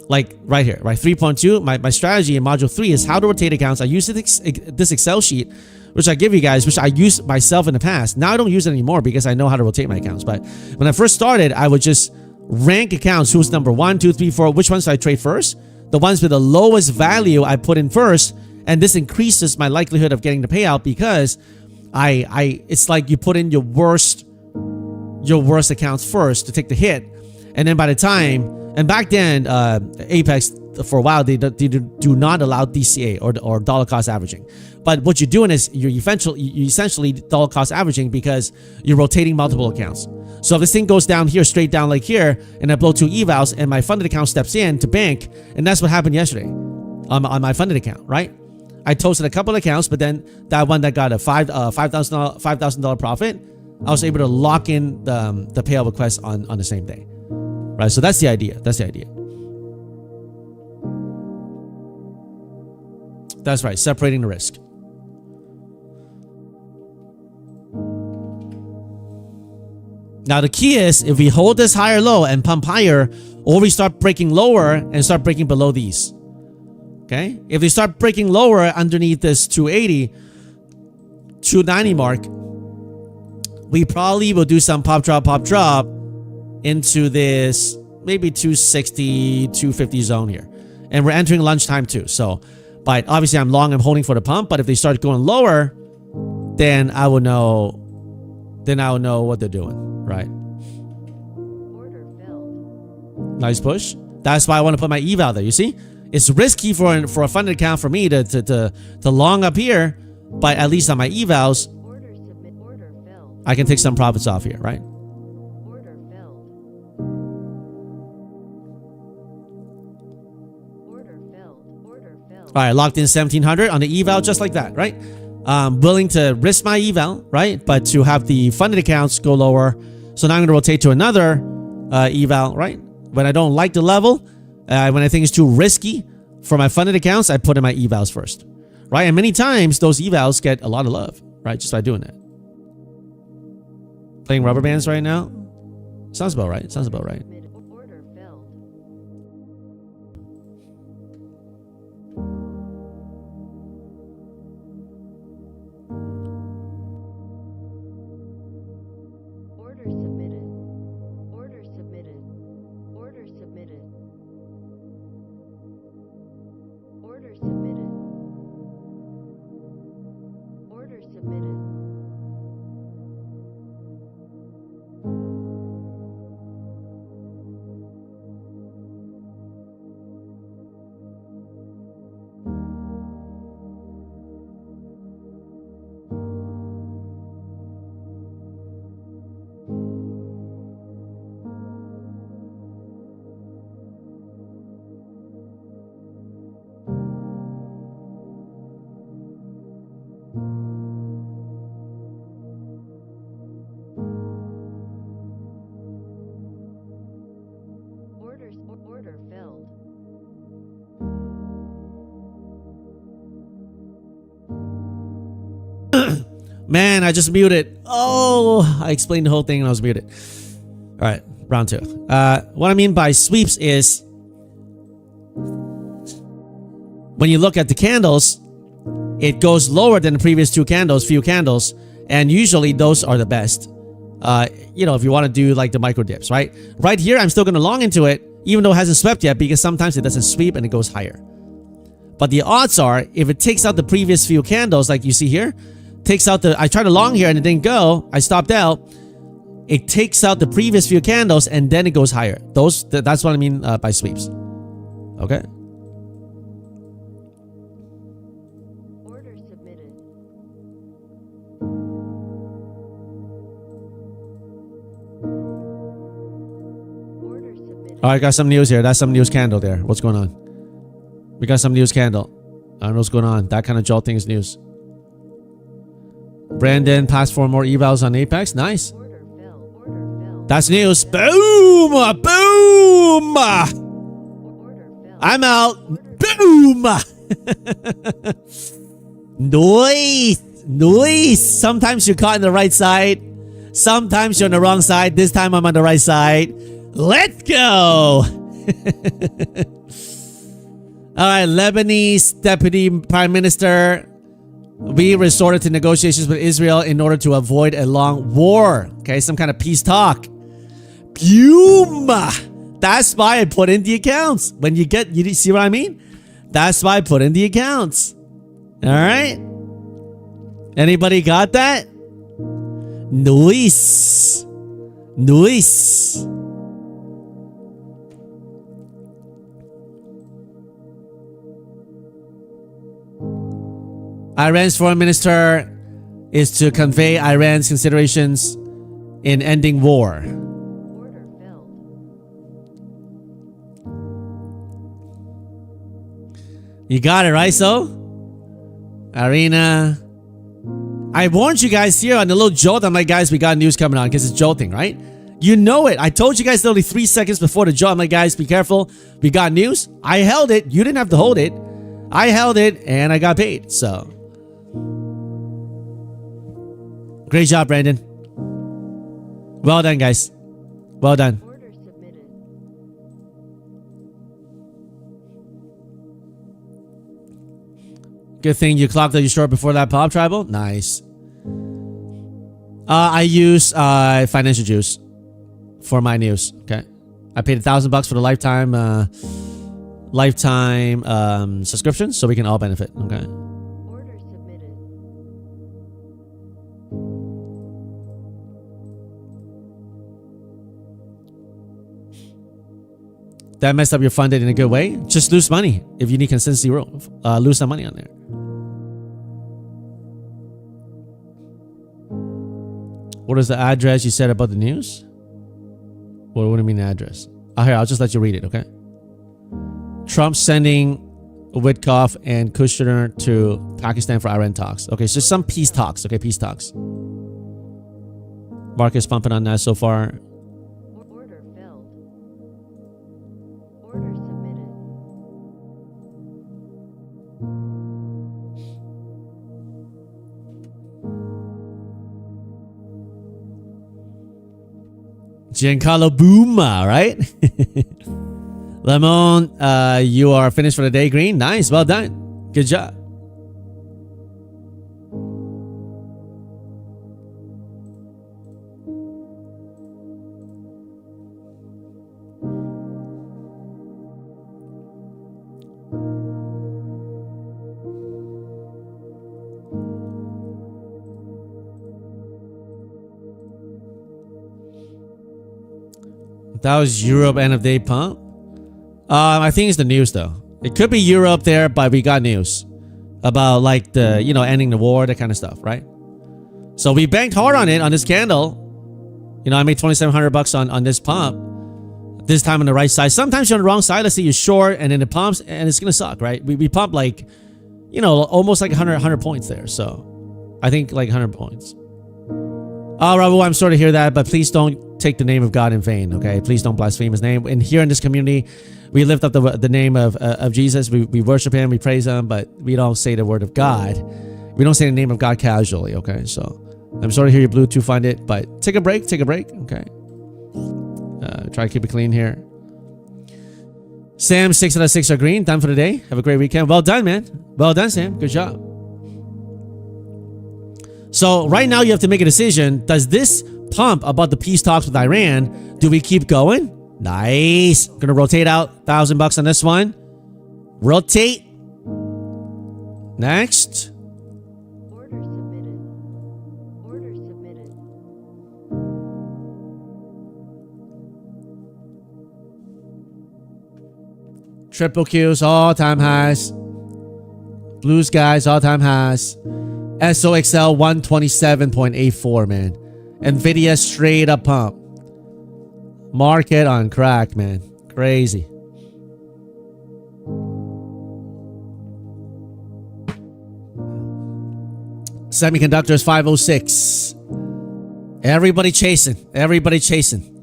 Like right here, right? 3.2. My strategy in module 3 is how to rotate accounts. I use this Excel sheet, which I give you guys, which I used myself in the past. Now I don't use it anymore because I know how to rotate my accounts. But when I first started, I would just rank accounts. Who's number 1, 2, 3, 4? Which ones do I trade first? The ones with the lowest value I put in first, and this increases my likelihood of getting the payout because it's like you put in your worst accounts first to take the hit, and then by the time, and back then Apex for a while they do not allow DCA or dollar cost averaging. But what you're doing is you're essentially dollar cost averaging because you're rotating multiple accounts. So if this thing goes down here, straight down like here, and I blow 2 evals and my funded account steps in to bank, and that's what happened yesterday on my funded account, right? I toasted a couple of accounts, but then that one that got a $5,000 profit, I was able to lock in the payout request on the same day, right? So that's the idea. That's the idea. That's right. Separating the risk. Now the key is if we hold this higher low and pump higher, or we start breaking lower and start breaking below these. Okay? If we start breaking lower underneath this 280, 290 mark, we probably will do some pop drop into this maybe 260, 250 zone here. And we're entering lunchtime too. So, but obviously I'm long, I'm holding for the pump, but if they start going lower, then I will know what they're doing, right? Order filled. Nice push. That's why I want to put my eval there. You see, it's risky for a funded account for me to long up here, but at least on my evals, Order submit. Order filled. I can take some profits off here, right? Order filled. Order filled. Order filled. All right, locked in 1700 on the eval just like that, right? Willing to risk my eval, right? But to have the funded accounts go lower. So now I'm going to rotate to another eval, right? When I don't like the level, when I think it's too risky for my funded accounts, I put in my evals first, right? And many times those evals get a lot of love, right? Just by doing that. Playing rubber bands right now? Sounds about right. Sounds about right. Order filled. Man, I just muted. Oh, I explained the whole thing and I was muted. All right, round two. What I mean by sweeps is when you look at the candles, it goes lower than the previous few candles, and usually those are the best. If you want to do like the micro dips, right? Right here, I'm still going to long into it, even though it hasn't swept yet, because sometimes it doesn't sweep and it goes higher. But the odds are, if it takes out the previous few candles, like you see here, I tried to long here and it didn't go. I stopped out. It takes out the previous few candles and then it goes higher. That's what I mean by sweeps. Okay. Order submitted. Order submitted. All right, got some news here. That's some news candle there. What's going on? We got some news candle. I don't know what's going on. That kind of jolting is news. Brandon passed for more evals on Apex. Nice. Order filled. Order filled. That's news. Boom! Boom! Order filled. I'm out. Boom! Noise! Noise! Sometimes you're caught on the right side. Sometimes you're on the wrong side. This time I'm on the right side. Let's go! All right, Lebanese Deputy Prime Minister. We resorted to negotiations with Israel in order to avoid a long war. Okay, some kind of peace talk. Boom! That's why I put in the accounts. When you see what I mean? That's why I put in the accounts. All right? Anybody got that? Nice. Nice. Iran's foreign minister is to convey Iran's considerations in ending war. Order filled. You got it, right, so? Arena. I warned you guys here on the little jolt. I'm like, guys, we got news coming on because it's jolting, right? You know it. I told you guys literally 3 seconds before the jolt. I'm like, guys, be careful. We got news. I held it. You didn't have to hold it. I held it and I got paid, so. Great job, Brandon. Well done, guys. Well done. Order submitted. Good thing you clocked that you short before that pop, Tribal. Nice. I use Financial Juice for my news. Okay, I paid $1,000 for the lifetime subscription, so we can all benefit. Okay. Order submitted. That messed up your funded in a good way. Just lose money if you need consistency. Lose some money on there. What is the address you said about the news? What do you mean address? Oh, here, I'll just let you read it, okay? Trump sending Witkoff and Kushner to Pakistan for Iran talks. Okay, so some peace talks. Okay, peace talks. Marcus pumping on that so far. Order filled. Order submitted. Giancarlo Booma, right? Lemon, you are finished for the day, Green. Nice, well done. Good job. That was Europe end of day pump. I think it's the news though. It could be Europe there, but we got news about like the ending the war, that kind of stuff, right? So we banked hard on it on this candle. I made $2,700 on this pump. This time on the right side. Sometimes you're on the wrong side. Let's say you're short and then it pumps and it's gonna suck, right? We pump like almost like 100 points there. So I think like 100 points. Rabu, I'm sorry to hear that, but please don't take the name of God in vain, okay? Please don't blaspheme his name. And here in this community, we lift up the name of Jesus. We worship him, we praise him, but we don't say the word of God. We don't say the name of God casually, okay? So I'm sorry to hear your Bluetooth find it, but take a break, okay? Try to keep it clean here. Sam, 6 out of 6 are green. Done for the day. Have a great weekend. Well done, man. Well done, Sam. Good job. So right now you have to make a decision. Does this pump about the peace talks with Iran, do we keep going? Nice. Gonna rotate out $1,000 on this one. Rotate. Next. Order submitted. Order submitted. Triple Qs, all-time highs. Blues guys, all-time highs. SOXL 127.84, man. Nvidia straight up pump. Market on crack, man. Crazy. Semiconductors 506. Everybody chasing. Everybody chasing.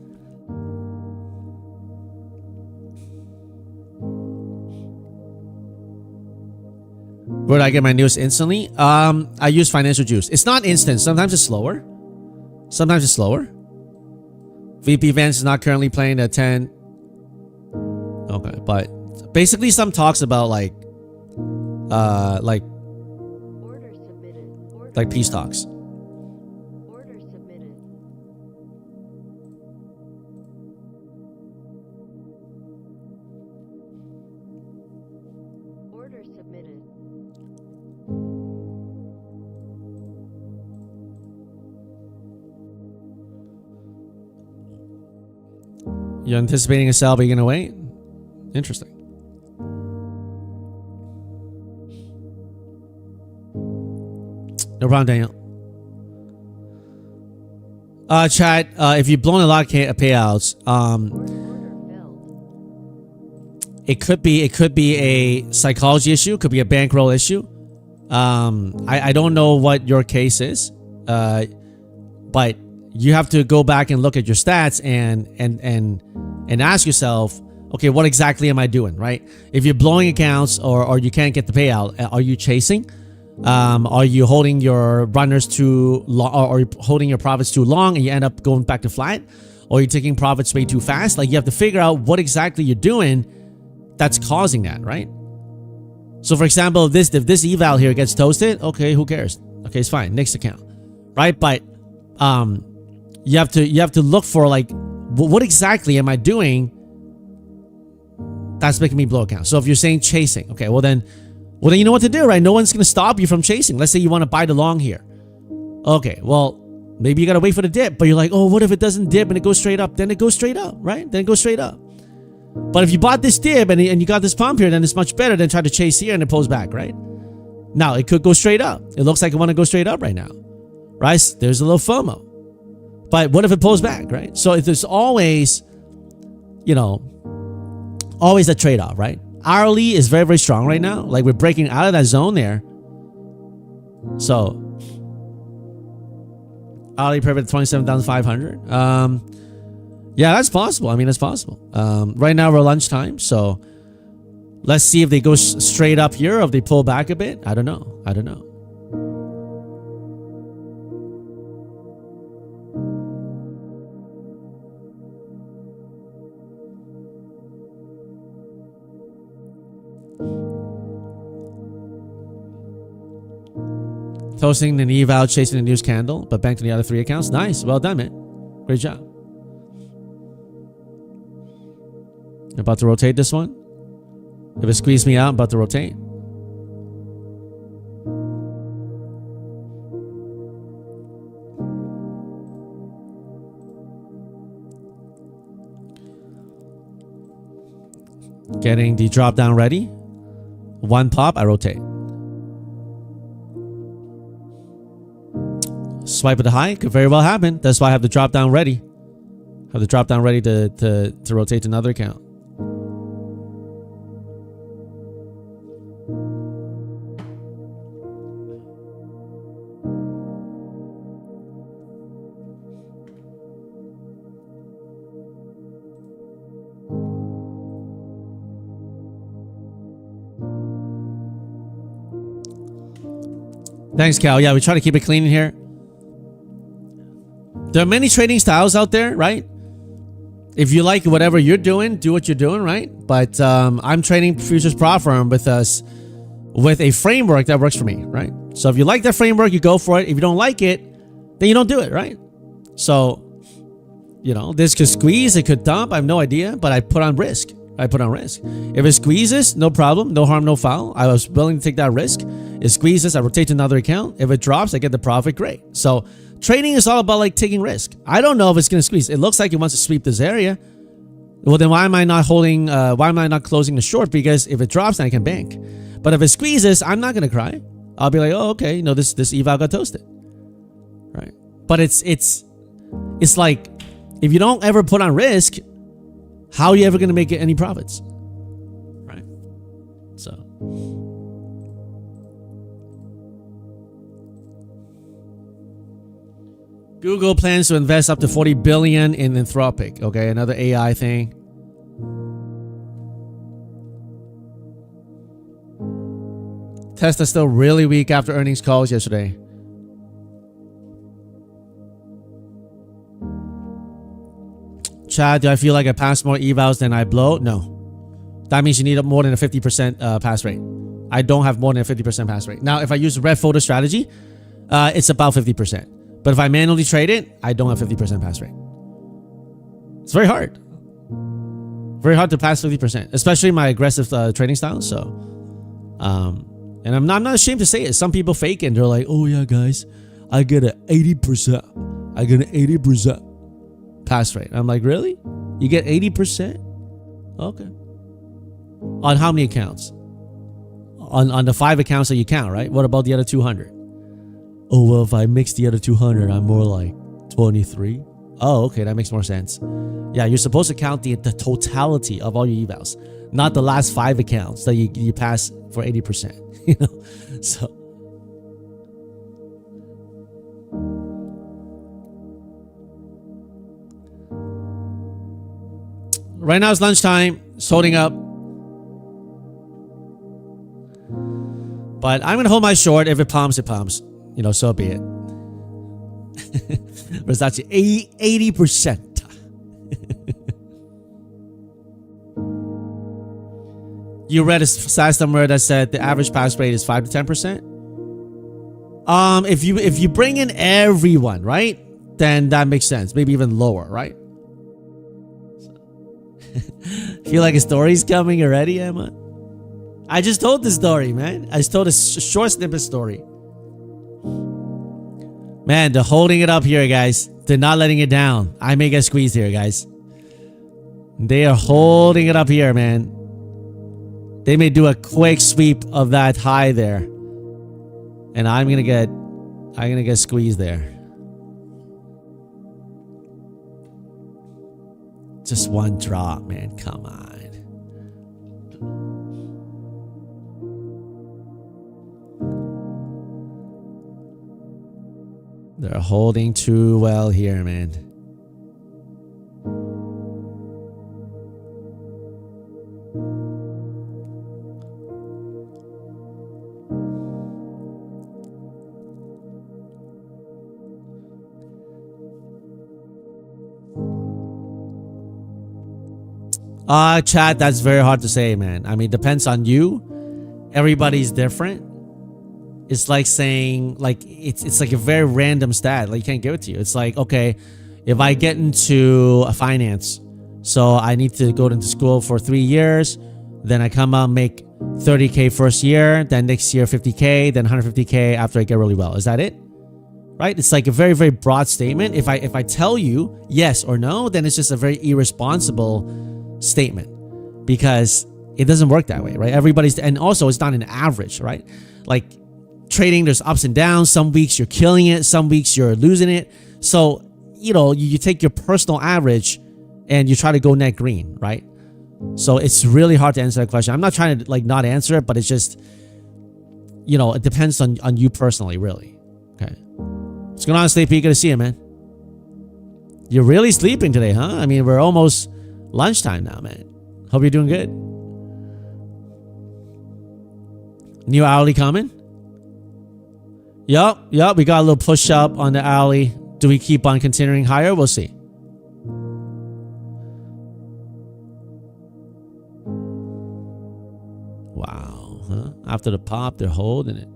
Where do I get my news instantly? I use Financial Juice. It's not instant. Sometimes it's slower. Sometimes it's slower. VP Vance is not currently playing at 10. Okay, but basically some talks about like Order submitted. Order like peace talks. Order submitted. Order submitted. You're anticipating a sell, but you're gonna wait? Interesting. No problem, Daniel. Chat, if you've blown a lot of payouts, Order filled. it could be a psychology issue, could be a bankroll issue. I don't know what your case is, but you have to go back and look at your stats and ask yourself, okay, what exactly am I doing, right? If you're blowing accounts or you can't get the payout, are you chasing? Are you holding your runners too long, or holding your profits too long and you end up going back to flat? Or you're taking profits way too fast? Like, you have to figure out what exactly you're doing that's causing that, right? So for example, if this eval here gets toasted, okay, who cares? Okay, it's fine. Next account, right? But you have to look for, like, what exactly am I doing that's making me blow accounts? So if you're saying chasing, okay, well then you know what to do, right? No one's gonna stop you from chasing. Let's say you want to buy the long here. Okay, well, maybe you gotta wait for the dip, but you're like, oh, what if it doesn't dip and it goes straight up? Then it goes straight up, right? Then it goes straight up. But if you bought this dip and you got this pump here, then it's much better than try to chase here and it pulls back, right? Now, it could go straight up. It looks like it want to go straight up right now, right? There's a little FOMO. But what if it pulls back, right? So if there's always, always a trade-off, right? Hourly is very, very strong right now. Like, we're breaking out of that zone there. So, hourly pivot 27,500. Yeah, that's possible. I mean, it's possible. Right now we're lunchtime, so let's see if they go straight up here or if they pull back a bit. I don't know. Toasting the eval, chasing the news candle, but banked to the other 3 accounts. Nice. Well done, man. Great job. About to rotate this one. If it squeezed me out, I'm about to rotate. Getting the drop down ready. One pop, I rotate. Swipe at the high, could very well happen. That's why I have the drop down ready. Have the drop down ready to rotate to another account. Thanks, Cal. Yeah, we try to keep it clean in here. There are many trading styles out there, right? If you like whatever you're doing, do what you're doing, right? But I'm trading futures prop firm with us with a framework that works for me, right? So if you like that framework, you go for it. If you don't like it, then you don't do it, right? So, you know, this could squeeze, it could dump. I have no idea, but I put on risk. If it squeezes, no problem, no harm, no foul. I was willing to take that risk. It squeezes, I rotate to another account. If it drops, I get the profit, great. So trading is all about like taking risk. I don't know if it's going to squeeze. It looks like it wants to sweep this area. Well, then why am I not holding, why am I not closing the short? Because if it drops, then I can bank. But if it squeezes, I'm not going to cry. I'll be like, oh, okay, you know, this eval got toasted, right? But it's like, if you don't ever put on risk, how are you ever going to make any profits, right? So, Google plans to invest up to $40 billion in Anthropic. Okay, another AI thing. Tesla still really weak after earnings calls yesterday. Chad, do I feel like I pass more evals than I blow? No. That means you need more than a 50% pass rate. I don't have more than a 50% pass rate. Now, if I use red folder strategy, it's about 50%. But if I manually trade it, I don't have 50% pass rate. It's very hard. Very hard to pass 50%, especially my aggressive trading style. So, and I'm not ashamed to say it. Some people fake it and they're like, oh yeah, guys, I get an 80%. I get an 80% pass rate. I'm like, really? You get 80%? Okay. On how many accounts? On the 5 accounts that you count, right? What about the other 200? Oh, well, if I mix the other 200, I'm more like 23. Oh, okay, that makes more sense. Yeah, you're supposed to count the totality of all your evals, not the last 5 accounts that you pass for 80%. You know, so. Right now it's lunchtime. It's holding up. But I'm going to hold my short. If it pumps, it pumps. You know, so be it. Versace, 80%. You read a stat somewhere that said the average pass rate is 5 to 10%. If you bring in everyone, right, then that makes sense. Maybe even lower, right? Feel like a story's coming already, Emma? I just told the story, man. I just told a short snippet story. Man, they're holding it up here, guys. They're not letting it down. I may get squeezed here, guys. They are holding it up here, man. They may do a quick sweep of that high there. And I'm gonna get squeezed there. Just one drop, man. Come on. They're holding too well here, man. Chat, that's very hard to say, man. I mean, depends on you. Everybody's different. It's like saying, like, it's like a very random stat. Like, you can't give it to you. It's like, okay, if I get into a finance, so I need to go into school for 3 years, then I come out and make 30K first year, then next year 50K, then 150K after I get really well. Is that it? Right? It's like a very, very broad statement. If I tell you yes or no, then it's just a very irresponsible statement, because it doesn't work that way, right? And also it's not an average, right? Like trading, there's ups and downs. Some weeks you're killing it, some weeks you're losing it. So, you know, you take your personal average and you try to go net green, right? So it's really hard to answer that question. I'm not trying to like not answer it, but it's just, you know, it depends on you personally, really. Okay. What's going on, Sleepy? Good to see you, man. You're really sleeping today, huh? I mean, we're almost lunchtime now, man. Hope you're doing good. New hourly comment. Yup, we got a little push up on the alley. Do we keep on continuing higher? We'll see. Wow, huh? After the pop, they're holding it.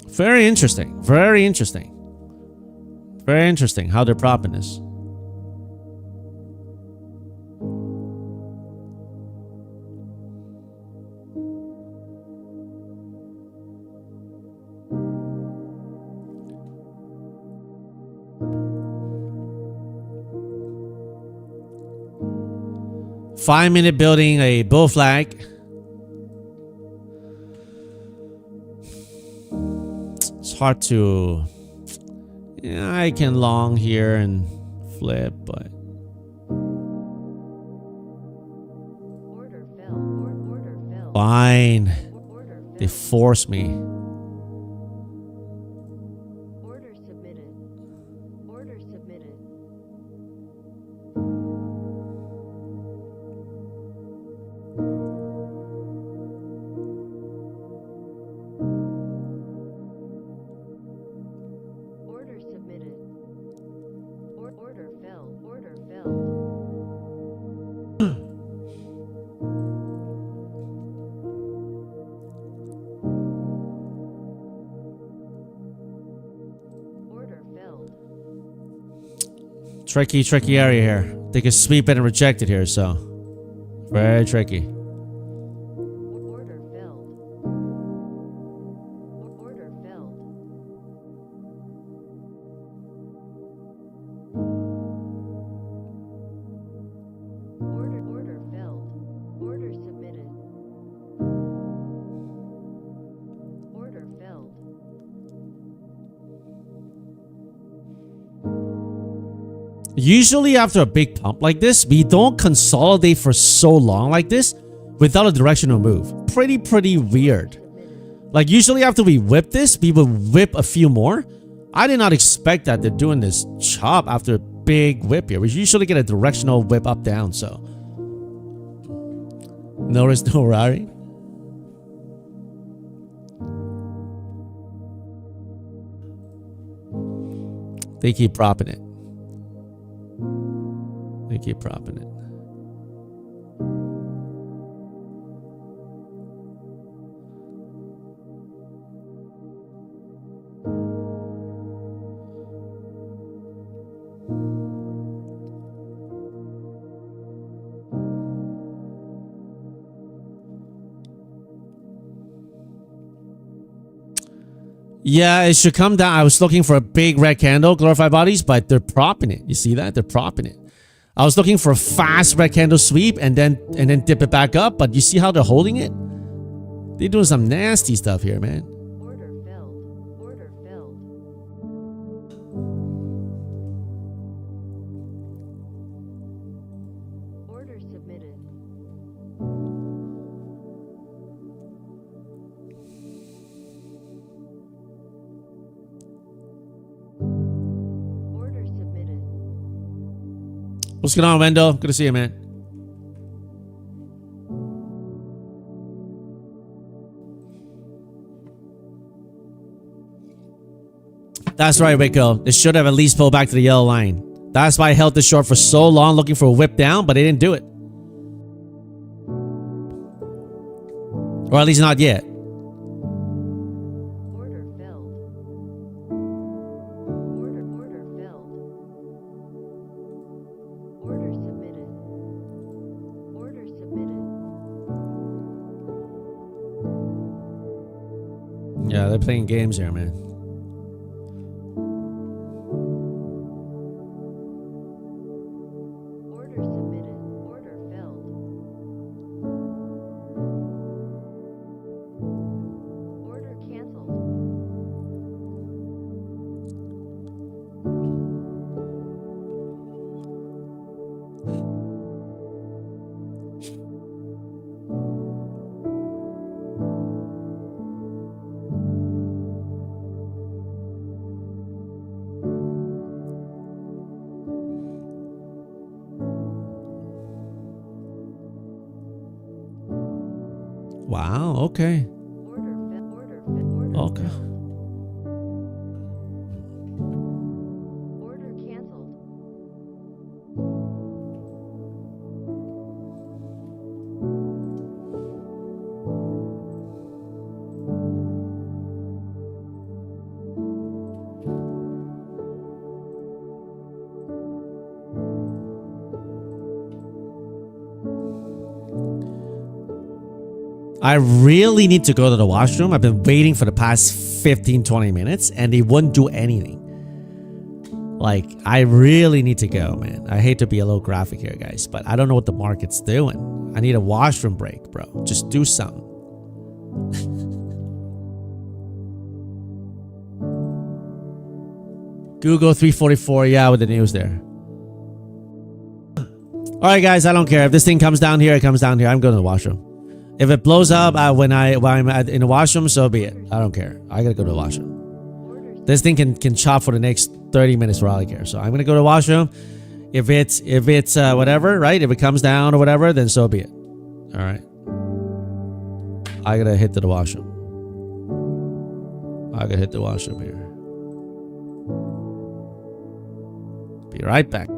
Very interesting. Very interesting. Very interesting how they're propping this. Five-minute building a bull flag. It's hard to... Yeah, I can long here and flip, but... Order filled. Order filled. Fine. Order filled. They force me. Order submitted. Order submitted. Order submitted. Order filled. Order filled. Order filled. Tricky area here. They can sweep it and reject it here, so... Very tricky. Order filled. Order filled. Order filled. Order submitted. Order filled. Usually after a big pump like this, we don't consolidate for so long like this without a directional move. Pretty weird. Like usually after we whip this, we would whip a few more. I did not expect that they're doing this chop after a big whip here. We usually get a directional whip up down, so. No risk, no Rari. They keep propping it. They keep propping it. Yeah, it should come down. I was looking for a big red candle, glorified bodies, but they're propping it. You see that? They're propping it. I was looking for a fast red candle sweep and then dip it back up, but you see how they're holding it? They're doing some nasty stuff here, man. Order filled. Order filled. Order submitted. Order submitted. What's going on, Wendell? Good to see you, man. That's right, Rico. They should have at least pulled back to the yellow line. That's why I held this short for so long, looking for a whip down, but they didn't do it. Or at least not yet. Order filled. Order filled. Order submitted. Order submitted. Yeah, they're playing games here, man. Order submitted. Order filled. Order canceled. Wow, okay. Okay. Order canceled. I really need to go to the washroom. I've been waiting for the past 15-20 minutes and they wouldn't do anything. Like, I really need to go, man. I hate to be a little graphic here, guys, but I don't know what the market's doing. I need a washroom break, bro. Just do something. Google 344, yeah, with the news there. All right, guys, I don't care. If this thing comes down here, it comes down here. I'm going to the washroom. If it blows up when I'm in the washroom, so be it. I don't care. I gotta go to the washroom. This thing can chop for the next 30 minutes for all I care. So I'm gonna go to the washroom. If it's whatever, right? If it comes down or whatever, then so be it. All right. I gotta hit the washroom. I gotta hit the washroom here. Be right back.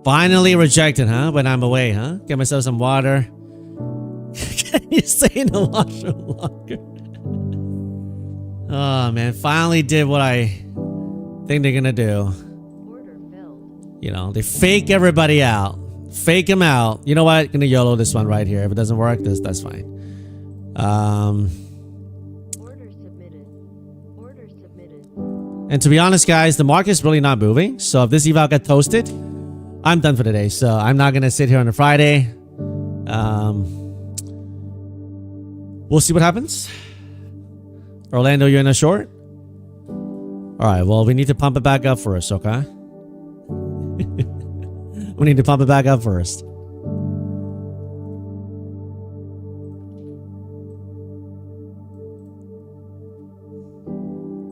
Finally rejected, huh? When I'm away, huh? Get myself some water. Can you stay in the washroom longer? Oh man, finally did what I think they're gonna do. Order filled. You know, they fake everybody out. Fake them out. You know what? Gonna YOLO this one right here. If it doesn't work, that's fine. Order submitted. Order submitted. And to be honest, guys, the market's really not moving. So if this eval got toasted, I'm done for today. So I'm not gonna sit here on a Friday. We'll see what happens. Orlando, you're in a short? Alright, well, we need to pump it back up first, okay? We need to pump it back up first.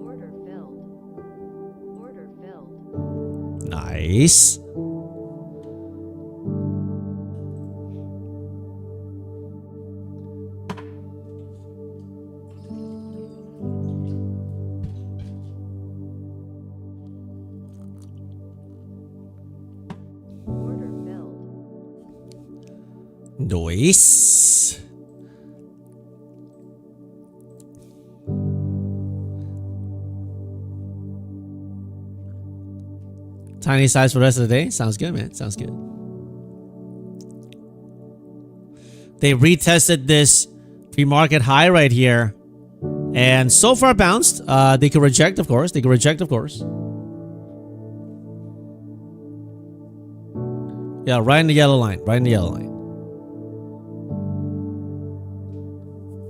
Order filled. Order filled. Nice. Order filled. Nice. Tiny size for the rest of the day. Sounds good, man. Sounds good. They retested this pre-market high right here. And so far bounced. They could reject, of course. They could reject, of course. Yeah, right in the yellow line. Right in the yellow line.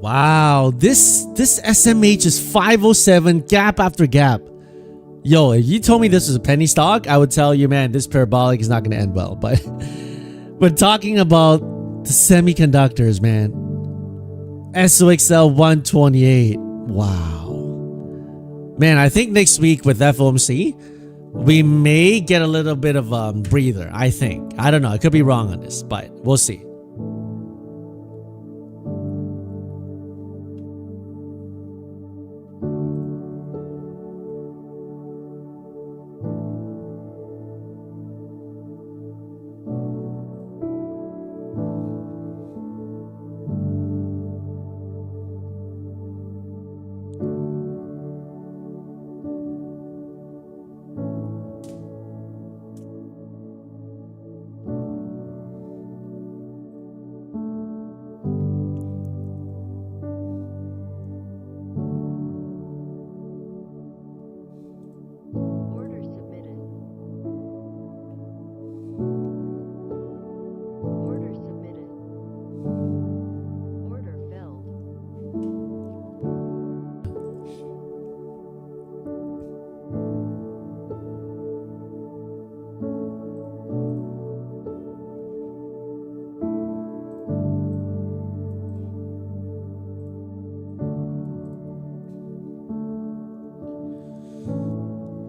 Wow. This SMH is 507 gap after gap. Yo, if you told me this was a penny stock, I would tell you, man, this parabolic is not going to end well. But we're talking about the semiconductors, man. SOXL 128. Wow. Man, I think next week with FOMC, we may get a little bit of a breather, I think. I don't know. I could be wrong on this, but we'll see. Order submitted. Order submitted. Order filled.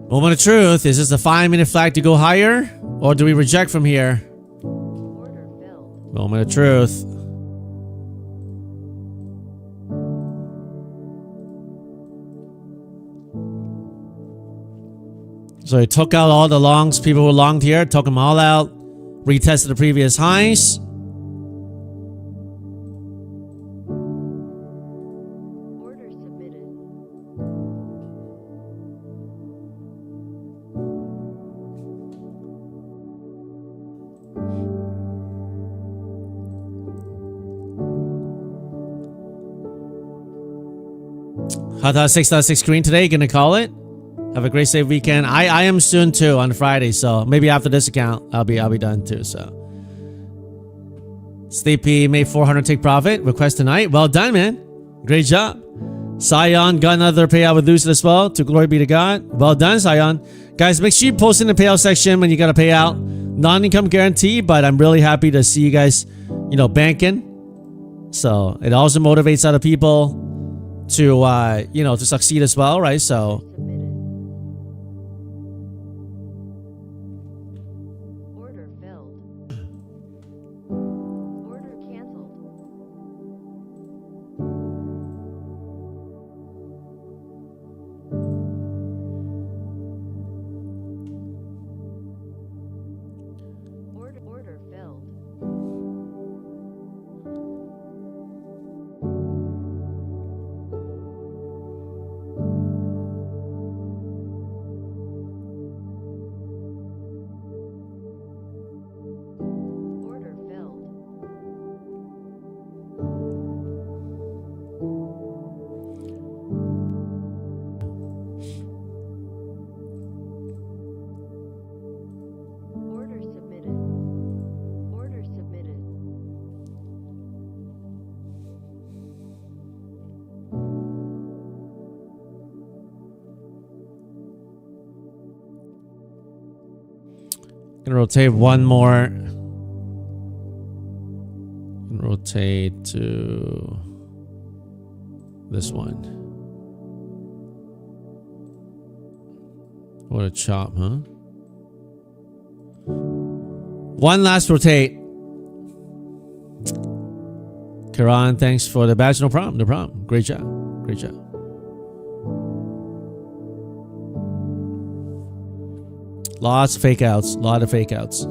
Moment of truth. Is this a 5-minute flag to go higher? Or do we reject from here? Order filled. Moment of truth. So he took out all the longs. People who longed here, took them all out. Retested the previous highs. Order submitted. Hot 6.6 screen today. Gonna call it. Have a great safe weekend. I am soon too on Friday, so maybe after this account I'll be done too. So Sleepy made 400 take profit. Request tonight. Well done, man. Great job. Sion got another payout with Lucid as well. To glory be to God. Well done, Sion. Guys, make sure you post in the payout section when you got a payout. Non-income guarantee, but I'm really happy to see you guys, banking. So it also motivates other people to to succeed as well, right? So Submitted. Order filled. Order canceled. Gonna rotate one more. Rotate to this one. What a chop, huh? One last rotate. Karan, thanks for the badge. No problem, no problem. Great job, great job. Lots of fake outs, lot of fake outs.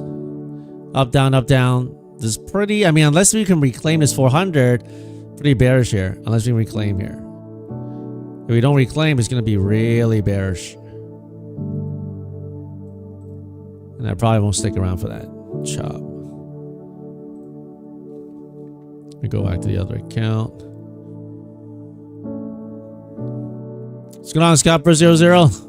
Up, down, up, down. This is pretty, I mean, unless we can reclaim this 400, pretty bearish here. Unless we reclaim here. If we don't reclaim, it's going to be really bearish. And I probably won't stick around for that chop. Let me go back to the other account. What's going on, Scalper 00?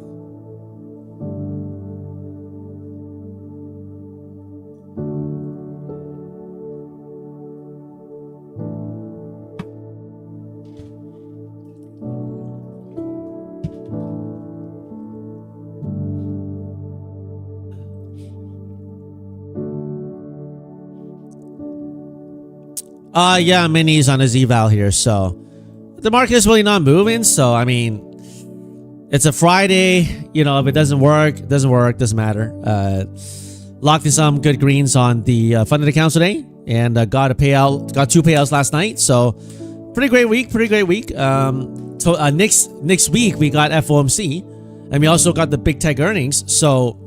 Yeah, minis on his eval here. So the market is really not moving. So I mean, it's a Friday. You know, if it doesn't work, it doesn't work. Doesn't matter. Locked in some good greens on the funded accounts today, and got a payout. Got 2 payouts last night. So pretty great week. Pretty great week. So next week we got FOMC, and we also got the big tech earnings. So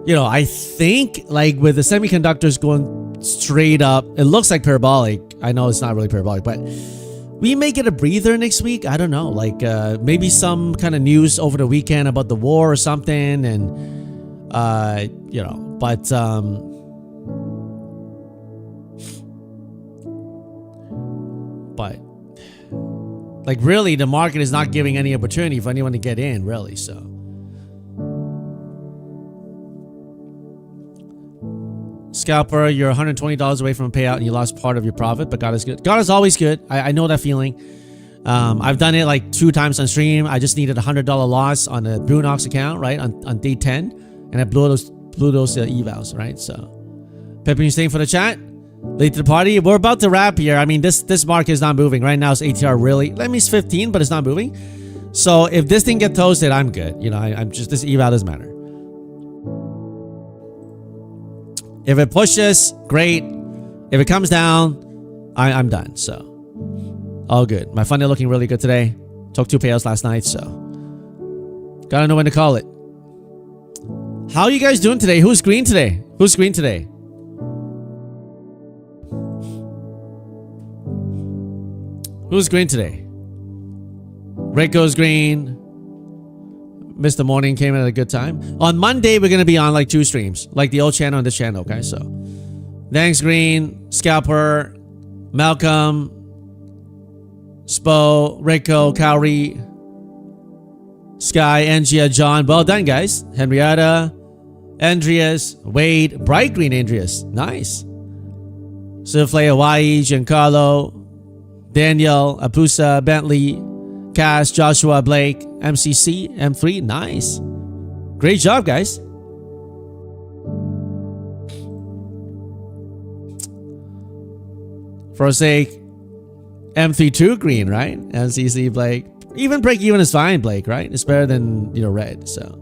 you know, I think like with the semiconductors going straight up, it looks like parabolic. I know it's not really parabolic, but we may get a breather next week. I don't know, like maybe some kind of news over the weekend about the war or something, and you know, but like really the market is not giving any opportunity for anyone to get in, really. So Scalper, you're $120 away from a payout and you lost part of your profit, but God is good. God is always good. I know that feeling. I've done it like 2 times on stream. I just needed a $100 loss on the Brunox account, right, on day 10, and I blew those evals, right? So, Pippin, you staying for the chat? Late to the party. We're about to wrap here. I mean, this market is not moving right now. It's ATR really. Let me 15, but it's not moving. So if this thing gets toasted, I'm good. You know, I'm just, this eval doesn't matter. If it pushes, great. If it comes down, I'm done. So, all good. My funding looking really good today. Took 2 payouts last night, so gotta know when to call it. How are you guys doing today? Who's green today? Who's green today? Who's green today? Rico's green. Mr. Morning came in at a good time. On Monday, we're going to be on like 2 streams. Like the old channel and this channel, okay? So, thanks, Green, Scalper, Malcolm, Spo, Rico, Cowrie, Sky, Angia, John. Well done, guys. Henrietta, Andreas, Wade, bright green Andreas. Nice. Sufle, Hawaii, Giancarlo, Daniel, Apusa, Bentley, Cass, Joshua, Blake, MCC, M3. Nice. Great job, guys. For sake, M32 green, right? MCC, Blake. Even break even is fine, Blake, right? It's better than, you know, red, so.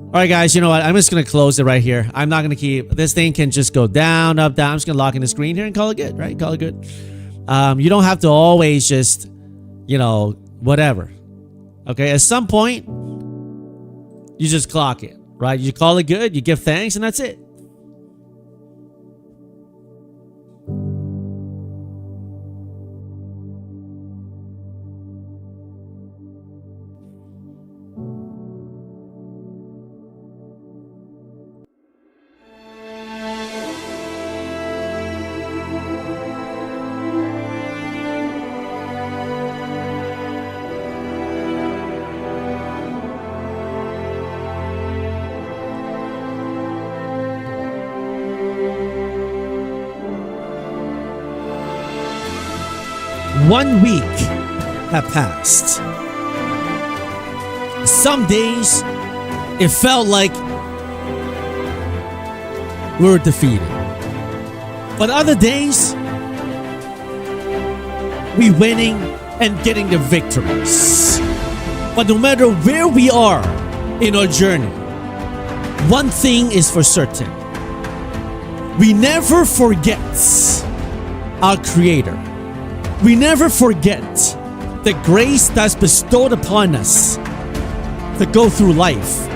All right, guys, you know what? I'm just going to close it right here. I'm not going to keep... This thing can just go down, up, down. I'm just going to lock in the screen here and call it good, right? Call it good. You don't have to always just, you know, whatever. Okay, at some point, you just clock it, right? You call it good, you give thanks, and that's it. One week have passed. Some days, it felt like we were defeated. But other days, we winning and getting the victories. But no matter where we are in our journey, one thing is for certain. We never forget our Creator. We never forget the grace that's bestowed upon us to go through life.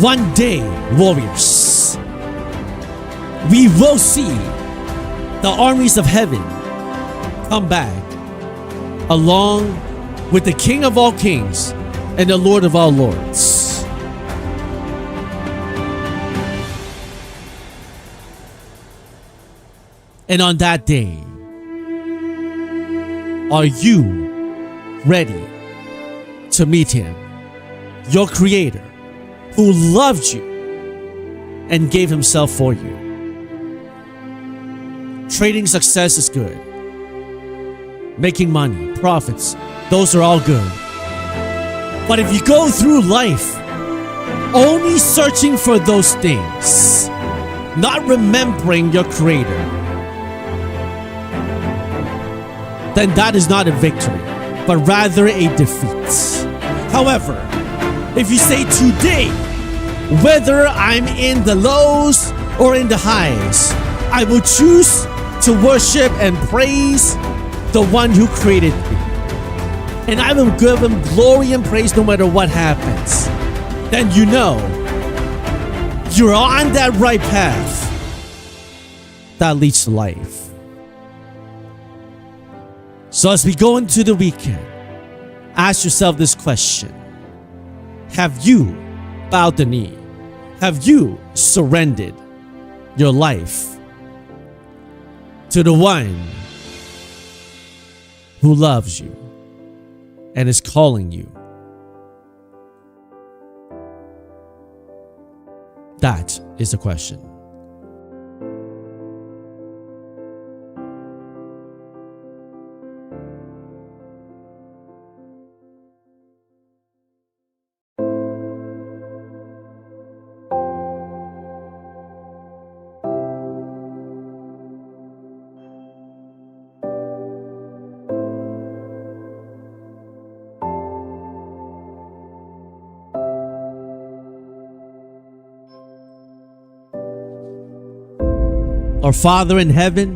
One day, warriors, we will see the armies of heaven come back along with the King of all kings and the Lord of all lords. And on that day, are you ready to meet Him, your Creator, who loved you and gave Himself for you? Trading success is good. Making money, profits, those are all good. But if you go through life only searching for those things, not remembering your Creator, then that is not a victory, but rather a defeat. However, if you say today, whether I'm in the lows or in the highs, I will choose to worship and praise the one who created me, and I will give Him glory and praise no matter what happens, then you know you're on that right path that leads to life. So as we go into the weekend, ask yourself this question: have you bowed the knee? Have you surrendered your life to the one who loves you and is calling you? That is the question. Our Father in heaven,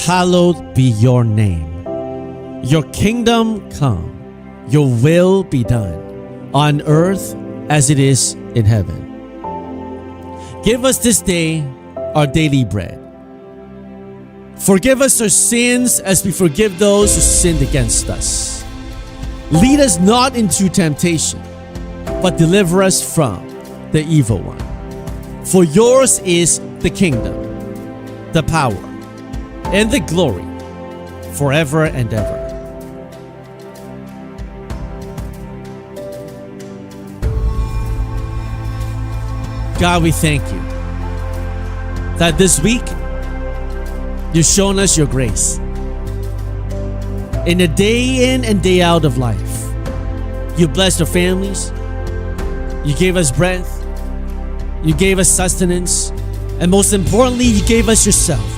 hallowed be your name. Your kingdom come, your will be done, on earth as it is in heaven. Give us this day our daily bread. Forgive us our sins as we forgive those who sinned against us. Lead us not into temptation, but deliver us from the evil one. For yours is the kingdom, the power, and the glory forever and ever. God, we thank you that this week you've shown us your grace. In a day in and day out of life, you blessed our families, you gave us breath, you gave us sustenance, and most importantly, you gave us yourself.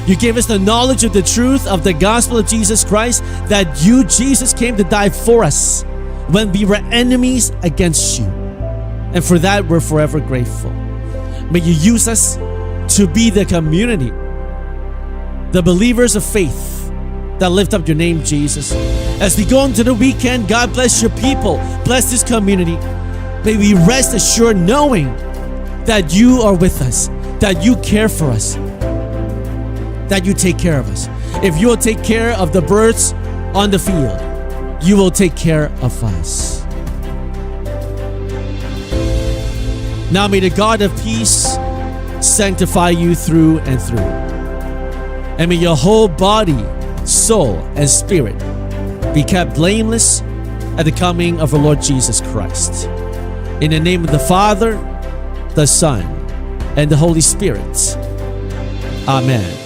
You gave us the knowledge of the truth of the gospel of Jesus Christ, that you, Jesus, came to die for us when we were enemies against you. And for that, we're forever grateful. May you use us to be the community, the believers of faith that lift up your name, Jesus. As we go into the weekend, God bless your people, bless this community. May we rest assured knowing that you are with us, that you care for us, that you take care of us. If you will take care of the birds on the field, you will take care of us. Now may the God of peace sanctify you through and through. And may your whole body, soul, and spirit be kept blameless at the coming of our Lord Jesus Christ. In the name of the Father, the Son, and the Holy Spirit. Amen.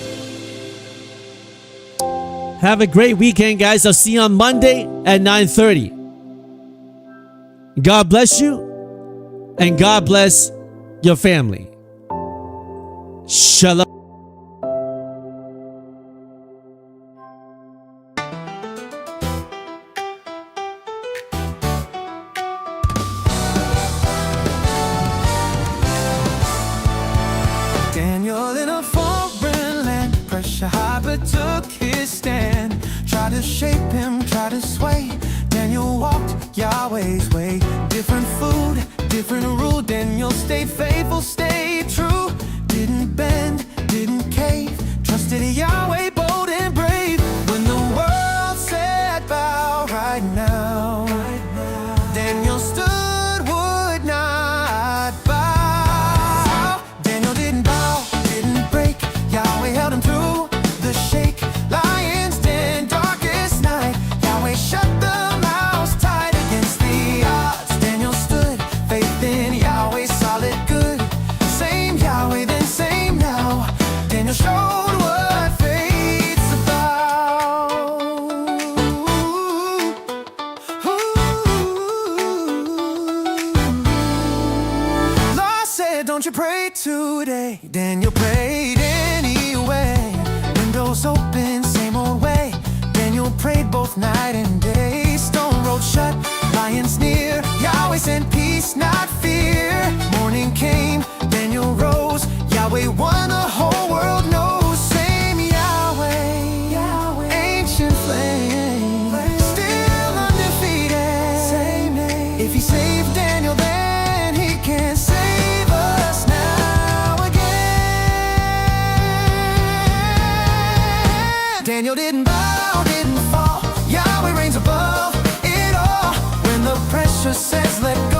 Have a great weekend, guys. I'll see you on Monday at 9:30. God bless you, and God bless your family. Shalom. Daniel in a foreign land, pressure high but took his stand. Try to shape him, try to sway. Daniel walked Yahweh's way. Different food, different rule. Daniel stayed faithful, stayed true. Didn't bend, didn't cave. Trusted Yahweh, bold and brave. When the world said bow right now, Daniel stood, would not bow. Daniel didn't bow, didn't break. Yahweh held him through the shake. Lion's den, darkest night. Yahweh shut the mouths tight against the odds. Daniel stood, faith in Yahweh, solid good. Same Yahweh then, same now. Daniel showed what faith's about. Law said, don't you pray today. Daniel prayed anyway. Windows open, same old way. Daniel prayed both night and day. Stone road shut, lions near. Yahweh sent peace, not fear. Morning came, Daniel rose. Yahweh won, the whole world knows. Same Yahweh, ancient flame, still undefeated. Same name. If he saved Daniel then, he can save us now again. Daniel didn't bow, didn't fall. Yahweh reigns above it all. When the pressure says let go,